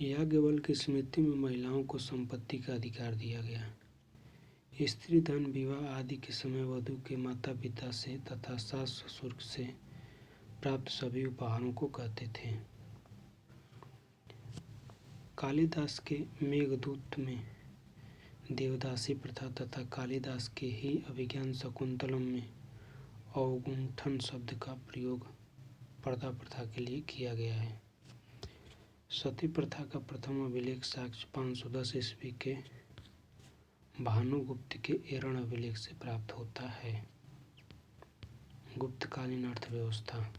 याज्ञवल्क्य की स्मृति में महिलाओं को संपत्ति का अधिकार दिया गया। स्त्री धन, विवाह आदि के समय वधू के माता पिता से तथा सास ससुर से प्राप्त सभी उपहारों को कहते थे। कालिदास के मेघदूत में देवदासी प्रथा तथा कालिदास के ही अभिज्ञान शकुंतलम में अवगुंठन शब्द का प्रयोग पर्दा प्रथा के लिए किया गया है। सती प्रथा का प्रथम अभिलेख साक्ष्य 510 ईस्वी के भानुगुप्त के एरण अभिलेख से प्राप्त होता है। गुप्तकालीन अर्थव्यवस्था।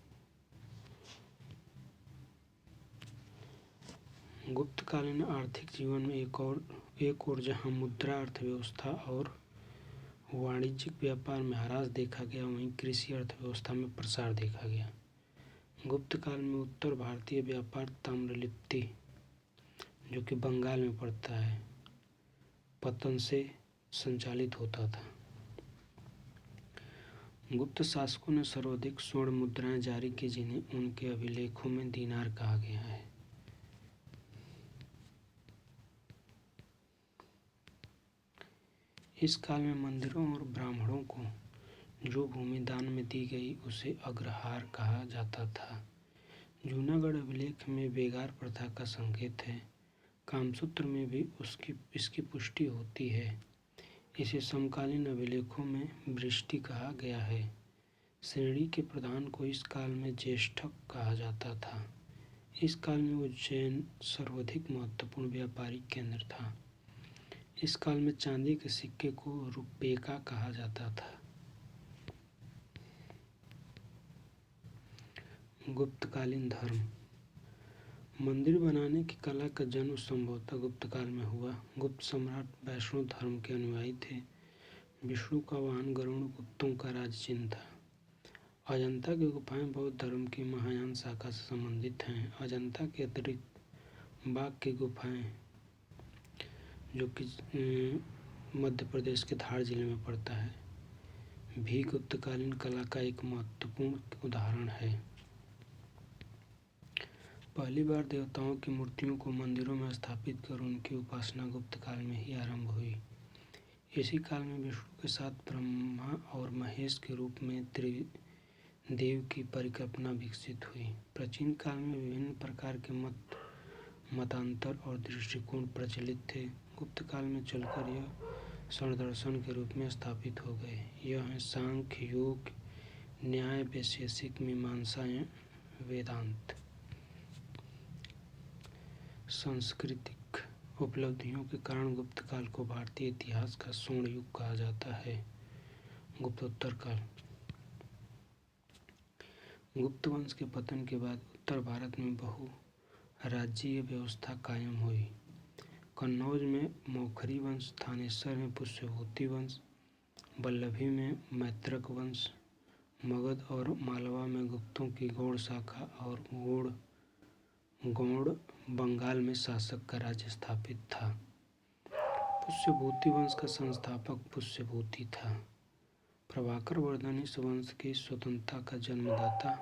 गुप्तकालीन आर्थिक जीवन में एक और जहाँ मुद्रा अर्थव्यवस्था और वाणिज्यिक व्यापार में ह्रास देखा गया, वहीं कृषि अर्थव्यवस्था में प्रसार देखा गया। गुप्त काल में उत्तर भारतीय व्यापार ताम्रलिप्ति, जो कि बंगाल में पड़ता है, पतन से संचालित होता था। गुप्त शासकों ने सर्वाधिक स्वर्ण मुद्राएं जारी की, जिन्हें उनके अभिलेखों में दीनार कहा गया है। इस काल में मंदिरों और ब्राह्मणों को जो भूमि दान में दी गई उसे अग्रहार कहा जाता था। जूनागढ़ अभिलेख में बेगार प्रथा का संकेत है। कामसूत्र में भी इसकी पुष्टि होती है। इसे समकालीन अभिलेखों में वृष्टि कहा गया है। श्रेणी के प्रधान को इस काल में ज्येष्ठक कहा जाता था। इस काल में उज्जैन सर्वाधिक महत्वपूर्ण व्यापारिक केंद्र था। इस काल में चांदी के सिक्के को रुपेका कहा जाता था। गुप्तकालीन धर्म। मंदिर बनाने की कला का जन्म संभवतः गुप्त काल में हुआ। गुप्त सम्राट वैष्णव धर्म के अनुयायी थे। विष्णु का वाहन गरुड़ गुप्तों का राज चिन्ह था। अजंता की गुफाएं बौद्ध धर्म की महायान शाखा से संबंधित हैं। अजंता के अतिरिक्त बाघ की गुफाएं, जो कि मध्य प्रदेश के धार जिले में पड़ता है, भी गुप्तकालीन कला का एक महत्वपूर्ण उदाहरण है। पहली बार देवताओं की मूर्तियों को मंदिरों में स्थापित कर उनकी उपासना गुप्त काल में ही आरंभ हुई। इसी काल में विष्णु के साथ ब्रह्मा और महेश के रूप में त्रिदेव की परिकल्पना विकसित हुई। प्राचीन काल में विभिन्न प्रकार के मतांतर और दृष्टिकोण प्रचलित थे। गुप्त काल में चलकर यह षड्दर्शन के रूप में स्थापित हो गए। यह है सांख्य, योग, न्याय, वैशेषिक, मीमांसा, वेदांत। सांस्कृतिक उपलब्धियों के कारण गुप्त काल को भारतीय इतिहास का स्वर्ण युग कहा जाता है। गुप्तोत्तर काल। गुप्त वंश के पतन के बाद उत्तर भारत में बहुराज्यीय व्यवस्था कायम हुई। कन्नौज में मौखरी वंश, थानेसर में पुष्यभूति वंश, वल्लभी में मैत्रक वंश, मगध और मालवा में गुप्तों की गौड़ शाखा और गौड़ बंगाल में शासक का राज्य स्थापित था। पुष्यभूति वंश का संस्थापक पुष्यभूति था। प्रभाकर वर्धन इस वंश की स्वतंत्रता का जन्मदाता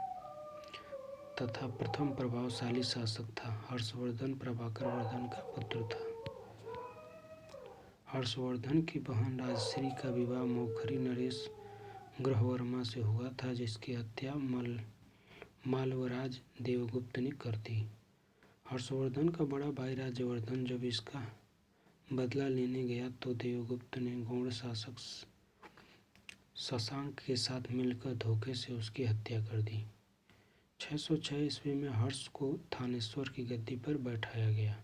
तथा प्रथम प्रभावशाली शासक था। हर्षवर्धन प्रभाकर वर्धन का पुत्र था। हर्षवर्धन की बहन राजश्री का विवाह मौखरी नरेश ग्रहवर्मा से हुआ था, जिसकी हत्या मालवराज देवगुप्त ने कर दी। हर्षवर्धन का बड़ा भाई राज्यवर्धन जब इसका बदला लेने गया तो देवगुप्त ने गौड़ शासक शशांक के साथ मिलकर धोखे से उसकी हत्या कर दी। 606 ईस्वी में हर्ष को थानेश्वर की गद्दी पर बैठाया गया।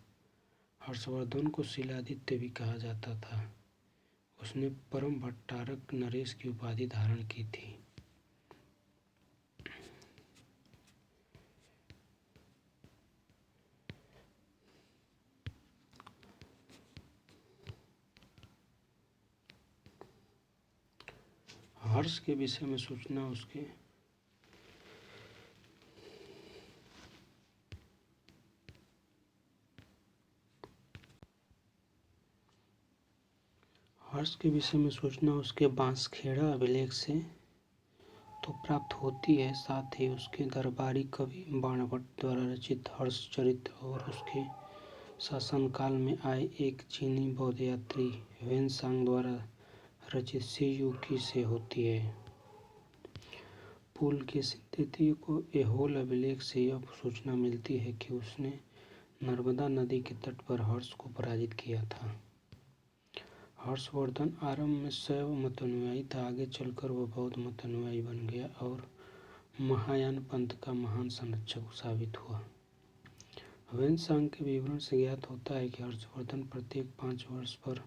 हर्षवर्धन को शीलादित्य भी कहा जाता था। उसने परम भट्टारक नरेश की उपाधि धारण की थी। हर्ष के विषय में सूचना उसके बांसखेड़ा अभिलेख से तो प्राप्त होती है, साथ ही उसके दरबारी कवि बाणभट्ट द्वारा रचित हर्षचरित्र और उसके शासनकाल में आए एक चीनी बौद्ध यात्री ह्वेनसांग द्वारा रचित सीयूकी से होती है। पुलकेशिन तृतीय को ऐहोल अभिलेख से यह सूचना मिलती है कि उसने नर्मदा नदी के तट पर हर्ष को पराजित किया था। हर्षवर्धन आरंभ में शैव मतानुयायी था, आगे चलकर वह बौद्ध मतानुयायी बन गया और महायान पंथ का महान संरक्षक साबित हुआ। वेदसांग के विवरण से ज्ञात होता है कि हर्षवर्धन प्रत्येक 5 वर्ष पर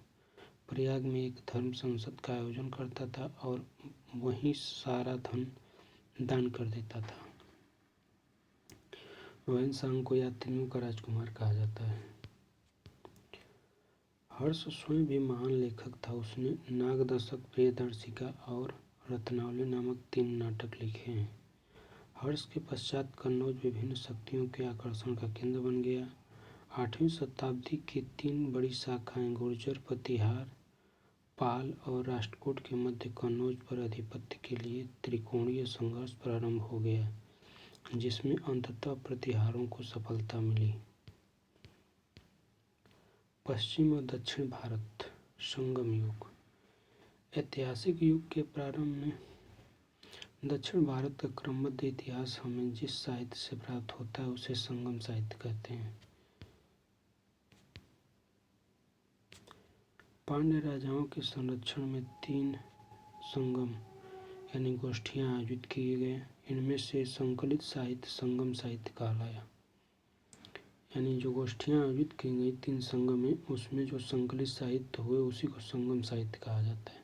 प्रयाग में एक धर्म संसद का आयोजन करता था और वहीं सारा धन दान कर देता था। वेदसांग को यात्रियों का राजकुमार कहा जाता है। हर्ष स्वयं भी महान लेखक था। उसने नागदशक, प्रियदर्शिका और रत्नावली नामक 3 नाटक लिखे हैं। हर्ष के पश्चात कन्नौज विभिन्न शक्तियों के आकर्षण का केंद्र बन गया। 8वीं शताब्दी की 3 बड़ी शाखाएं गुर्जर, प्रतिहार, पाल और राष्ट्रकूट के मध्य कन्नौज पर आधिपत्य के लिए त्रिकोणीय संघर्ष प्रारंभ हो गया, जिसमें अंततः प्रतिहारों को सफलता मिली। पश्चिम और दक्षिण भारत संगम युग। ऐतिहासिक युग के प्रारंभ में दक्षिण भारत का क्रमबद्ध इतिहास हमें जिस साहित्य से प्राप्त होता है उसे संगम साहित्य कहते हैं। पांड्य राजाओं के संरक्षण में 3 संगम यानी गोष्ठियां आयोजित किए गए। इनमें से संकलित साहित्य संगम साहित्य कहलाया। यानी जो गोष्ठियां आयोजित की गई 3 संगम में, उसमें जो संकलित साहित्य हुए उसी को संगम साहित्य कहा जाता है।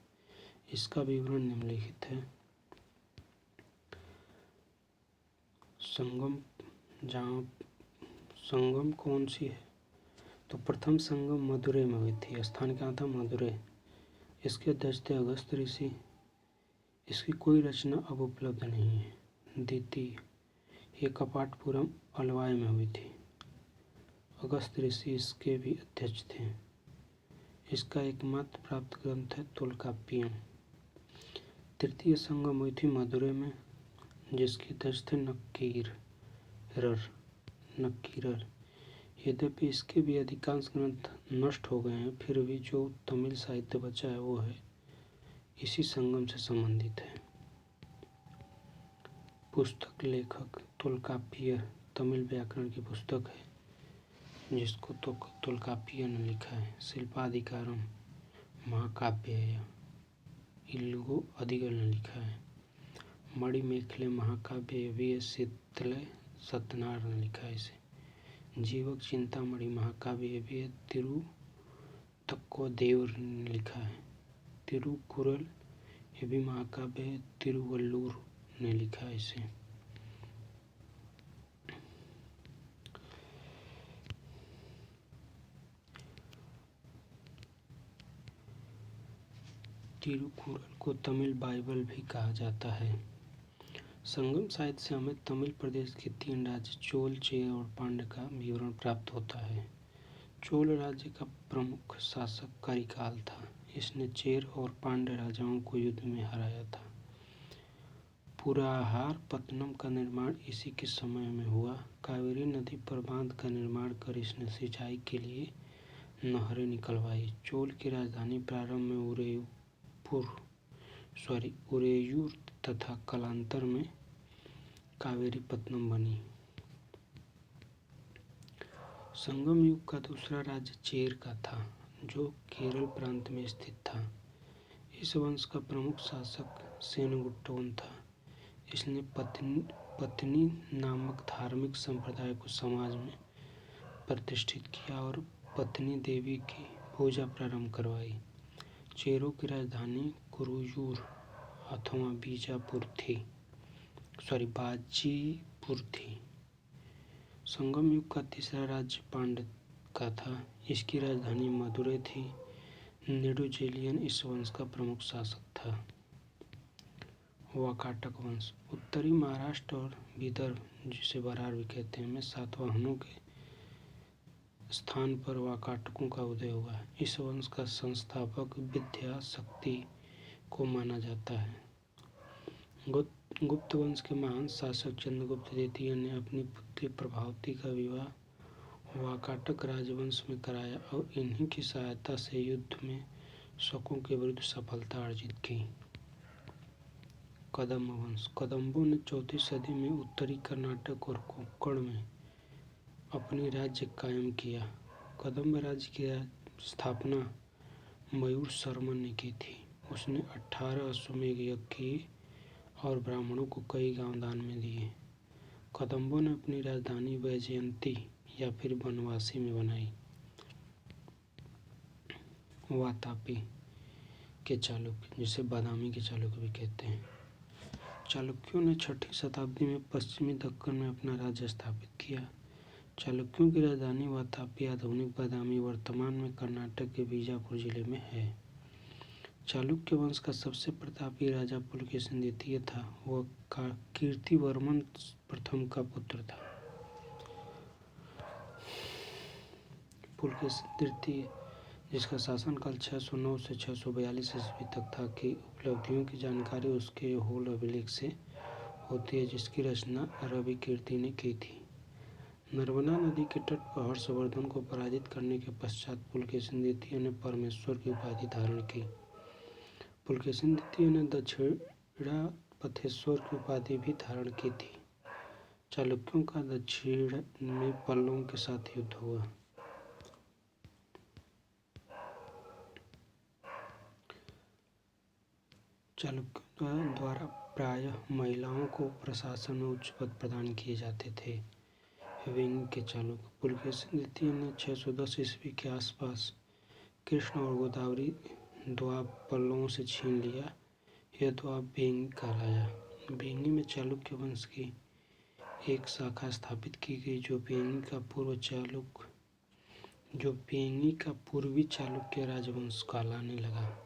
इसका विवरण निम्नलिखित है। संगम संगम कौन सी है? तो प्रथम संगम मदुरै में हुई थी। स्थान क्या था? मदुरै। इसके अध्यक्ष थे अगस्त ऋषि। इसकी कोई रचना अब उपलब्ध नहीं है। द्वितीय, ये कपाटपुरम अलवाई में हुई थी। अगस्त ऋषि इसके भी अध्यक्ष थे। इसका एकमात्र प्राप्त ग्रंथ है तोल्काप्पियम। तृतीय संगम हुई थी मदुरै में, जिसके अध्यक्ष थे नक्कीरर। यद्यपि इसके भी अधिकांश ग्रंथ नष्ट हो गए हैं, फिर भी जो तमिल साहित्य बचा है वो है इसी संगम से संबंधित है। पुस्तक लेखक तोल्काप्पियर तमिल व्याकरण की पुस्तक है जिसको तोल्काप्पियर ने लिखा है। शिल्पाधिकारम महाकाव्य है, इल्गो अधिगर ने लिखा है। मणिमेखले महाकाव्य भी है, शीतले सत्यनारायण ने लिखा है इसे। जीवक चिंतामणि महाकाव्य भी है, तिरुतक्कोदेवर ने लिखा है। तिरुकुरल ये भी महाकाव्य है, तिरुवल्लूर ने लिखा है इसे। तिरुकुरल को तमिल बाइबल भी कहा जाता है। संगम साहित्य से हमें तमिल प्रदेश के 3 राज्य चोल, चेर और पांड्य का विवरण प्राप्त होता है। चोल राज्य का प्रमुख शासक करिकाल था। इसने चेर और पांड्य राजाओं को युद्ध में हराया था। पुराहार पत्तनम का निर्माण इसी के समय में हुआ। कावेरी नदी पर बांध का निर्माण कर इसने सिंचाई के लिए नहरें निकलवाई। चोल की राजधानी प्रारंभ में उरेयूर तथा कालांतर में कावेरीपत्तनम बनी। संगम युग का दूसरा राज्य चेर का था, जो केरल प्रांत में स्थित था। इस वंश का प्रमुख शासक सेनगुट्टोन था। इसने पत्नी नामक धार्मिक संप्रदाय को समाज में प्रतिष्ठित किया और पत्नी देवी की पूजा प्रारंभ करवाई। चेरों की राजधानी कुरुयूर अथवा बाजीपुर थी। संगम युग का तीसरा राज्य पांड्य का था। इसकी राजधानी मदुरै थी। नेडुजेलियन इस वंश का प्रमुख शासक था। वाकाटक वंश उत्तरी महाराष्ट्र और विदर्भ, जिसे बरार भी कहते हैं, में सातवाहनों के स्थान पर वाकाटकों का उदय हुआ। इस वंश का संस्थापक विद्याशक्ति को माना जाता है। गुप्त वंश के महान शासक चंद्रगुप्त द्वितीय ने अपनी पुत्री प्रभावती का विवाह वाकाटक राजवंश में कराया और इन्हीं की सहायता से युद्ध में शकों के विरुद्ध सफलता अर्जित की। कदम्ब वंश कदम्बों ने 4वीं सदी में उत्तरी कर्नाटक और कोंकण में अपनी राज्य कायम किया। कदम्ब राज्य की स्थापना मयूर शर्मा ने की थी। उसने 18 अश्वमेध यज्ञ किए और ब्राह्मणों को कई गांव दान में दिए। कदम्बों ने अपनी राजधानी वैजयंती या फिर बनवासी में बनाई। वातापी के चालुक्य, जिसे बादामी के चालुक्य भी कहते हैं। चालुक्यों ने 6ठी शताब्दी में पश्चिमी दक्कन में अपना राज्य स्थापित किया। चालुक्यों की राजधानी वातापी आधुनिक बादामी वर्तमान में कर्नाटक के बीजापुर जिले में है। चालुक्य वंश का सबसे प्रतापी राजा पुलकेशिन द्वितीय था। वह कीर्तिवर्मन प्रथम का पुत्र था। पुलकेशिन तृतीय, जिसका शासनकाल 609 से 642 ईस्वी तक था, की उपलब्धियों की जानकारी उसके होल अभिलेख से होती है, जिसकी रचना रवि कीर्ति ने की थी। नर्मदा नदी के तट पर हर्षवर्धन को पराजित करने के पश्चात पुलकेशिन द्वितीय ने परमेश्वर की उपाधि धारण की। पुलकेशिन द्वितीय ने दक्षिणापथेश्वर की उपाधि भी धारण की थी। चालुक्यों का दक्षिण में पल्लवों के साथ युद्ध हुआ। चालुक्यों द्वारा प्रायः महिलाओं को प्रशासन में उच्च पद प्रदान किए जाते थे। वेंगी के चालुक्य। पुलकेशिन द्वितीय ने 610 ईस्वी के आसपास कृष्ण और गोदावरी द्वीप पल्लवों से छीन लिया। यह द्वीप वेंगी कहलाया। वेंगी में चालुक्य वंश की एक शाखा स्थापित की गई, जो वेंगी का पूर्वी चालुक्य राजवंश कहलाने लगा,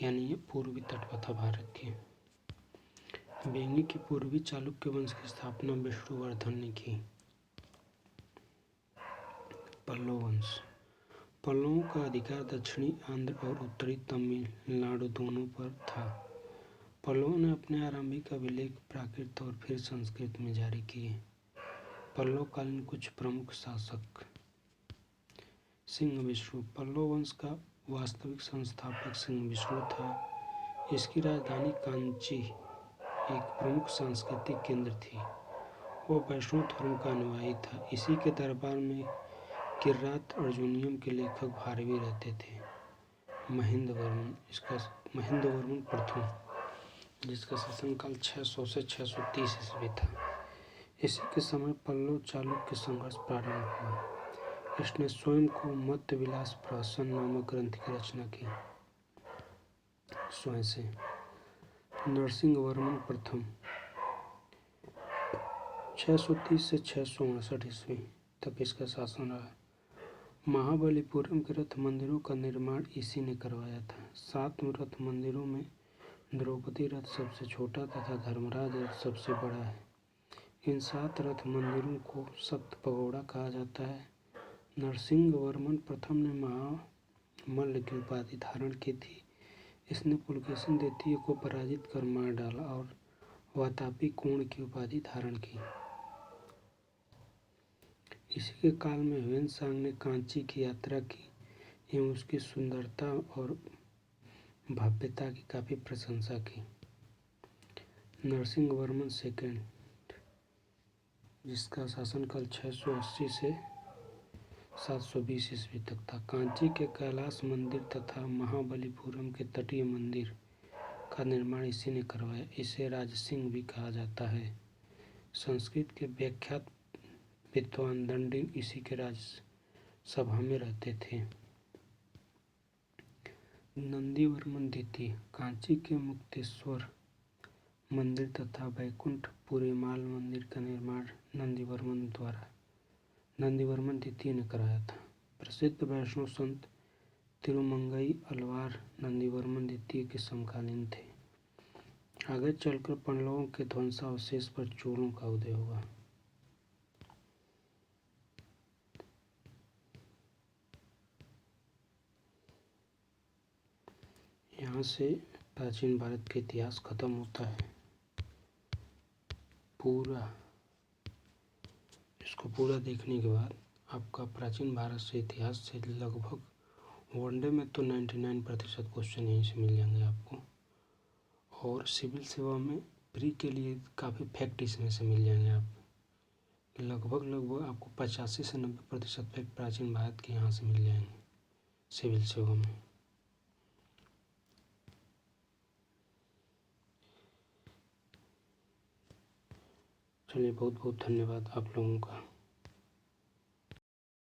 यानी ये पूर्वी तट पर था भारत के। वेंगी के पूर्वी चालुक्य वंश की स्थापना विष्णुवर्धन ने की। पल्लव वंश। पल्लवों का अधिकार दक्षिणी आंध्र और उत्तरी तमिलनाडु दोनों पर था। पल्लवों ने अपने आरंभिक अभिलेख प्राकृत और फिर संस्कृत में जारी किए। पल्लवकालीन कुछ प्रमुख शासक। सिंह विष्णु। पल्लव वंश का वास्तविक संस्थापक सिंह विष्णु था। इसकी राजधानी कांची एक प्रमुख सांस्कृतिक केंद्र थी। वह वैष्णव धर्म का अनुयायी था। इसी के दरबार में किर्रात अर्जुनियम के लेखक भारवी रहते थे। महेंद्रवर्मन प्रथम, जिसका शासनकाल 600 से 630 ईस्वी था। इसी के समय पल्लव चालुक्य संघर्ष प्रारंभ हुआ। इसने स्वयं को मत्त विलास प्रहसन नामक ग्रंथ की रचना की। स्वयं से। नरसिंहवर्मन प्रथम 630 से 659 ईस्वी तक इसका शासन रहा। महाबलीपुरम के रथ मंदिरों का निर्माण इसी ने करवाया था। 7 रथ मंदिरों में द्रौपदी रथ सबसे छोटा तथा धर्मराज रथ सबसे बड़ा है। इन 7 रथ मंदिरों को सप्त पगोड़ा कहा जाता है। नरसिंहवर्मन प्रथम ने महामल्ल की उपाधि धारण की थी। इसने पुलकेशिन द्वितीय को पराजित कर मार डाला और वातापी कोण की उपाधि धारण की। इसी के काल में ह्वेन-सांग ने कांची की यात्रा की एवं उसकी सुंदरता और भव्यता की काफी प्रशंसा की। नरसिंहवर्मन सेकंड, जिसका शासनकाल 680 से 720 ईस्वी तक था, कांची के कैलाश मंदिर तथा महाबलीपुरम के तटीय मंदिर का निर्माण इसी ने करवाया। इसे राजसिंह भी कहा जाता है। संस्कृत के विख्यात विद्वान दंडिन इसी के राजसभा में रहते थे। नंदीवर्मन द्वितीय। कांची के मुक्तेश्वर मंदिर तथा वैकुंठ पुरीमाल मंदिर का निर्माण नंदीवर्मन द्वितीय ने कराया था। प्रसिद्ध वैष्णव संत तिरुमंगई अलवार नंदीवर्मन द्वितीय के समकालीन थे। आगे चलकर पल्लवों के ध्वंसावशेष पर चोलों का उदय हुआ। यहाँ से प्राचीन भारत का इतिहास खत्म होता है। इसको पूरा देखने के बाद आपका प्राचीन भारत से इतिहास से लगभग वनडे में तो 99% क्वेश्चन यहीं से मिल जाएंगे आपको, और सिविल सेवा में प्री के लिए काफ़ी फैक्ट इसमें से मिल जाएंगे आप, लगभग आपको 85 से 90% फैक्ट प्राचीन भारत के यहाँ से मिल जाएंगे सिविल सेवा में। चलिए, बहुत बहुत धन्यवाद आप लोगों का।